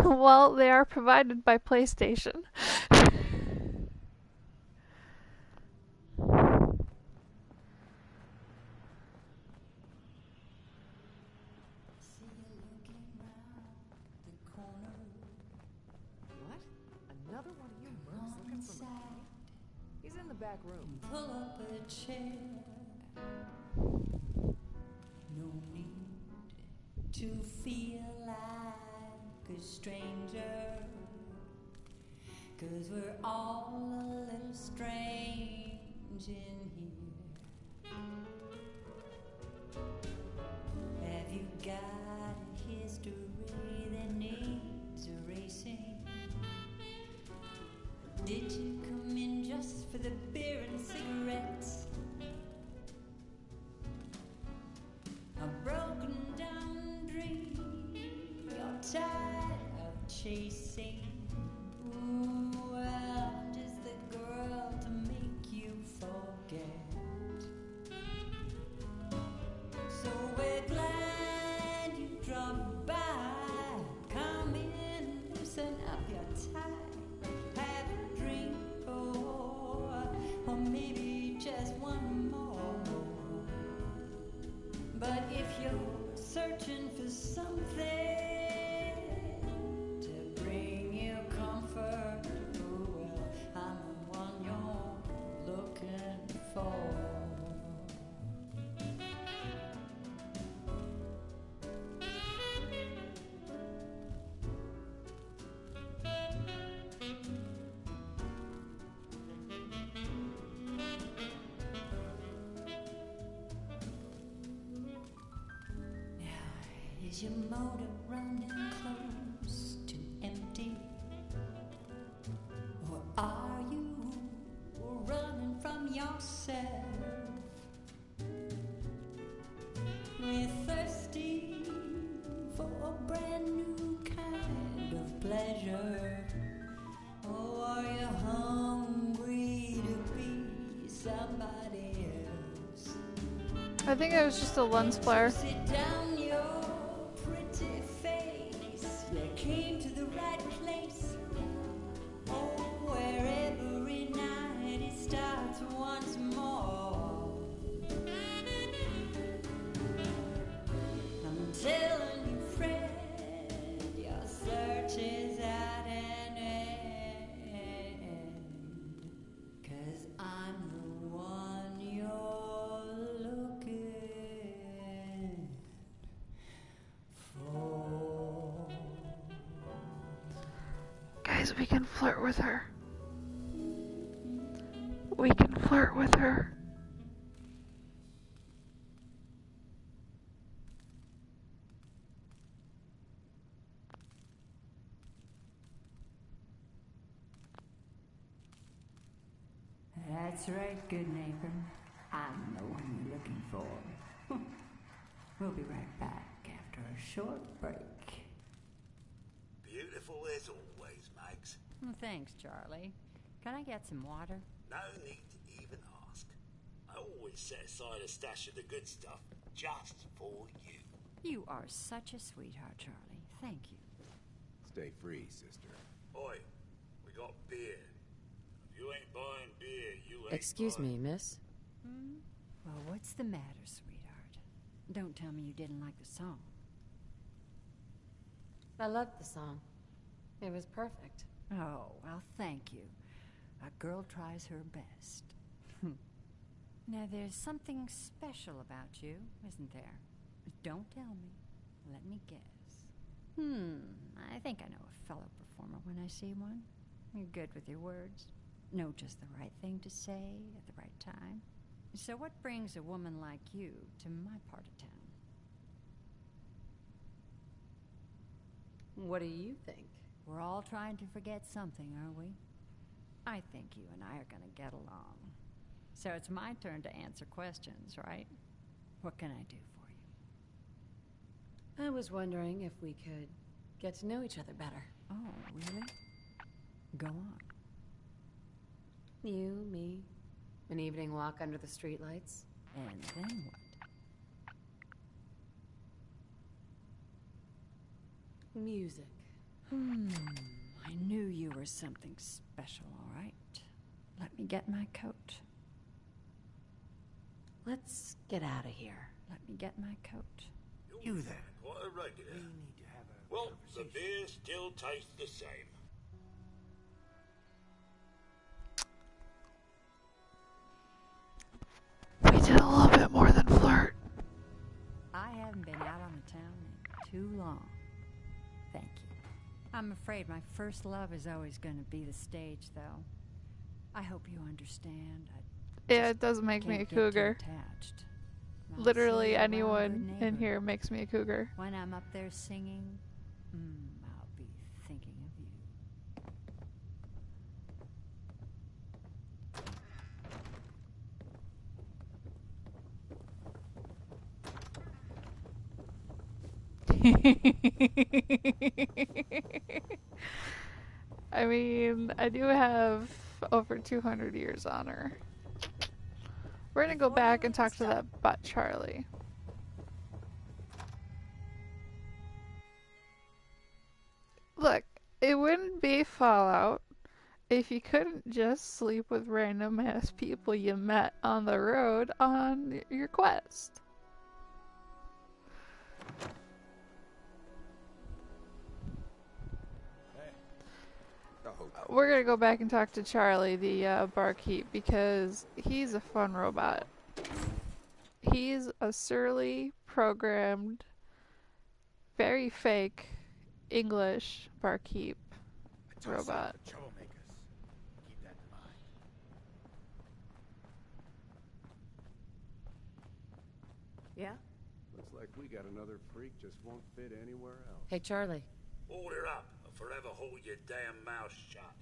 Well, they are provided by PlayStation. What? Another one of you mercs looking for me? He's in the back room. Pull up a chair. No need to feel like a stranger, 'cause we're all a little strange in here. Have you got a history that needs erasing? Did you come in just for the beer and cigarettes? A broken down dream you're tired of chasing. Ooh, well, I'm just the girl to make you forget. So we're glad you dropped by. Come in, loosen up your tie. Have a drink or maybe just one more. But if you're searching for something to bring you comfort, oh well, I'm the one you're looking for. Is your motor running close to empty? Or are you running from yourself? We're thirsty for a brand new kind of pleasure. Or are you hungry to be somebody else? I think it was just a lens flare. Sit down your pretty face. You came to the right place. Oh, where every night it starts once more. I'm telling you, friend, your search is at an end. 'Cause I'm the one you're looking for. Guys, we can flirt with her. We can flirt with her. That's right, good neighbor. I'm the one you're looking for. We'll be right back after a short break. Beautiful as always, Mags. Thanks, Charlie. Can I get some water? No need to even ask. I always set aside a stash of the good stuff just for you. You are such a sweetheart, Charlie. Thank you. Stay free, sister. Oi, we got beer. If you ain't buying beer, you ain't Excuse me, miss. Well, what's the matter, sweetheart? Don't tell me you didn't like the song. I loved the song. It was perfect. Oh, well, thank you. A girl tries her best. Now, there's something special about you, isn't there? Don't tell me. Let me guess. I think I know a fellow performer when I see one. You're good with your words. Know just the right thing to say at the right time. So what brings a woman like you to my part of town? What do you think? We're all trying to forget something, aren't we? I think you and I are gonna get along. So it's my turn to answer questions, right? What can I do for you? I was wondering if we could get to know each other better. Oh, really? Go on. You, me, an evening walk under the streetlights. And then what? Music. I knew you were something special, all right? Let me get my coat. Let's get out of here. Let me get my coat. You there? Quite a regular. We need to have a well, the beer still tastes the same. We did a little bit more than flirt. I haven't been out on the town in too long. Thank you. I'm afraid my first love is always going to be the stage, though. I hope you understand. Yeah, it does make me a cougar. Literally anyone in here makes me a cougar. When I'm up there singing, I'll be thinking of you. I mean, I do have over 200 years on her. We're gonna go back and talk to that butt Charlie. Look, it wouldn't be Fallout if you couldn't just sleep with random ass people you met on the road on your quest. We're gonna go back and talk to Charlie, the barkeep, because he's a fun robot. He's a surly, programmed, very fake English barkeep robot. Troublemakers. Keep that in mind. Yeah? Looks like we got another freak just won't fit anywhere else. Hey, Charlie. Order up, or forever hold your damn mouth shut.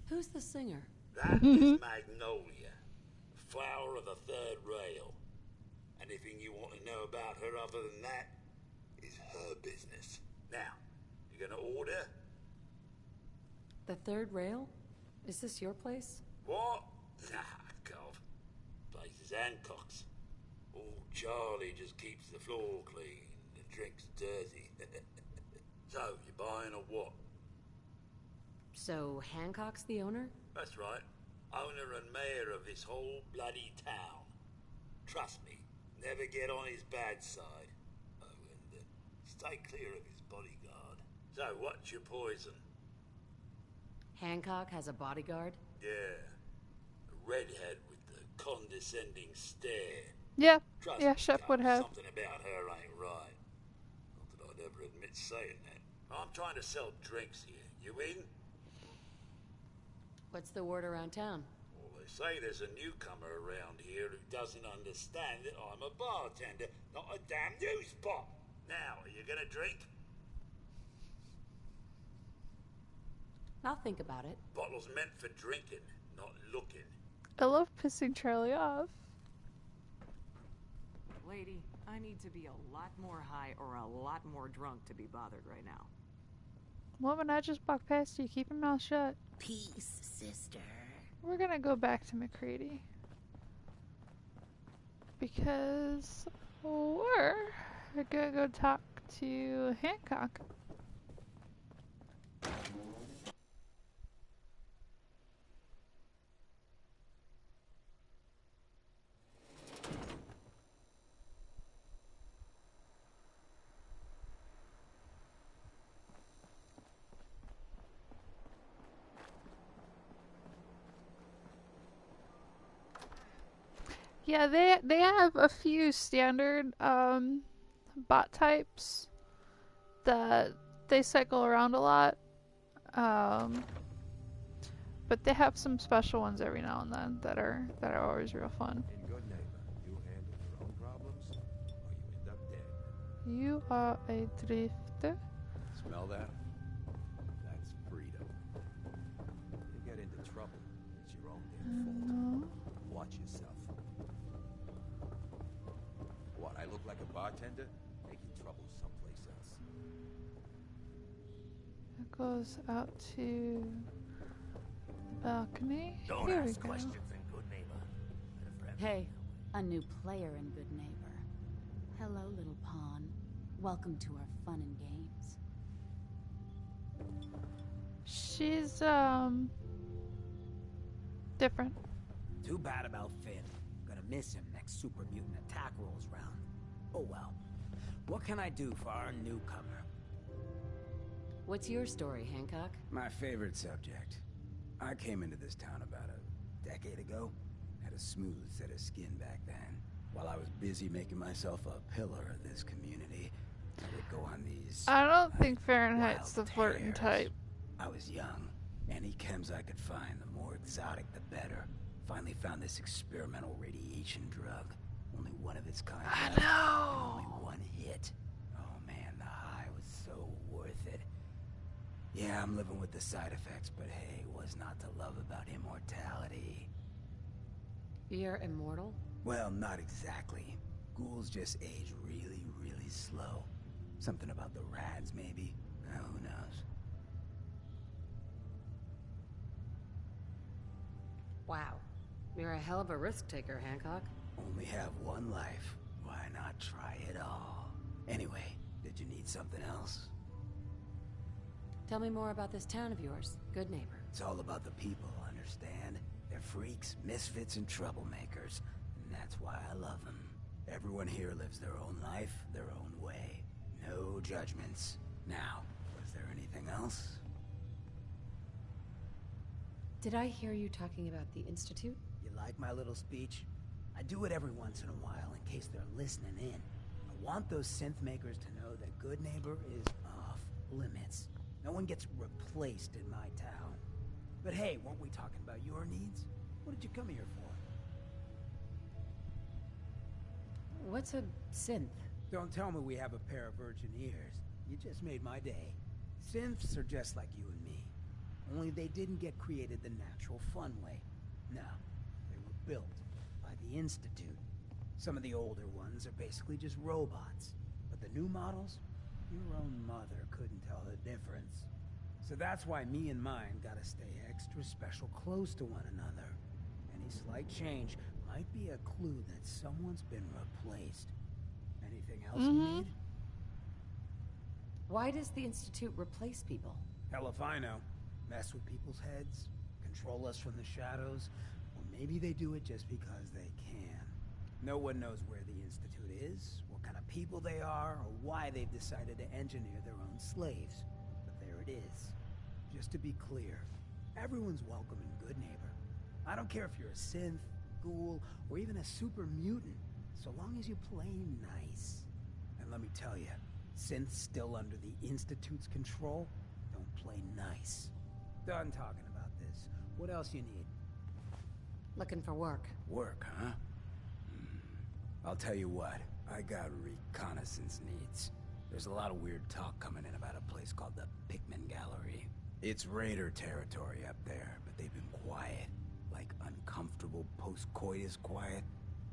Who's the singer? That is Magnolia, flower of the third rail. Anything you want to know about her other than that is her business. Now, you gonna order? The third rail? Is this your place? What? Nah, Cov. Place is Hancock's. Old Charlie just keeps the floor clean, the drinks dirty. So, you buying or what? So, Hancock's the owner? That's right. Owner and mayor of this whole bloody town. Trust me, never get on his bad side. Oh, and stay clear of his bodyguard. So, what's your poison? Hancock has a bodyguard? Yeah. A redhead with the condescending stare. Yeah, Trust yeah, me, Shep Cub, would have. Something about her ain't right. Not that I'd ever admit saying that. I'm trying to sell drinks here. You in? What's the word around town? Well, they say there's a newcomer around here who doesn't understand that I'm a bartender, not a damn news pot. Now, are you gonna drink? I'll think about it. Bottle's meant for drinking, not looking. I love pissing Charlie off. Lady, I need to be a lot more high or a lot more drunk to be bothered right now. Woman, I just walked past you. Keep your mouth shut. Peace, sister. We're gonna go back to McCready. Because we're gonna go talk to Hancock. Yeah, they have a few standard bot types that they cycle around a lot. But they have some special ones every now and then that are always real fun. In Good Neighbor, you handle your own problems, or you end up dead. You are a drifter. Smell that? That's freedom. You get into trouble, it's your own damn fault. Watch yourself. What, I look like a bartender? Making trouble someplace else. It goes out to the balcony. Don't Here we ask go. questions in Good Neighbor. Hey, a new player in Good Neighbor. Hello, little pawn. Welcome to our fun and games. she's, different. Too bad about Finn. Gonna miss him next super mutant attack rolls round. Oh well. What can I do for our newcomer? What's your story, Hancock? My favorite subject. I came into this town about a decade ago. Had a smooth set of skin back then. While I was busy making myself a pillar of this community, I would go on these... I don't think Fahrenheit's the flirting type. I was young. Any chems I could find, the more exotic the better. Finally found this experimental radiation drug. Only one of its kind. I left, know. and only one hit. Oh man, the high was so worth it. Yeah, I'm living with the side effects, but hey, what's not to love about immortality? You're immortal? Well, not exactly. Ghouls just age really, really slow. Something about the rads, maybe. Who knows? Wow. You're a hell of a risk taker, Hancock. Only have one life. Why not try it all? Anyway, did you need something else? Tell me more about this town of yours, Good Neighbor. It's all about the people, understand? They're freaks, misfits, and troublemakers. And that's why I love them. Everyone here lives their own life, their own way. No judgments. Now, was there anything else? Did I hear you talking about the Institute? You like my little speech? I do it every once in a while in case they're listening in. I want those synth makers to know that Good Neighbor is off limits. No one gets replaced in my town. But hey, weren't we talking about your needs? What did you come here for? What's a synth? Don't tell me we have a pair of virgin ears. You just made my day. Synths are just like you and me. Only they didn't get created the natural fun way. No, they were built by the Institute. Some of the older ones are basically just robots. But the new models, your own mother couldn't tell the difference. So that's why me and mine gotta stay extra special close to one another. Any slight change might be a clue that someone's been replaced. Anything else you need? Why does the Institute replace people? Hell if I know. Mess with people's heads, control us from the shadows, or maybe they do it just because they can. No one knows where the Institute is, what kind of people they are, or why they've decided to engineer their own slaves. But there it is. Just to be clear, everyone's welcome in Good Neighbor. I don't care if you're a synth, ghoul, or even a super mutant, so long as you play nice. And let me tell you, synths still under the Institute's control don't play nice. Done talking about this. What else you need? Looking for work. Work, huh? I'll tell you what, I got reconnaissance needs. There's a lot of weird talk coming in about a place called the Pikmin Gallery. It's raider territory up there, but they've been quiet. Like uncomfortable post-coitus quiet.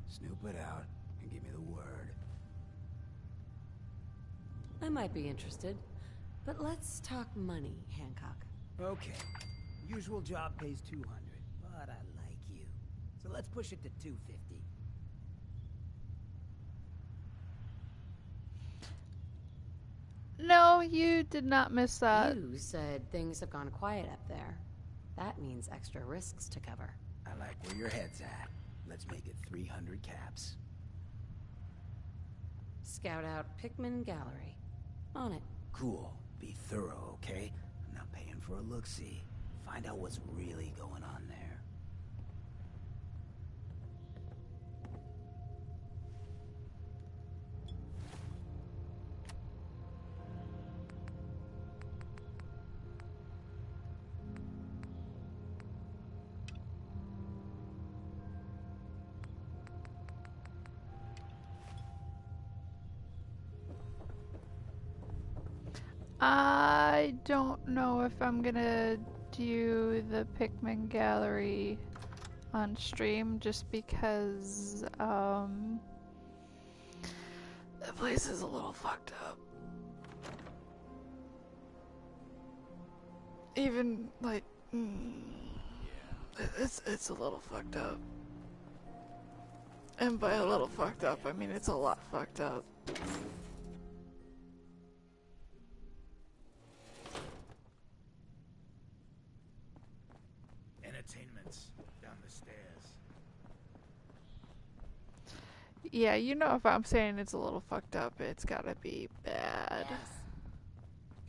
Snoop it out and give me the word. I might be interested, but let's talk money, Hancock. Okay. Usual job pays 200, but I like you. So let's push it to 250. No, you did not miss that. You said things have gone quiet up there. That means extra risks to cover. I like where your head's at. Let's make it 300 caps. Scout out Pikmin Gallery. On it. Cool. Be thorough, okay? I'm not paying for a look-see. Find out what's really going on there. I don't know if I'm gonna do the Pikmin Gallery on stream just because the place is a little fucked up. Even like it's a little fucked up. And by a little fucked up, I mean it's a lot fucked up. entertainment down the stairs. Yeah, you know if I'm saying it's a little fucked up, it's gotta be bad.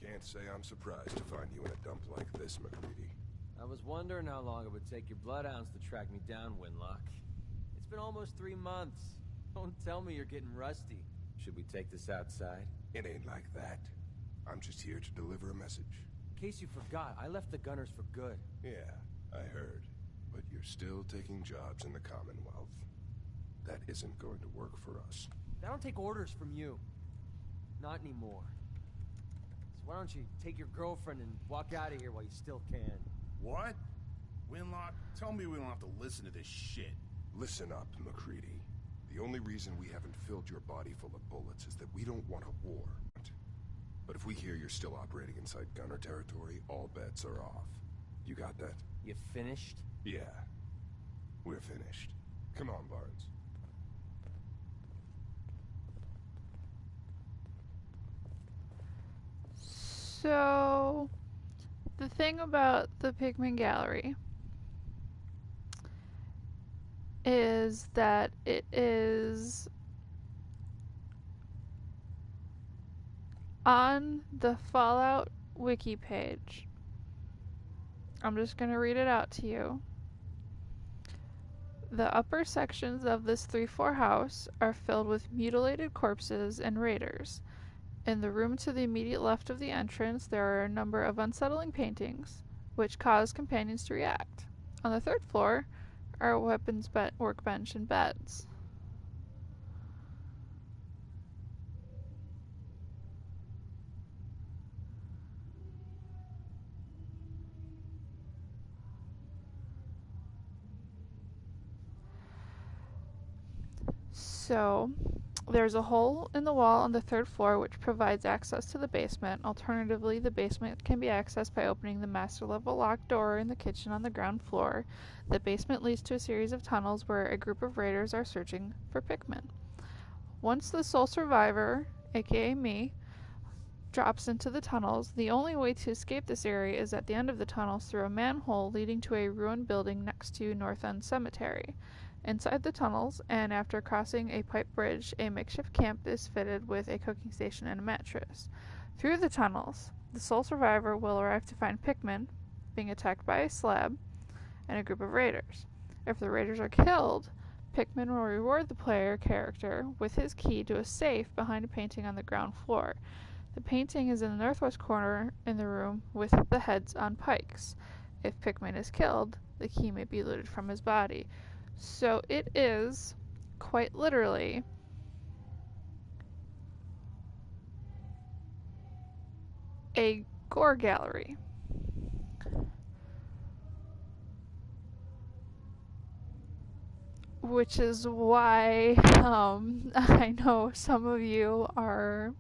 Can't say I'm surprised to find you in a dump like this, McCready. I was wondering how long it would take your bloodhounds to track me down, Winlock. It's been almost 3 months. Don't tell me you're getting rusty. Should we take this outside? It ain't like that. I'm just here to deliver a message. In case you forgot, I left the Gunners for good. Yeah, I heard. But you're still taking jobs in the Commonwealth. That isn't going to work for us. I don't take orders from you. Not anymore. So why don't you take your girlfriend and walk out of here while you still can? What? Winlock, tell me we don't have to listen to this shit. Listen up, McCready. The only reason we haven't filled your body full of bullets is that we don't want a war. But if we hear you're still operating inside Gunner territory, all bets are off. You got that? You finished? Yeah. We're finished. Come on, Barnes. So, the thing about the Pigman Gallery is that it is on the Fallout wiki page. I'm just going to read it out to you. The upper sections of this 3-4 house are filled with mutilated corpses and raiders. In the room to the immediate left of the entrance, there are a number of unsettling paintings, which cause companions to react. On the 3rd floor are a weapons workbench and beds. So, there's a hole in the wall on the 3rd floor which provides access to the basement. Alternatively, the basement can be accessed by opening the master level locked door in the kitchen on the ground floor. The basement leads to a series of tunnels where a group of raiders are searching for Pikmin. Once the sole survivor, aka me, drops into the tunnels, the only way to escape this area is at the end of the tunnels through a manhole leading to a ruined building next to North End Cemetery. Inside the tunnels, and after crossing a pipe bridge, a makeshift camp is fitted with a cooking station and a mattress. Through the tunnels, the sole survivor will arrive to find Pikmin being attacked by a slab and a group of raiders. If the raiders are killed, Pikmin will reward the player character with his key to a safe behind a painting on the ground floor. The painting is in the northwest corner in the room with the heads on pikes. If Pikmin is killed, the key may be looted from his body. So it is, quite literally, a gore gallery. Which is why I know some of you are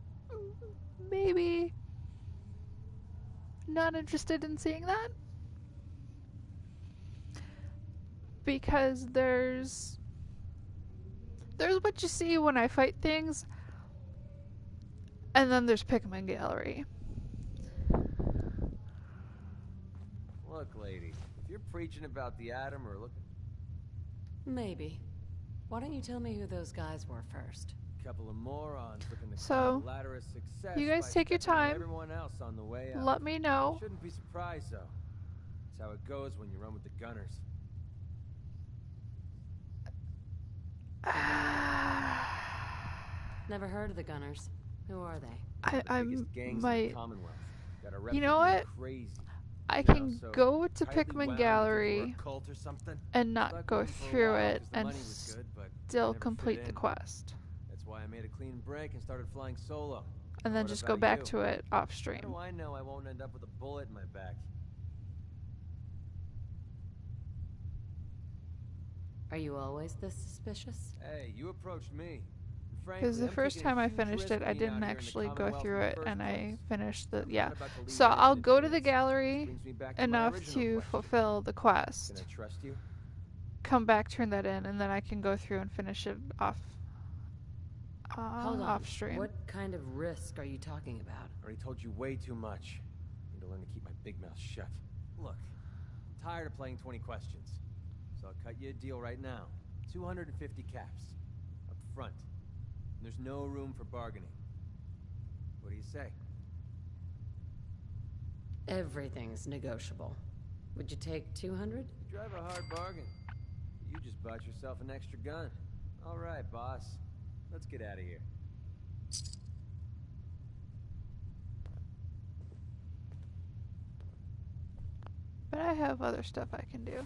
maybe not interested in seeing that. Because there's what you see when I fight things, and then there's Pikmin Gallery. Look, lady, if you're preaching about the atom or looking... Maybe. Why don't you tell me who those guys were first? A couple of morons looking to So, climb the ladder of success. You guys by take your stepping on time. Everyone else on the way out. Let me know. Shouldn't be surprised, though. That's how it goes when you run with the Gunners. Never heard of the Gunners. Who are they? I might. Got a You know what? crazy. I can go to Pikmin Gallery and not go through it and still complete the quest. That's why I made a clean break and started flying solo. And then What just go about back you? to it off How stream. do I know I won't end up with a bullet in my back? Are you always this suspicious? Hey, you approached me. Because the first time I finished it, I didn't actually go through it, and I finished the, yeah. So I'll go to the gallery enough to fulfill the quest. Can I trust you? Come back, turn that in, and then I can go through and finish it off Hold on. off stream. What kind of risk are you talking about? I already told you way too much. I need to learn to keep my big mouth shut. Look, tired of playing 20 questions. So I'll cut you a deal right now. 250 caps. Up front. And there's no room for bargaining. What do you say? Everything's negotiable. Would you take 200? You drive a hard bargain. You just bought yourself an extra gun. All right, boss. Let's get out of here. But I have other stuff I can do.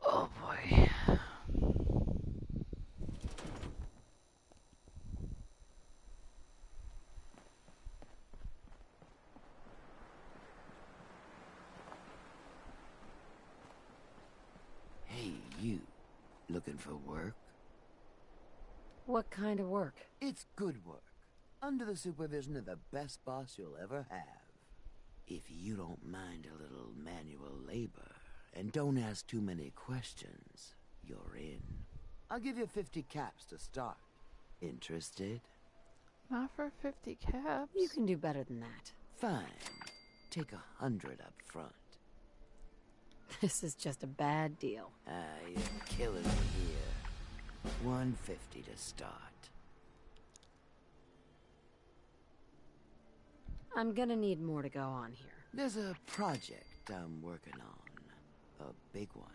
Oh boy. Hey, you. Looking for work? What kind of work? It's good work. Under the supervision of the best boss you'll ever have. If you don't mind a little manual labor, and don't ask too many questions, you're in. I'll give you 50 caps to start. Interested? Not for 50 caps. You can do better than that. Fine. Take 100 up front. This is just a bad deal. You're killing me here. 150 to start. I'm gonna need more to go on here. There's a project I'm working on. A big one.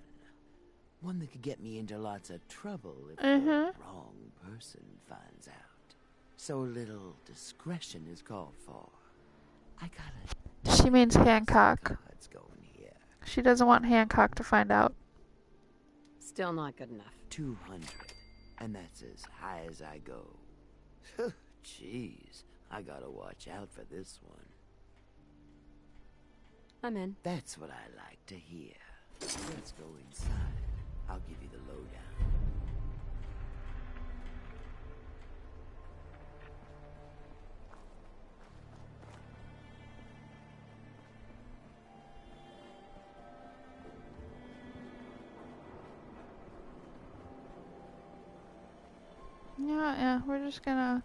One that could get me into lots of trouble if the wrong person finds out. So little discretion is called for. I gotta... She means Hancock. What's going here? She doesn't want Hancock to find out. Still not good enough. 200. And that's as high as I go. Jeez, I gotta watch out for this one. I'm in. That's what I like to hear. Let's go inside. I'll give you the lowdown. Yeah, we're just gonna...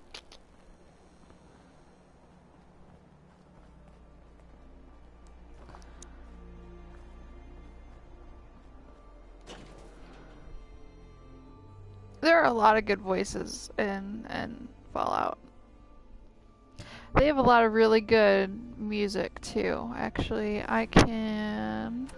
There are a lot of good voices in Fallout. They have a lot of really good music too. Actually, I can...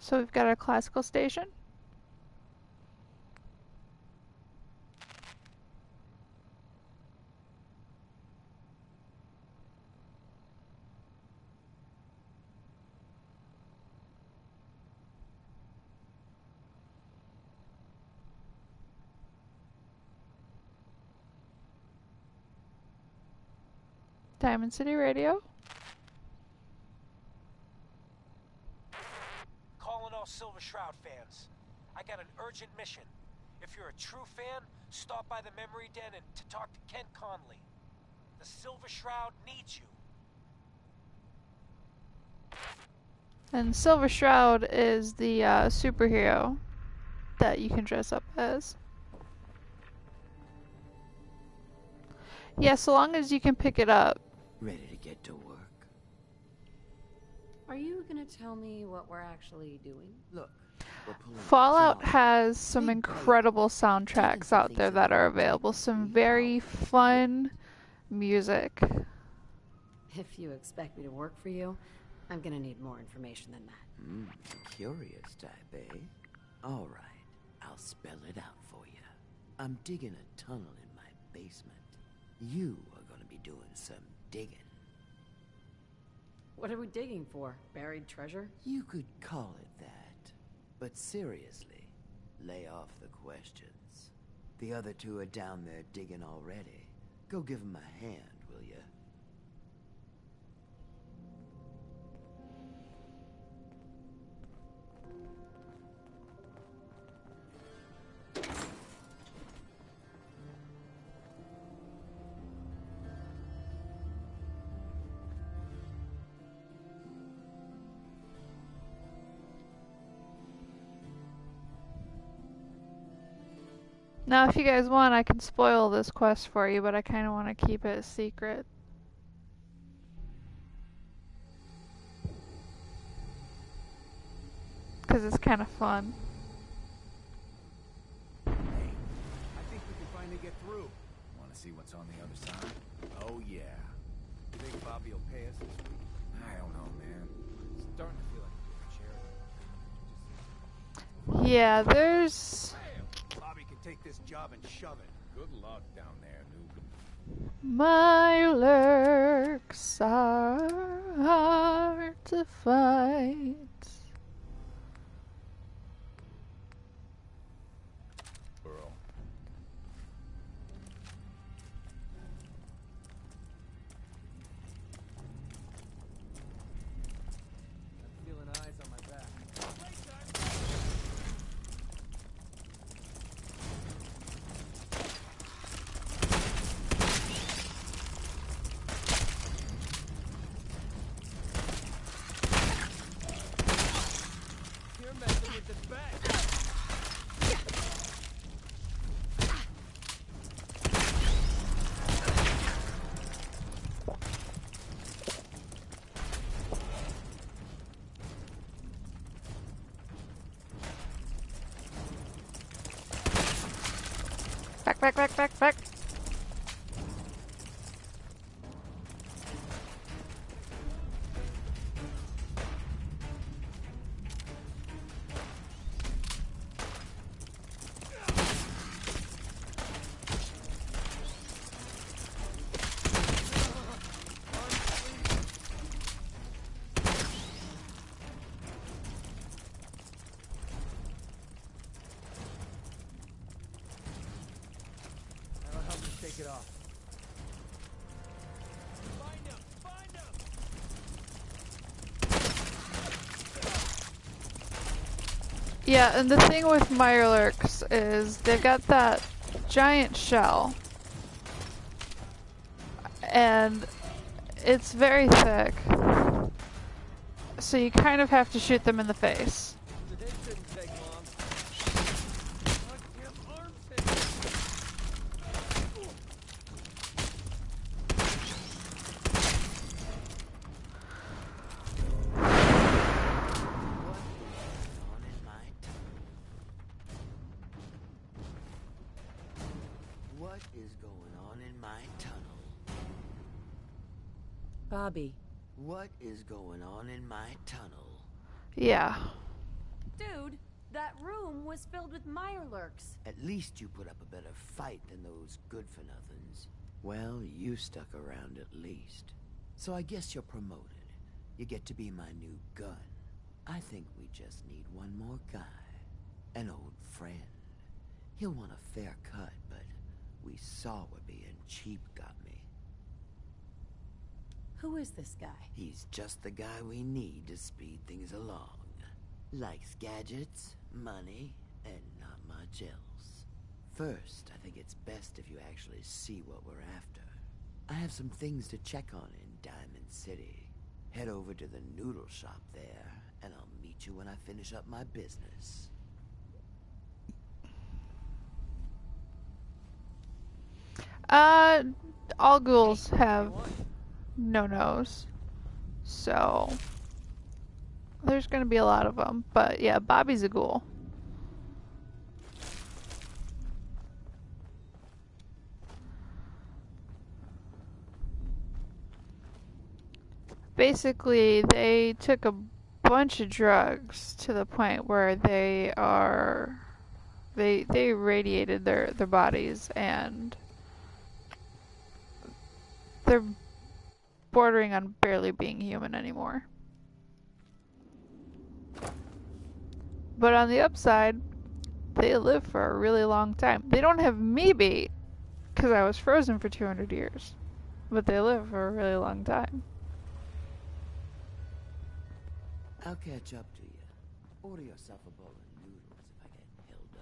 So we've got our classical station. Diamond City Radio. Silver Shroud fans, I got an urgent mission. If you're a true fan, stop by the Memory Den and to talk to Kent Conley. The Silver Shroud needs you. And Silver Shroud is the superhero that you can dress up as. Yeah, so long as you can pick it up. Ready to get to work? Are you gonna tell me what we're actually doing? Look, Fallout has some incredible soundtracks out there that are available. Some very fun music. If you expect me to work for you, I'm gonna need more information than that. Curious type, eh? All right, I'll spell it out for you. I'm digging a tunnel in my basement. You are gonna be doing some digging. What are we digging for? Buried treasure? You could call it that. But seriously, lay off the questions. The other two are down there digging already. Go give them a hand, will ya? Now, if you guys want, I can spoil this quest for you, but I kind of want to keep it a secret. Because it's kind of fun. Hey, I think we can finally get through. Want to see what's on the other side? Oh, yeah. You think Bobby will pay us this week? I don't know, man. It's starting to feel like a charity. Yeah, there's... Bobby can take this job and shove it. Good luck down there, noob. My lurks are hard to fight. Burl. I'm feeling eyes on my back. You're messing with the bag. Back. That'll help us take it off. Find him! Find him! Yeah, and the thing with Mirelurks is they've got that giant shell. And it's very thick. So you kind of have to shoot them in the face. This shouldn't take long. Goddamn armpit. What is going on in my tunnel? Bobby. What is going on in my tunnel? Yeah. Dude, that room was filled with Mirelurks. At least you put up a better fight than those good-for-nothings. Well, you stuck around at least. So I guess you're promoted. You get to be my new gun. I think we just need one more guy. An old friend. He'll want a fair cut, but we saw what being cheap got me. Who is this guy? He's just the guy we need to speed things along. Likes gadgets, money, and not much else. First, I think it's best if you actually see what we're after. I have some things to check on in Diamond City. Head over to the noodle shop there, and I'll meet you when I finish up my business. All ghouls have no-nos. So there's gonna be a lot of them. But yeah, Bobby's a ghoul. Basically, they took a bunch of drugs to the point where they irradiated their bodies, and they're bordering on barely being human anymore. But on the upside, they live for a really long time. They don't have me beat, because I was frozen for 200 years. But they live for a really long time. I'll catch up to you. Order yourself a bowl of noodles if I get held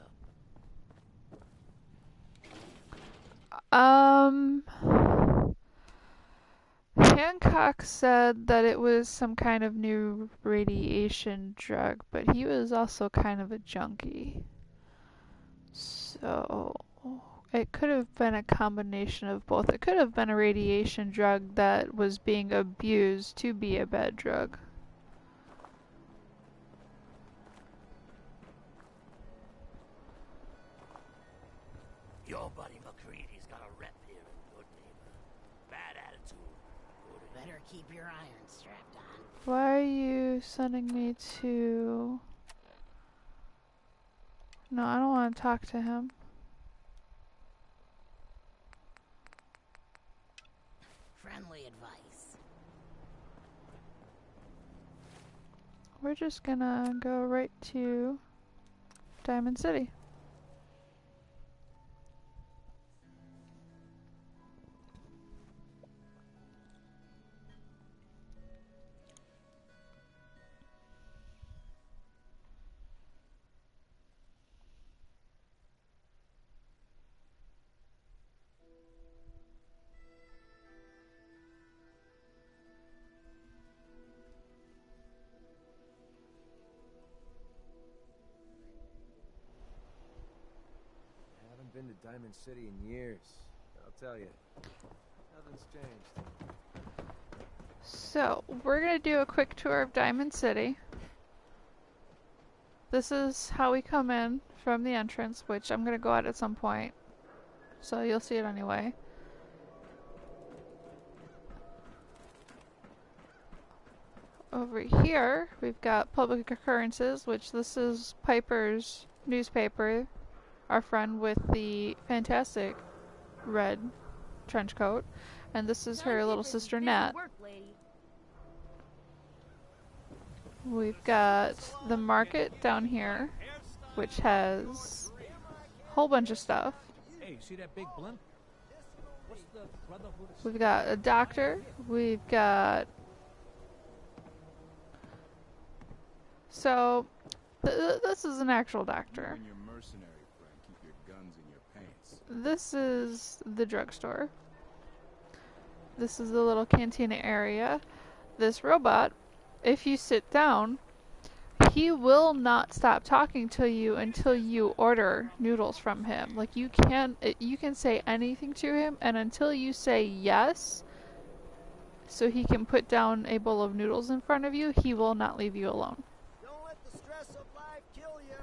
up. Hancock said that it was some kind of new radiation drug, but he was also kind of a junkie. So it could have been a combination of both. It could have been a radiation drug that was being abused to be a bad drug. Your buddy McCready's got a rep here in Good Neighbor. Bad attitude. Better keep your iron strapped on. Why are you sending me to... No, I don't want to talk to him. Friendly advice. We're just gonna go right to Diamond City. Been to Diamond City in years. I'll tell you, nothing's changed. So, we're gonna do a quick tour of Diamond City. This is how we come in from the entrance, which I'm gonna go out at some point. So you'll see it anyway. Over here, we've got public occurrences, which this is Piper's newspaper. Our friend with the fantastic red trench coat. And this is her little sister Nat. We've got the market down here, which has a whole bunch of stuff. Hey, see that big blimp? What's the Brotherhood of... We've got a doctor. We've got... So, this is an actual doctor. This is the drugstore. This is the little cantina area. This robot, if you sit down, he will not stop talking to you until you order noodles from him. Like you can say anything to him, and until you say yes, so he can put down a bowl of noodles in front of you, he will not leave you alone. Don't let the stress of life kill you.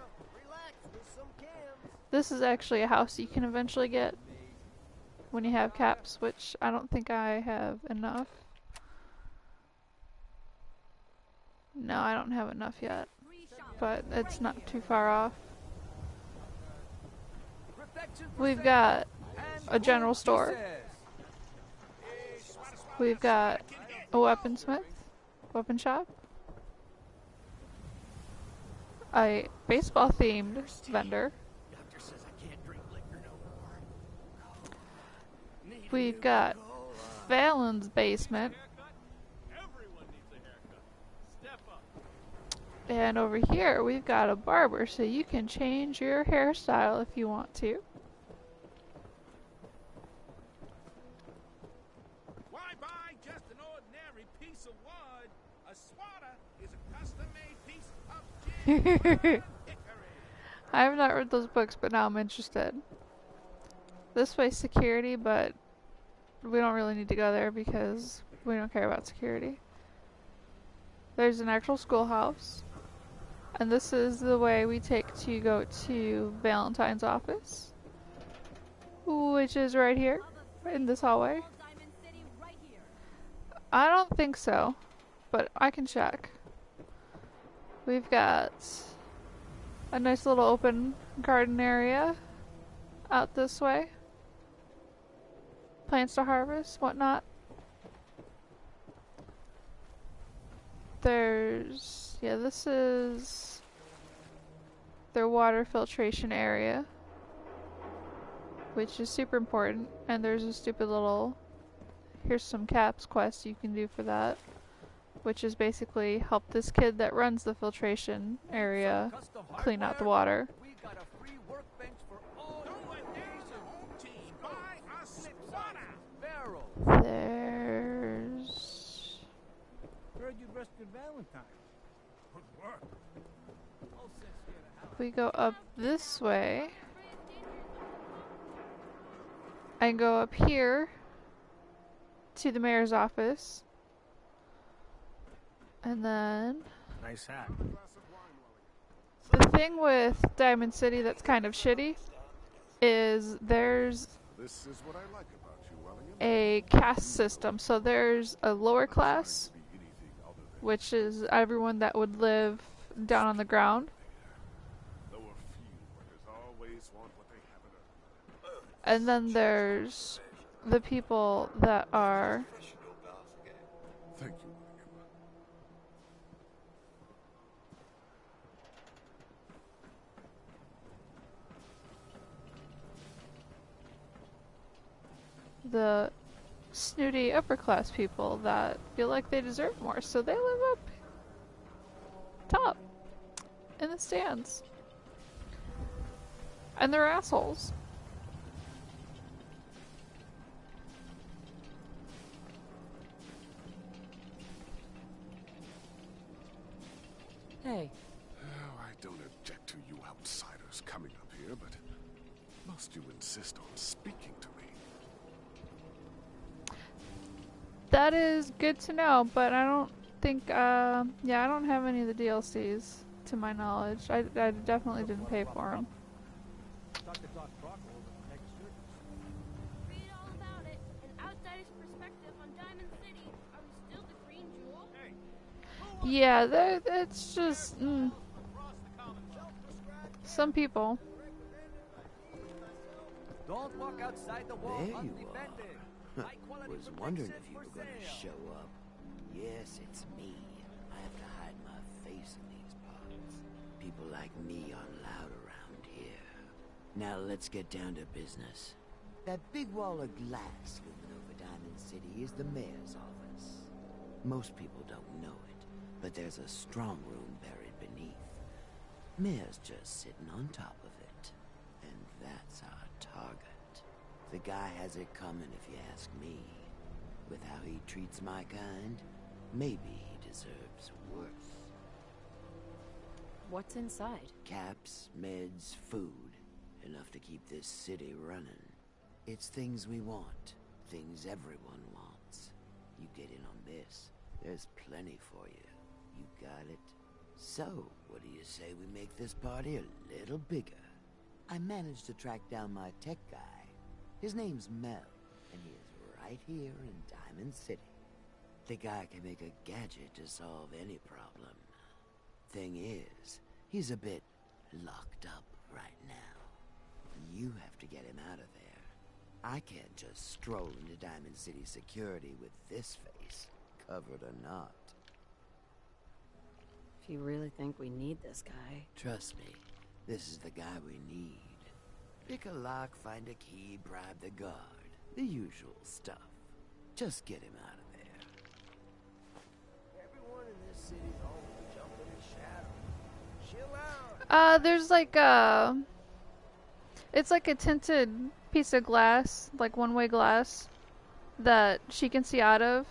Relax with some cans. This is actually a house you can eventually get when you have caps, which I don't think I have enough. No, I don't have enough yet, but it's not too far off. We've got a general store. We've got a weaponsmith, weapon shop, a baseball themed vendor. We've got Fallon's basement. And over here we've got a barber, so you can change your hairstyle if you want to. Why buy just an ordinary piece of wood? A swatter is a custom-made piece of hickory. I have not read those books, but now I'm interested. This way security, but we don't really need to go there because we don't care about security. There's an actual schoolhouse. And this is the way we take to go to Valentine's office, which is right here in this hallway. I don't think so, but I can check. We've got a nice little open garden area out this way. Plants to harvest, whatnot. there's... yeah, this is their water filtration area, which is super important. And there's a stupid little... here's some caps quests you can do for that, which is basically help this kid that runs the filtration area clean out the water. There's... Heard you rescued Valentine. Good work. If we go up this way, I can go up here to the mayor's office, and then Nice hat. the thing with Diamond City that's kind of shitty is there's This is what I like about you, Wellingham. a caste system. So there's a lower class, which is everyone that would live down on the ground. And then there's the people that are Thank you, the snooty upper class people that feel like they deserve more, so they live up top in the stands. And they're assholes. Hey. Oh, I don't object to you outsiders coming up here, but must you insist on speaking to me? That is good to know, but I don't think, yeah, I don't have any of the DLCs, to my knowledge. I definitely didn't pay for them. Read all about it. An outsider's perspective on Diamond City. Are we still the Green Jewel? Yeah, it's just, some people. Don't walk outside the wall There you undefended. are. Was wondering if you were going to show up. Yes, it's me. I have to hide my face in these parts. People like me aren't allowed around here. Now let's get down to business. That big wall of glass looming over Diamond City is the mayor's office. Most people don't know it, but there's a strong room buried beneath. Mayor's just sitting on top of it. And that's our target. The guy has it coming if you ask me. With how he treats my kind, maybe he deserves worse. What's inside? Caps, meds, food. Enough to keep this city running. It's things we want. Things everyone wants. You get in on this, there's plenty for you. You got it? So, what do you say we make this party a little bigger? I managed to track down my tech guy. His name's Mel, and he is right here in Diamond City. The guy can make a gadget to solve any problem. Thing is, he's a bit locked up right now. You have to get him out of there. I can't just stroll into Diamond City security with this face, covered or not. If you really think we need this guy... Trust me, this is the guy we need. Pick a lock, find a key, bribe the guard. The usual stuff. Just get him out of there. Everyone in this city's always jumping in shadow. Chill out. There's like a... It's like a tinted piece of glass, like one-way glass, that she can see out of.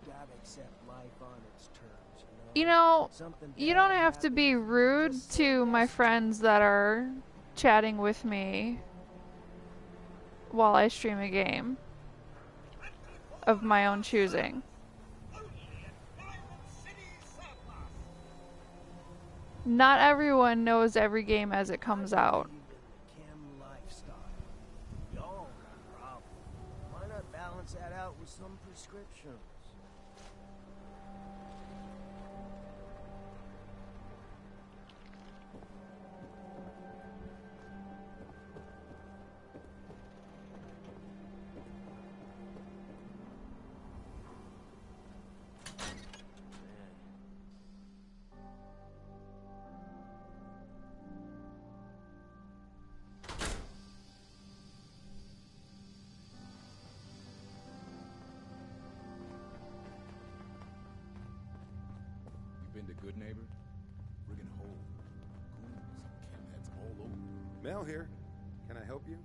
Gotta accept life on its terms, You know, you don't have to be rude to my friends that are chatting with me while I stream a game of my own choosing. Not everyone knows every game as it comes out. Chem lifestyle. Y'all got a problem. Why not balance that out with some prescriptions? good neighbor? Friggin' hole. Ghouls, chemheads all over. Mel here. Can I help you?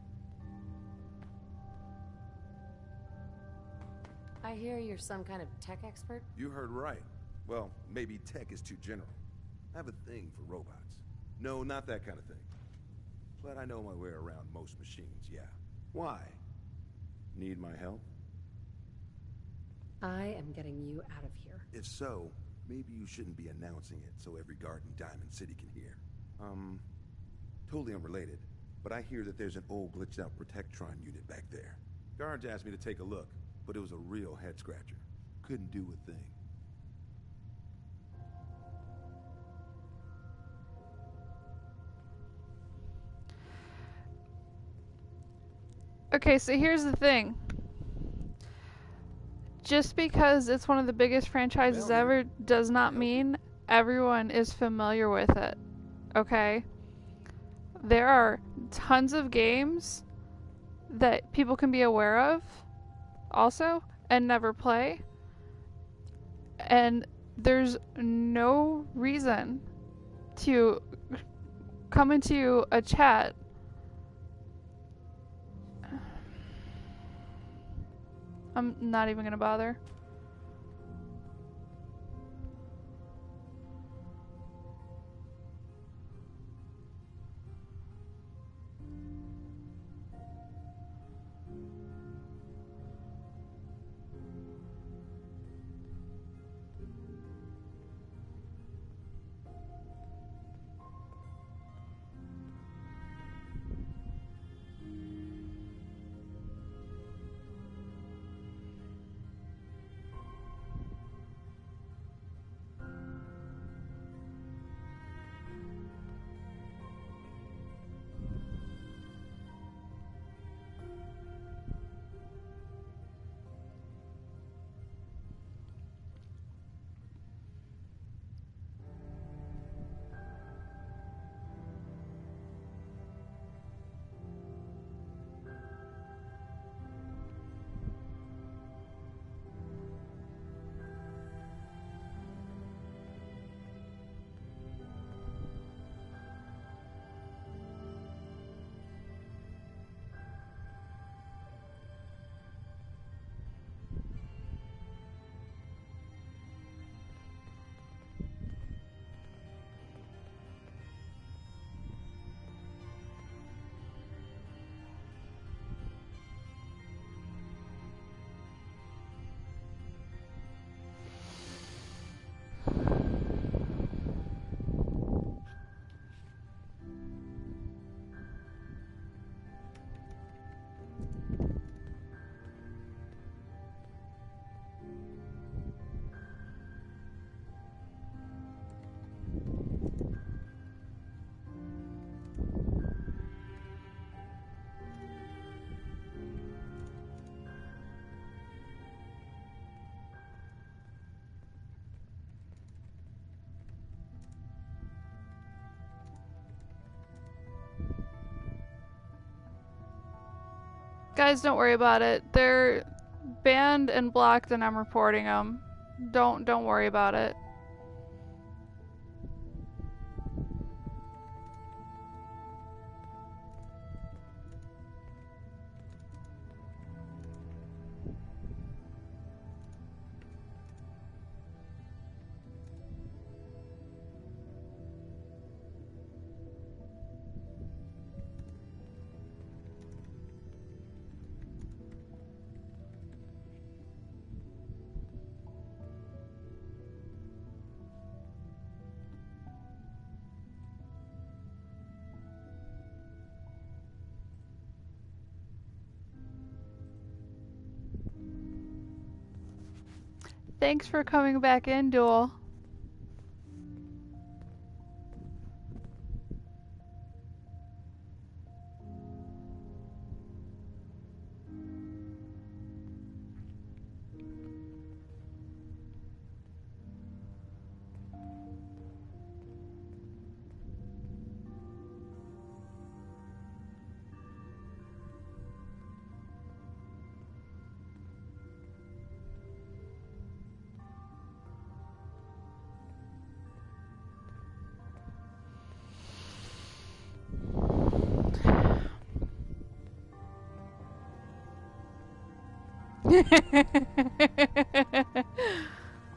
I hear you're some kind of tech expert? You heard right. Well, maybe tech is too general. I have a thing for robots. No, not that kind of thing. But I know my way around most machines, yeah. Why? Need my help? I am getting you out of here. If so, maybe you shouldn't be announcing it so every guard in Diamond City can hear. Totally unrelated, but I hear that there's an old glitched out Protectron unit back there. Guards asked me to take a look, but it was a real head scratcher. Couldn't do a thing. Okay, so here's the thing. Just because it's one of the biggest franchises ever does not mean everyone is familiar with it. Okay? There are tons of games that people can be aware of also and never play. And there's no reason to come into a chat I'm not even gonna bother. Guys, don't worry about it. They're banned and blocked and I'm reporting them. Don't worry about it. Thanks for coming back in, Duel.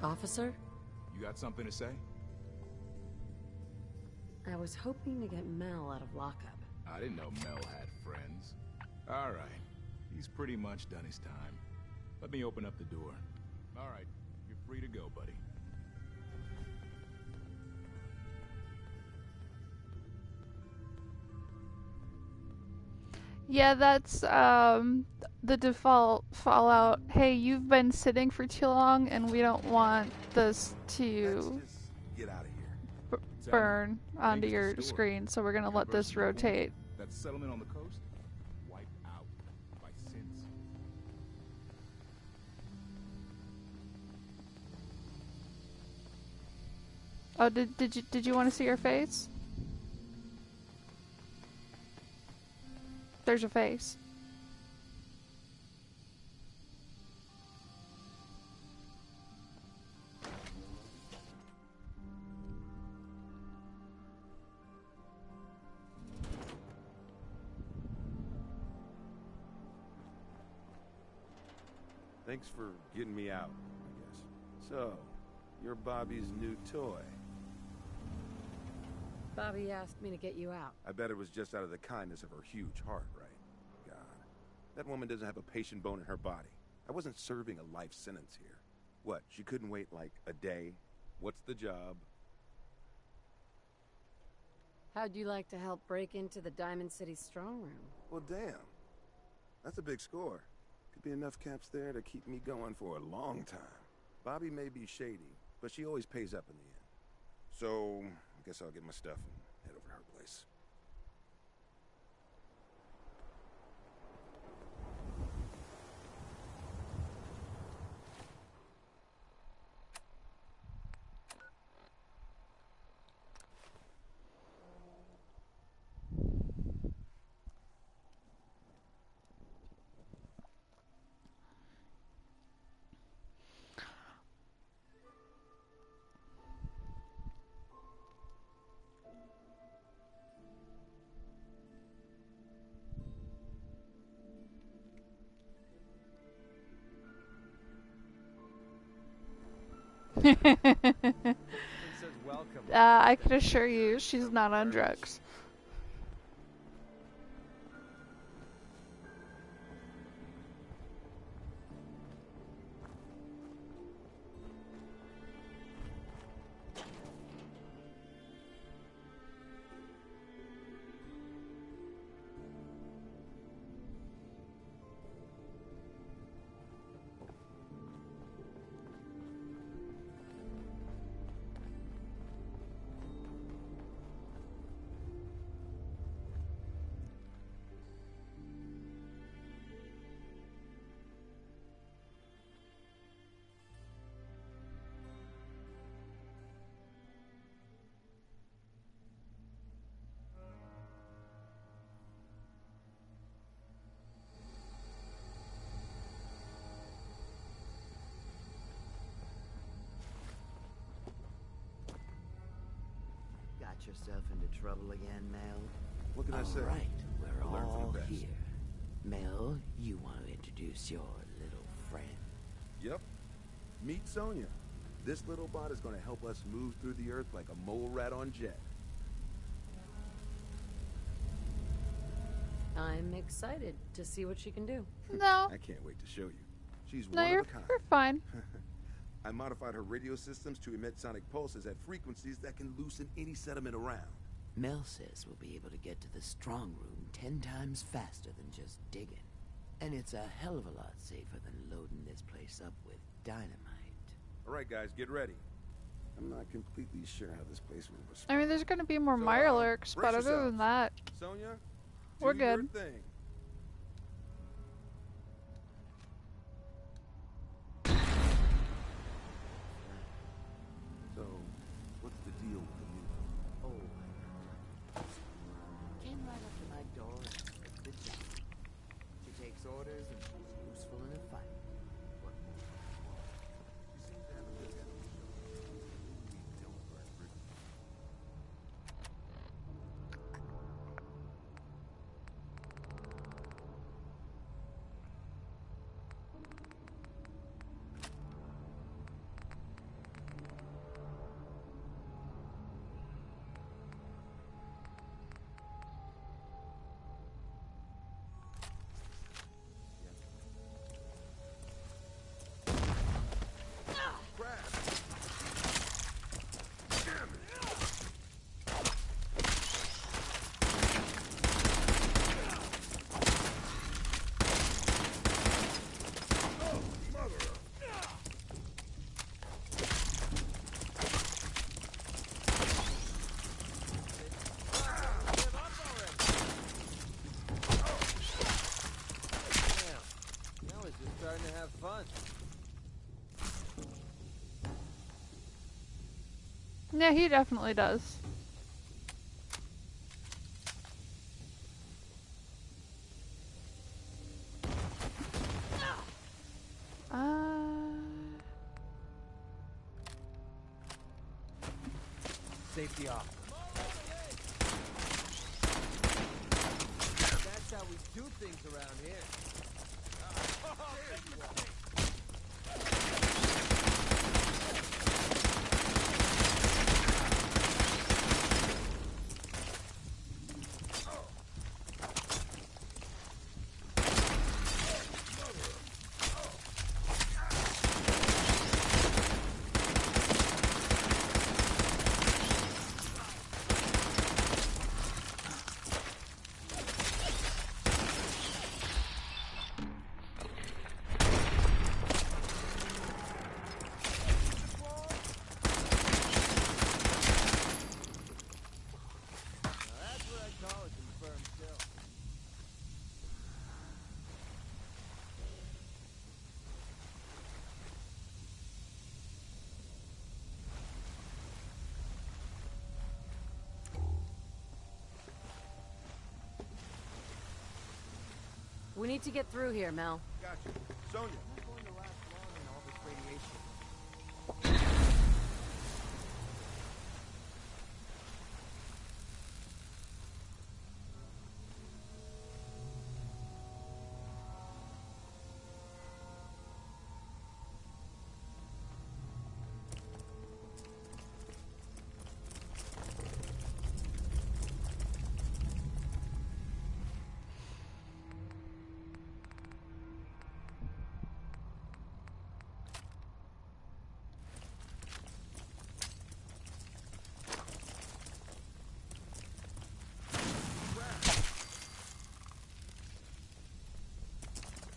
Officer? You got something to say? I was hoping to get Mel out of lockup. I didn't know Mel had friends. All right. He's pretty much done his time. Let me open up the door. All right. You're free to go, buddy. Yeah, that's the default Fallout. Hey, you've been sitting for too long, and we don't want this to Get out of here. burn onto your screen, so we're gonna let this rotate. That settlement on the coast? Wiped out by sins. Oh, did you want to see your face? There's your face. Thanks for getting me out, I guess. So, you're Bobby's new toy. Bobby asked me to get you out. I bet it was just out of the kindness of her huge heart, right? God, that woman doesn't have a patient bone in her body. I wasn't serving a life sentence here. What, she couldn't wait like a day? What's the job? How'd you like to help break into the Diamond City strong room? Well, damn. That's a big score. Could be enough caps there to keep me going for a long time. Bobby may be shady, but she always pays up in the end. So, I guess I'll get my stuff and head over to her place. I can assure you, she's not on drugs. Got yourself into trouble again, Mel? What can I say? All right, we're Learn from all the best. here. Mel, you want to introduce your little friend? Yep. Meet Sonya. This little bot is going to help us move through the earth like a mole rat on jet. I'm excited to see what she can do. No. I can't wait to show you. She's No, one you're of a kind. fine. I modified her radio systems to emit sonic pulses at frequencies that can loosen any sediment around. Mel says we'll be able to get to the strong room 10 times faster than just digging. And it's a hell of a lot safer than loading this place up with dynamite. All right, guys, get ready. I'm not completely sure how this place will respond. I mean, there's gonna be more Mirelurks, but brace other than that, Sonya, we're do your good. thing. So, what's the deal with the new one? Oh, came right up to my door and took the job. She takes orders and she's useful in a fight. What more? She seems to have a good head on her shoulders. Don't burn bridges. Yeah, he definitely does. Safety off. That's how we do things around here. We need to get through here, Mel. Gotcha. Sonia. Not going to last long in all this radiation.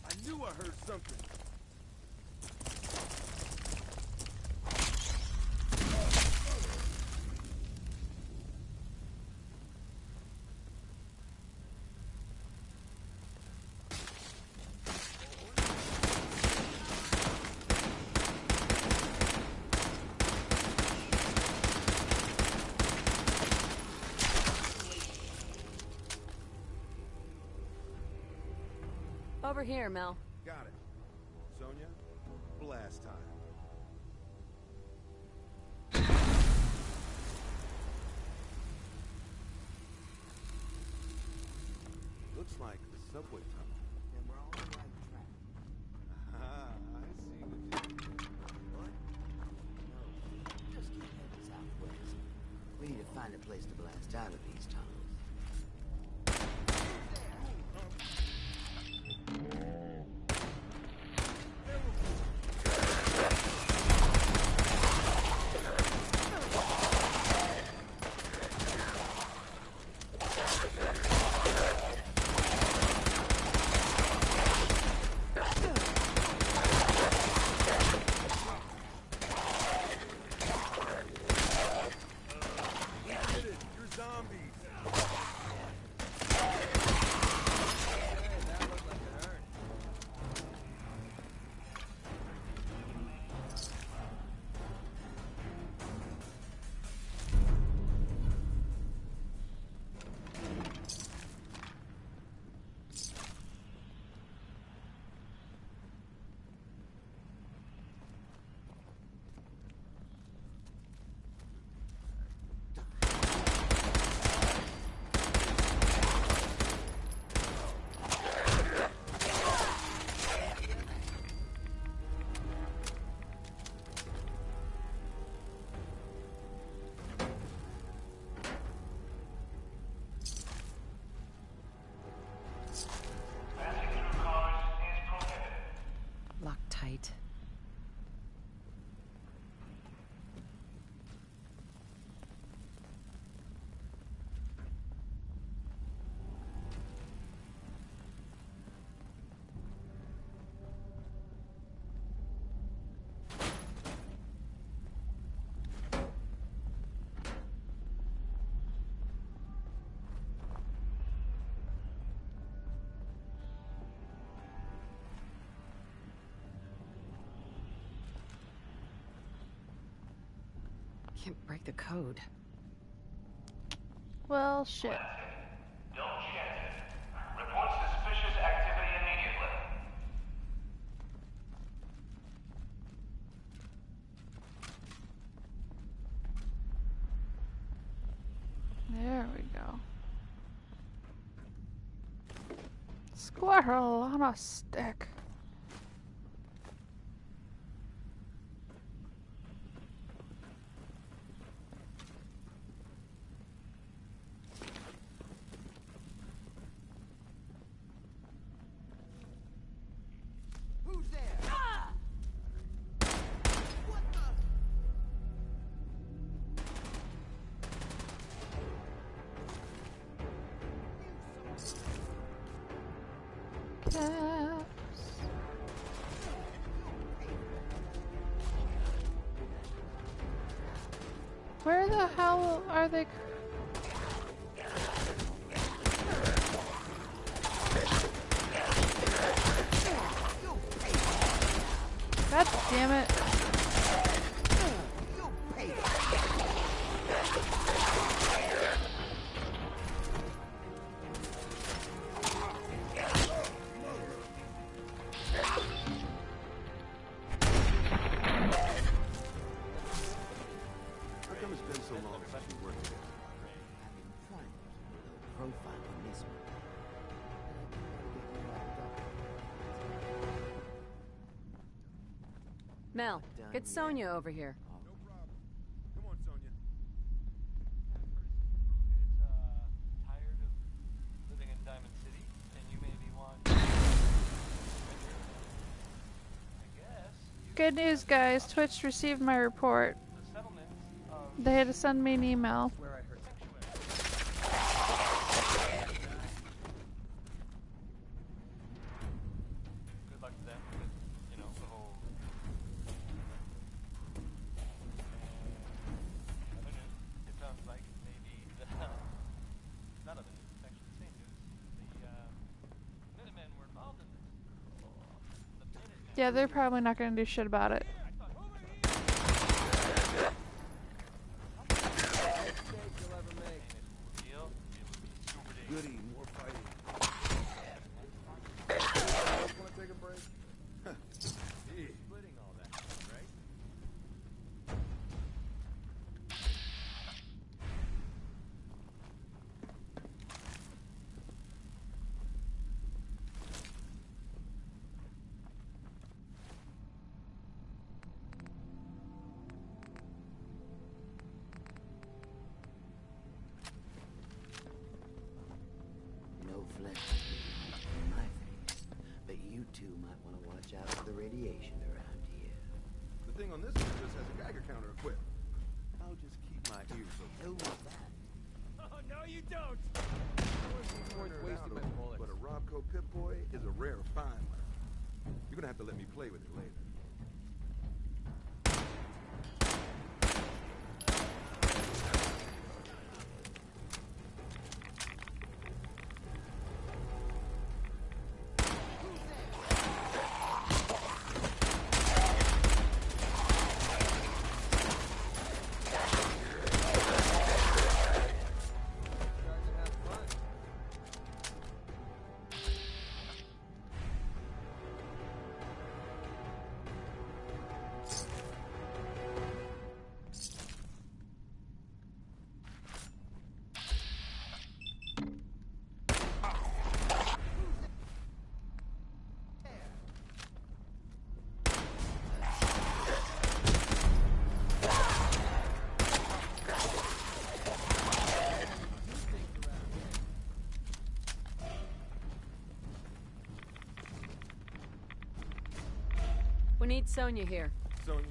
I knew I heard something. Over here, Mel. Got it. Sonia, blast time. Looks like the subway tunnel. Then we're on the right track. Ah, I see what you did. What? No, just keep heading southwest. We need to find a place to blast out of these tunnels. You're zombies. can't break the code. Well, shit. Don't chance it. Report suspicious activity immediately. There we go. Squirrel on a stick. Who's there? Caps. Where the hell are they? God damn it. How come it's been so long since we worked together? I've been trying to keep a low profile on this one. Mel, get Sonia over here. No problem. Come on, Sonia. Tired of living in Diamond City, and you maybe want. I guess. Good news, guys. Twitch received my report. The settlement of. They had to send me an email. Where I heard Good luck to them with, you know, the whole. Other news, it sounds like maybe the. Not other news, it's actually the same news. The Minutemen were involved in this. Yeah, they're probably not going to do shit about it. Goody, more fighting. Want to take a break? Splitting all that, right? No flesh on my face, but you two might want to watch out for the radiation around here. The thing on this one just has a Geiger counter equipped. I'll just keep my ears open. Who was that? Oh, no, you don't! Worth wasting my bullets. But a Robco Pip-Boy is a rare find. You're gonna have to let me play with it later. We need Sonia here. Sonia,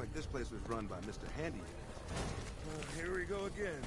like this place was run by Mr. Handy. Here we go again.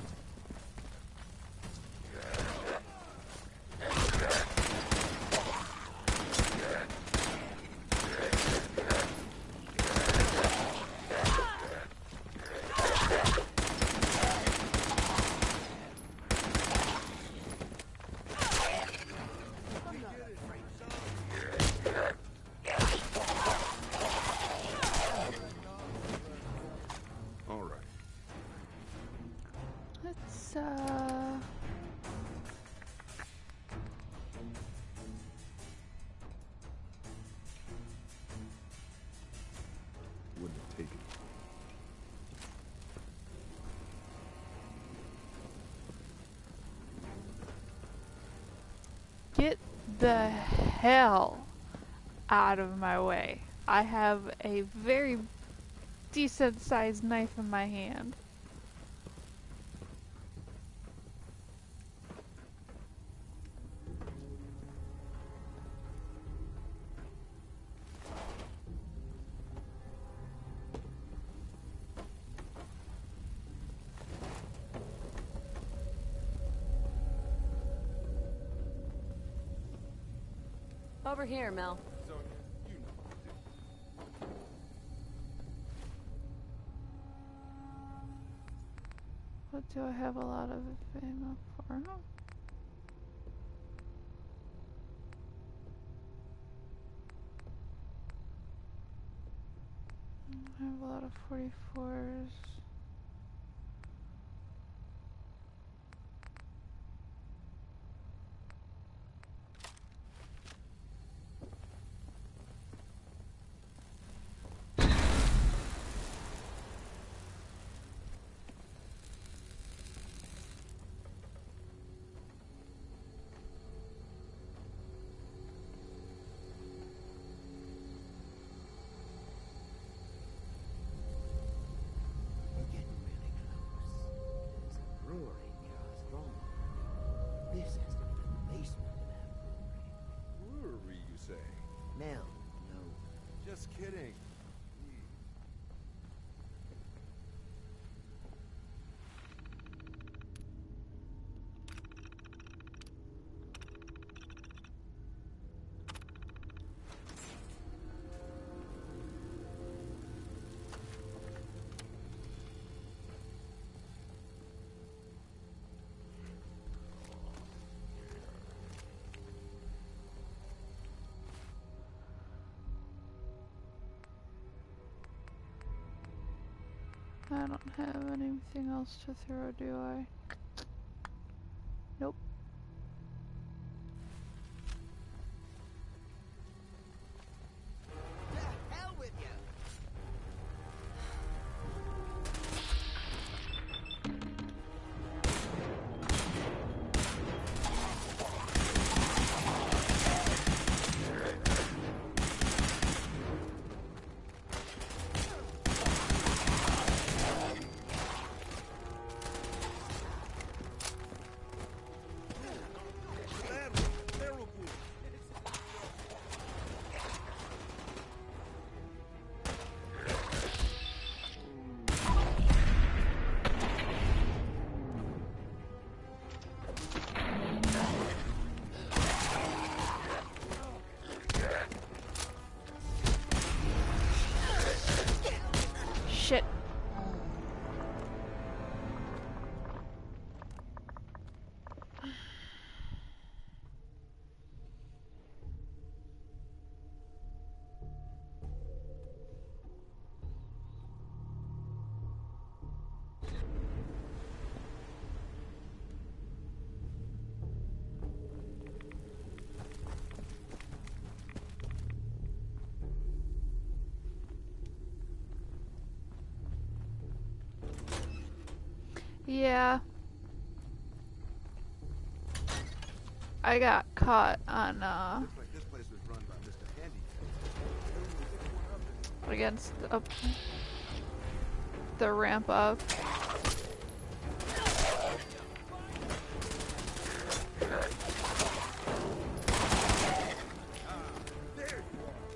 Wouldn't have taken it. Get the hell out of my way. I have a very decent sized knife in my hand. Over here, Mel. What do I have a lot of ammo for? I have a lot of 44s. Mel, no. Just kidding. I don't have anything else to throw, do I? Nope. The hell with you! Shit. Yeah. I got caught on, Looks like this place was run by Mr. Handy. against up the ramp up. There you are.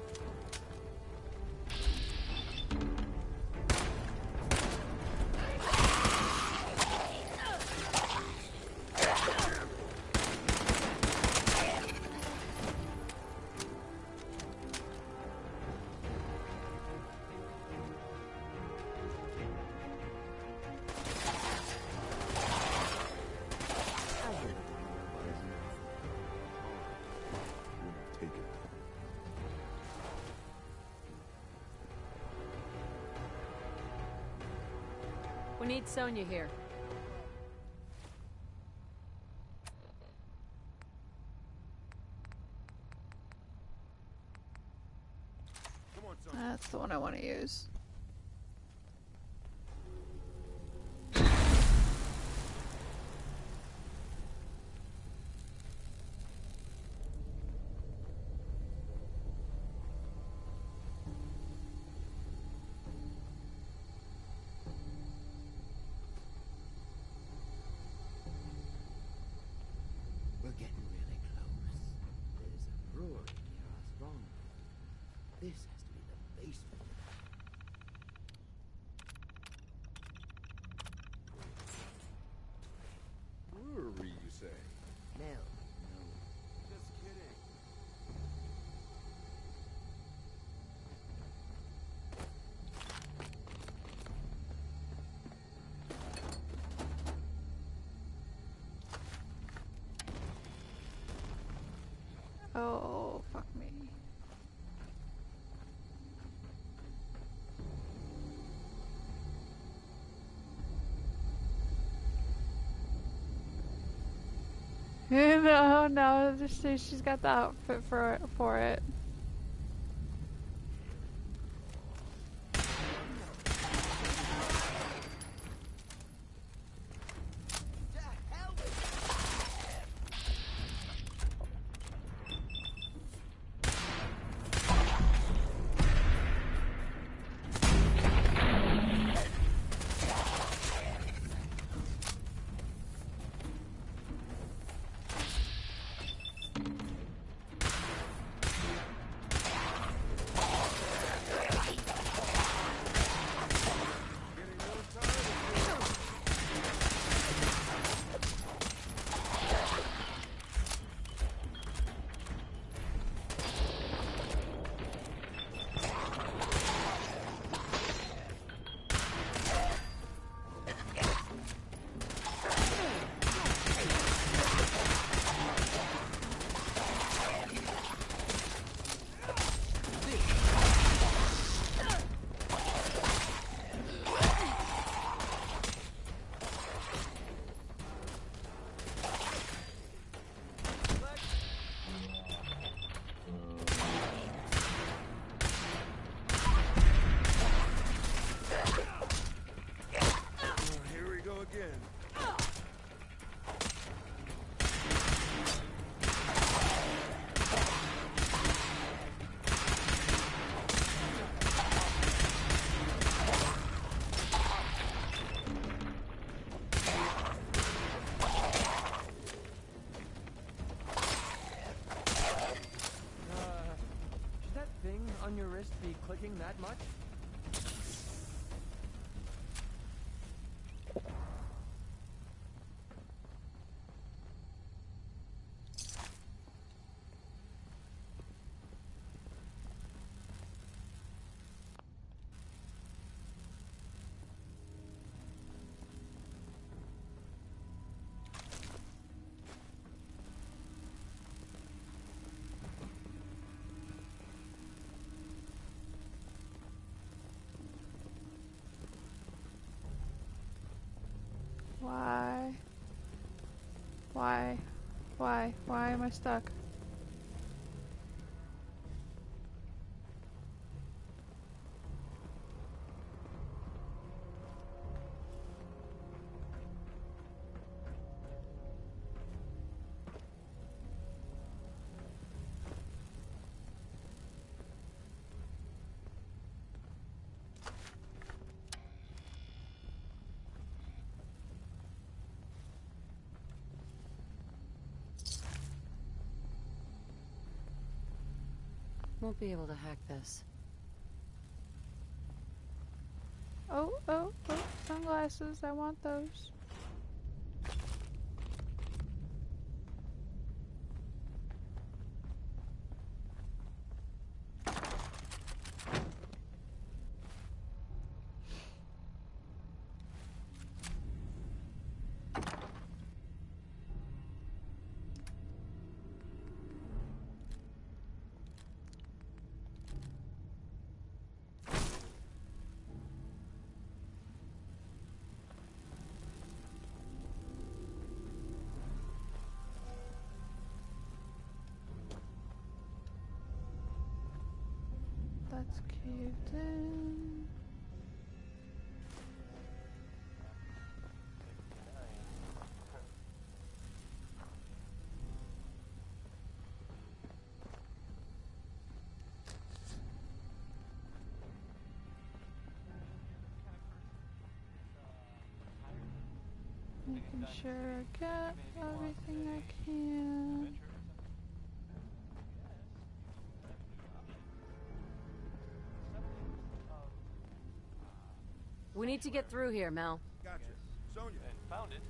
We need Sonya here. Come on, Sonya. That's the one I want to use. We're getting really close. There's a brewery near our stronghold. This has to be the basement. Brewery, you say? No. Just kidding. Oh, fuck me. No, just say she's got the outfit for it. On your wrist be clicking that much? Why? Why? Why? Why am I stuck? Won't be able to hack this. Oh, sunglasses. I want those. that's caved in. Making sure I get everything I can. We need to get through here, Mel. Gotcha. Sonya. And found it.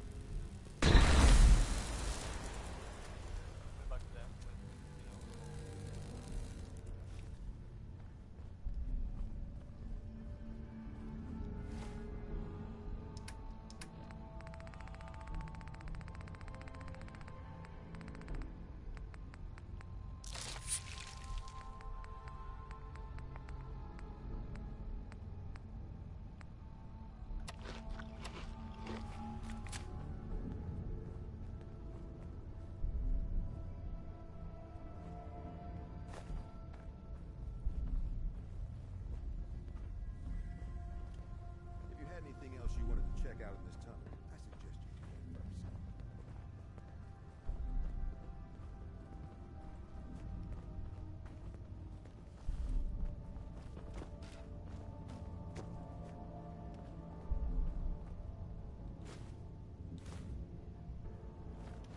If you had anything else you wanted to check out in this tunnel, I suggest you do it first.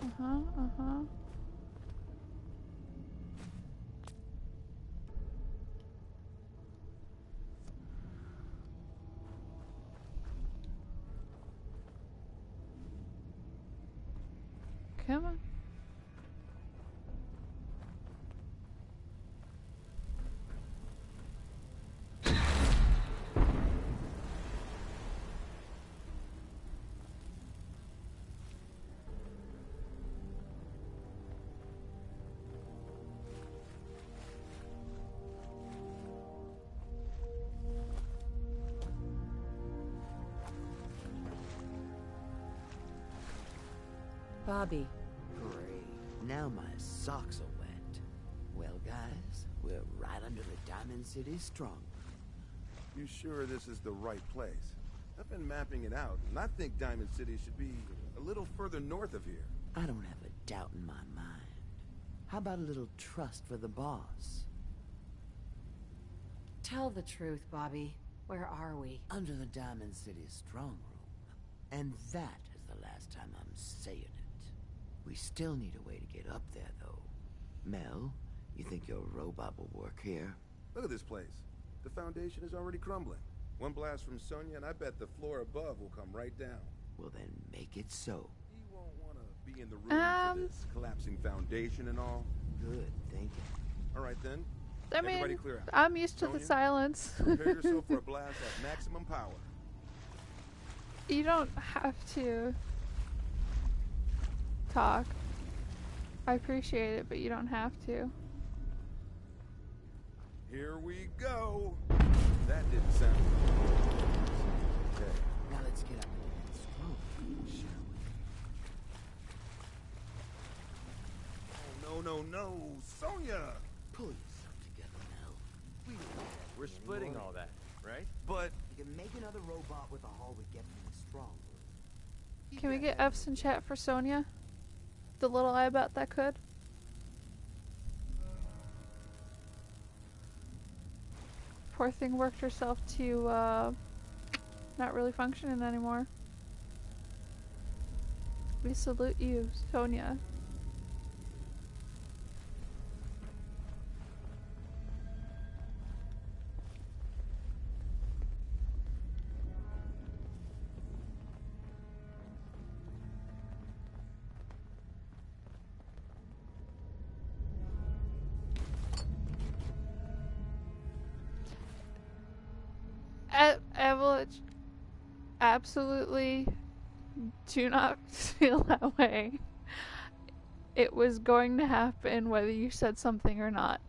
Uh-huh. Come on. Bobby. Great. Now my socks are wet. Well, guys, we're right under the Diamond City stronghold. You sure this is the right place? I've been mapping it out, and I think Diamond City should be a little further north of here. I don't have a doubt in my mind. How about a little trust for the boss? Tell the truth, Bobby. Where are we? Under the Diamond City strong room. And that is the last time I'm saying it. We still need a way to get up there, though. Mel, you think your robot will work here? Look at this place. The foundation is already crumbling. One blast from Sonya, and I bet the floor above will come right down. Well, then make it so. You won't want to be in the room for this collapsing foundation and all. Good thinking. All right, then. I mean, everybody clear out. I'm used to Sonya, the silence. prepare yourself for a blast at maximum power. You don't have to talk. I appreciate it, but you don't have to. Here we go. That didn't sound okay. Now let's get up into that strong room, shall we? Oh, no, Sonya! Pull yourself together, Mel. We're splitting all that, right? But you can make another robot with all we get from the strong room. Can we get F's in chat for Sonya? The little I bet that could. Poor thing worked herself to not really functioning anymore. We salute you, Sonya. Evelyn, absolutely do not feel that way. It was going to happen whether you said something or not.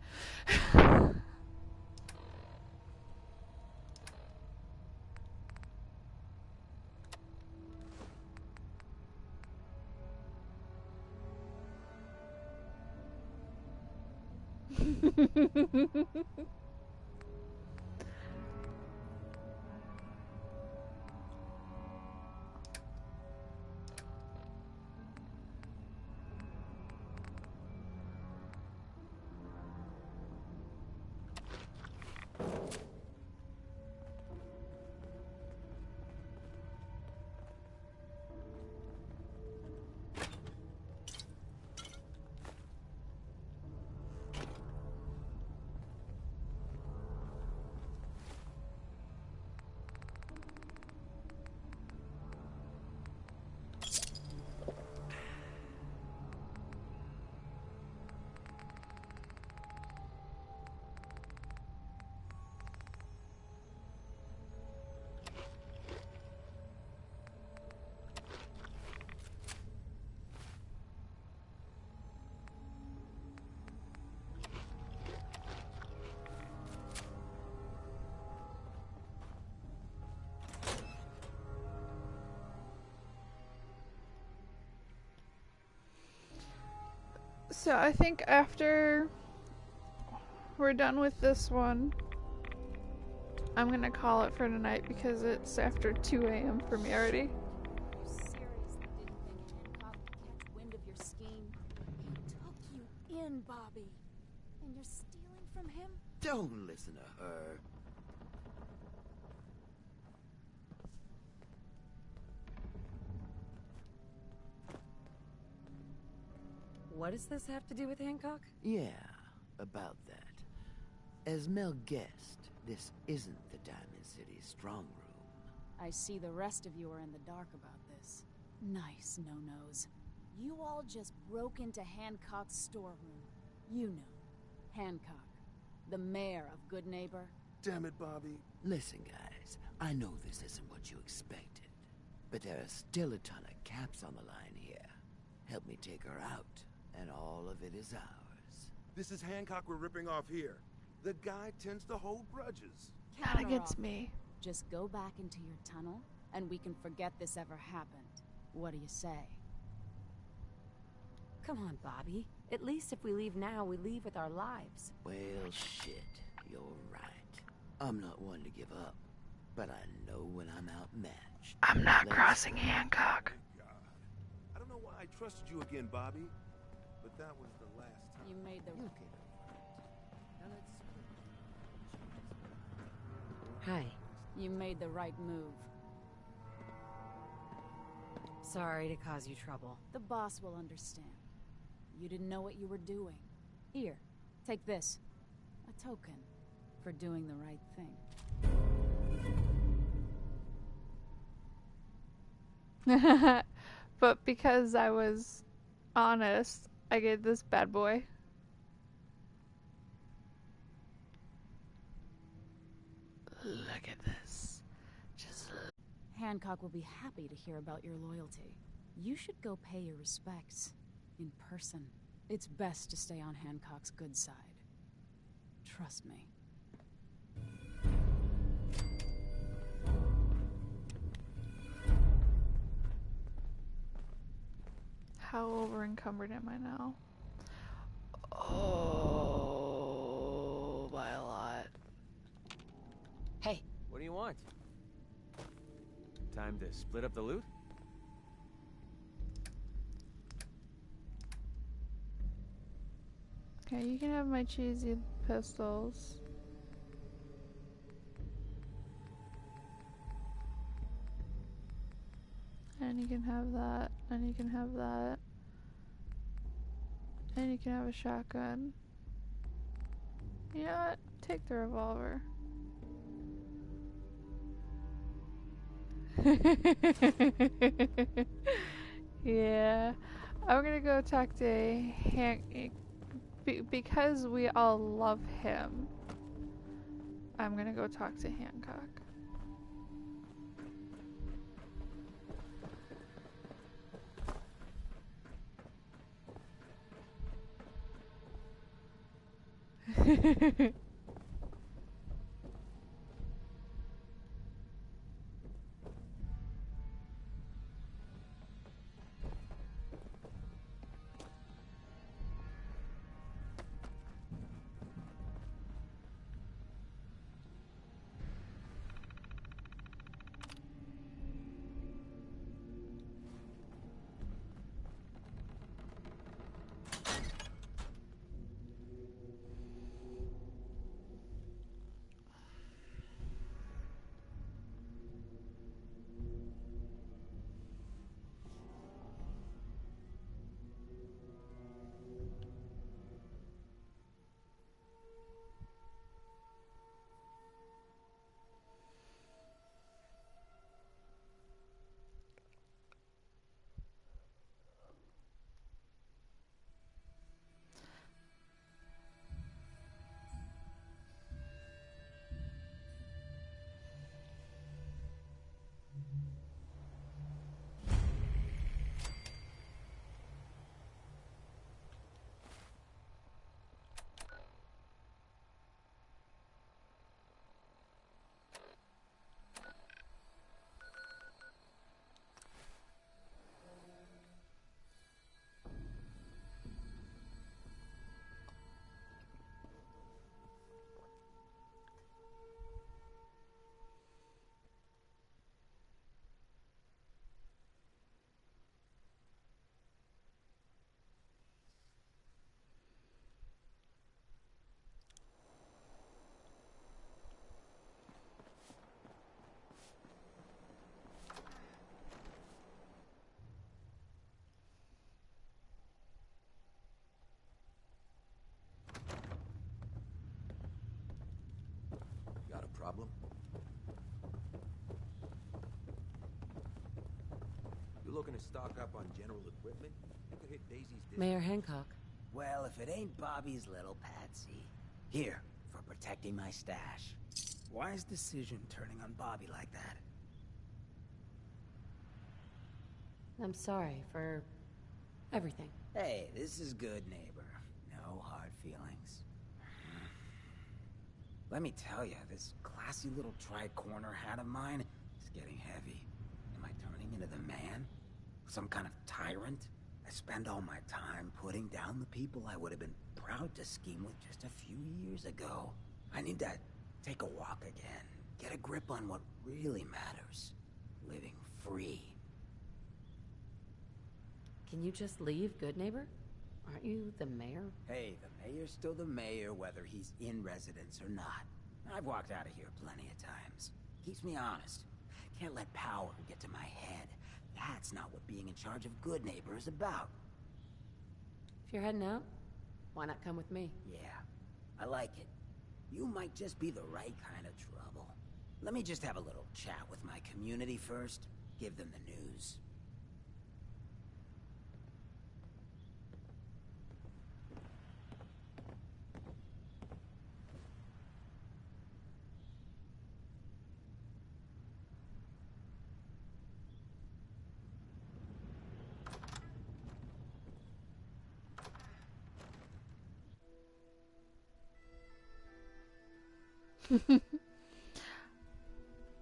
So I think after we're done with this one, I'm gonna call it for tonight because it's after 2 a.m. for me already. You seriously didn't think Hancock would catch wind of your scheme? He took you in, Bobby. And you're stealing from him? Don't listen to her. What does this have to do with Hancock? Yeah, about that. As Mel guessed, this isn't the Diamond City strong room. I see the rest of you are in the dark about this. Nice no-nos. You all just broke into Hancock's storeroom. You know, Hancock, the mayor of Good Neighbor. Damn it, Bobby. Listen, guys, I know this isn't what you expected, but there are still a ton of caps on the line here. Help me take her out, and all of it is ours. This is Hancock we're ripping off here. The guy tends to hold grudges. Not against me. Just go back into your tunnel, and we can forget this ever happened. What do you say? Come on, Bobby. At least if we leave now, we leave with our lives. Well, shit, you're right. I'm not one to give up, but I know when I'm outmatched. I'm not crossing Hancock. I don't know why I trusted you again, Bobby, but that was the last time. You made the... Hi. You made the right move. Sorry to cause you trouble. The boss will understand. You didn't know what you were doing. Here, take this. A token for doing the right thing. But because I was honest, I gave this bad boy. Look at this. Just Hancock will be happy to hear about your loyalty. You should go pay your respects in person. It's best to stay on Hancock's good side. Trust me. How over encumbered am I now? Oh, by a lot. Hey, what do you want? Time to split up the loot? Okay, you can have my cheesy pistols. And you can have that, and you can have that. And you can have a shotgun. You know what? Take the revolver. Yeah. I'm gonna go talk to Hank because we all love him. I'm gonna go talk to Hancock. looking to stock up on general equipment, you could hit Daisy's discount. Mayor Hancock. Well, if it ain't Bobby's little patsy. Here, for protecting my stash. Wise decision turning on Bobby like that. I'm sorry for everything. Hey, this is good, neighbor. No hard feelings. Let me tell you, this classy little tri-corner hat of mine is getting heavy. Am I turning into the man? Some kind of tyrant? I spend all my time putting down the people I would have been proud to scheme with just a few years ago. I need to take a walk again. Get a grip on what really matters. Living free. Can you just leave, good neighbor? Aren't you the mayor? Hey, the mayor's still the mayor whether he's in residence or not. I've walked out of here plenty of times. Keeps me honest. Can't let power get to my head. That's not what being in charge of Good Neighbor is about. If you're heading out, why not come with me? Yeah, I like it. You might just be the right kind of trouble. Let me just have a little chat with my community first. Give them the news.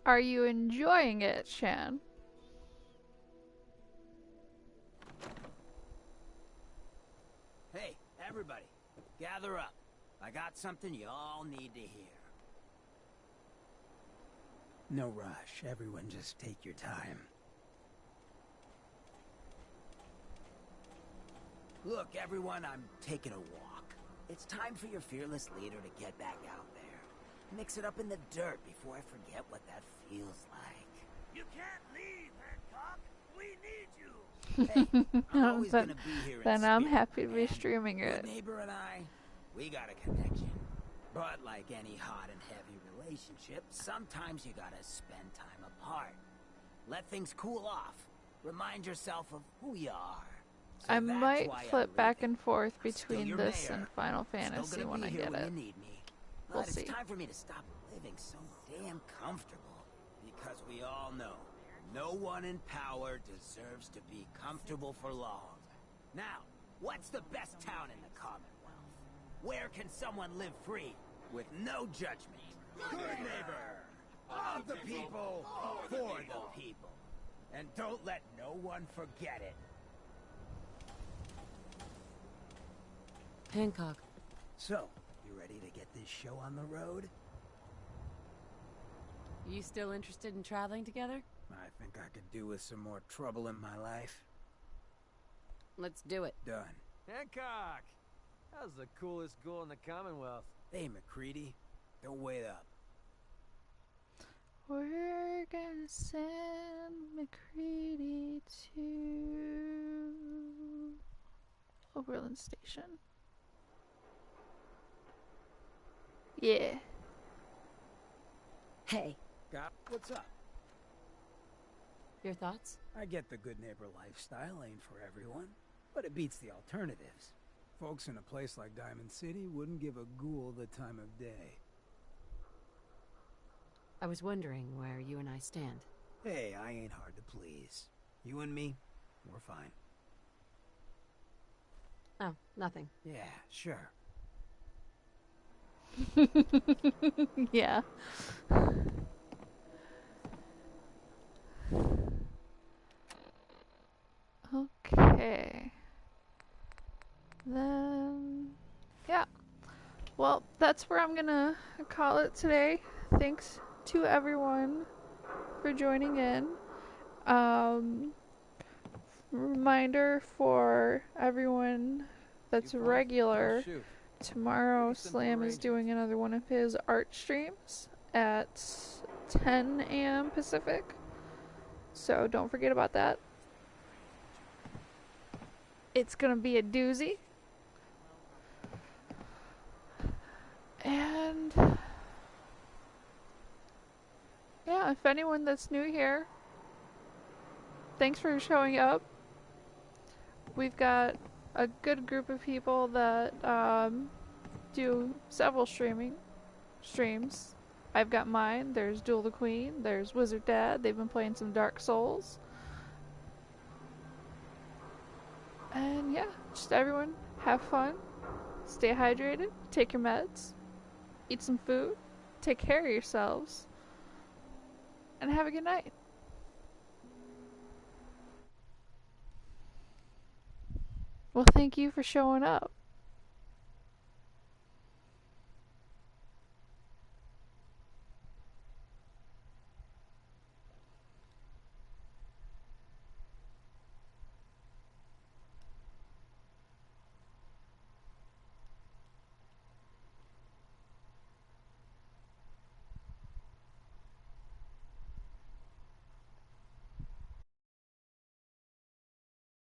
Are you enjoying it, Shan? Hey, everybody, gather up. I got something you all need to hear. No rush, everyone just take your time. Look, everyone, I'm taking a walk. It's time for your fearless leader to get back out there. Mix it up in the dirt before I forget what that feels like. You can't leave, Hancock. We need you. Hey, I'm always gonna be here in Then I'm spirit, happy to be man. streaming it. Good Neighbor and I, we got a connection. But like any hot and heavy relationship, sometimes you gotta spend time apart. Let things cool off. Remind yourself of who you are. So I that's might why flip I'm back leaving. and forth I'm still between your this mayor. and Final Still Fantasy gonna when be I here get when it. you need me. We'll But see. it's time for me to stop living so damn comfortable. Because we all know, no one in power deserves to be comfortable for long. Now, what's the best town in the Commonwealth? Where can someone live free, with no judgment? Good Neighbor! Of the people, for the people. And don't let no one forget it. Hancock. So, you ready to get this show on the road? You still interested in traveling together? I think I could do with some more trouble in my life. Let's do it. Done. Hancock! How's the coolest ghoul in the Commonwealth? Hey, McCready. Don't wait up. We're gonna send McCready to Oberlin Station. Yeah. Hey. What's up? Your thoughts? I get the Good Neighbor lifestyle ain't for everyone, but it beats the alternatives. Folks in a place like Diamond City wouldn't give a ghoul the time of day. I was wondering where you and I stand. Hey, I ain't hard to please. You and me, we're fine. Oh, nothing. Yeah, sure. Yeah. Okay. Then, yeah. Well, that's where I'm gonna call it today. Thanks to everyone for joining in. Reminder for everyone that's regular. Tomorrow, Slam is doing another one of his art streams at 10 a.m. Pacific. So don't forget about that. It's gonna be a doozy. And yeah, if anyone that's new here thanks for showing up. We've got a good group of people that do several streams. I've got mine. There's Duel the Queen. There's Wizard Dad. They've been playing some Dark Souls. And yeah, just everyone have fun. Stay hydrated. Take your meds. Eat some food. Take care of yourselves. And have a good night. Well, thank you for showing up.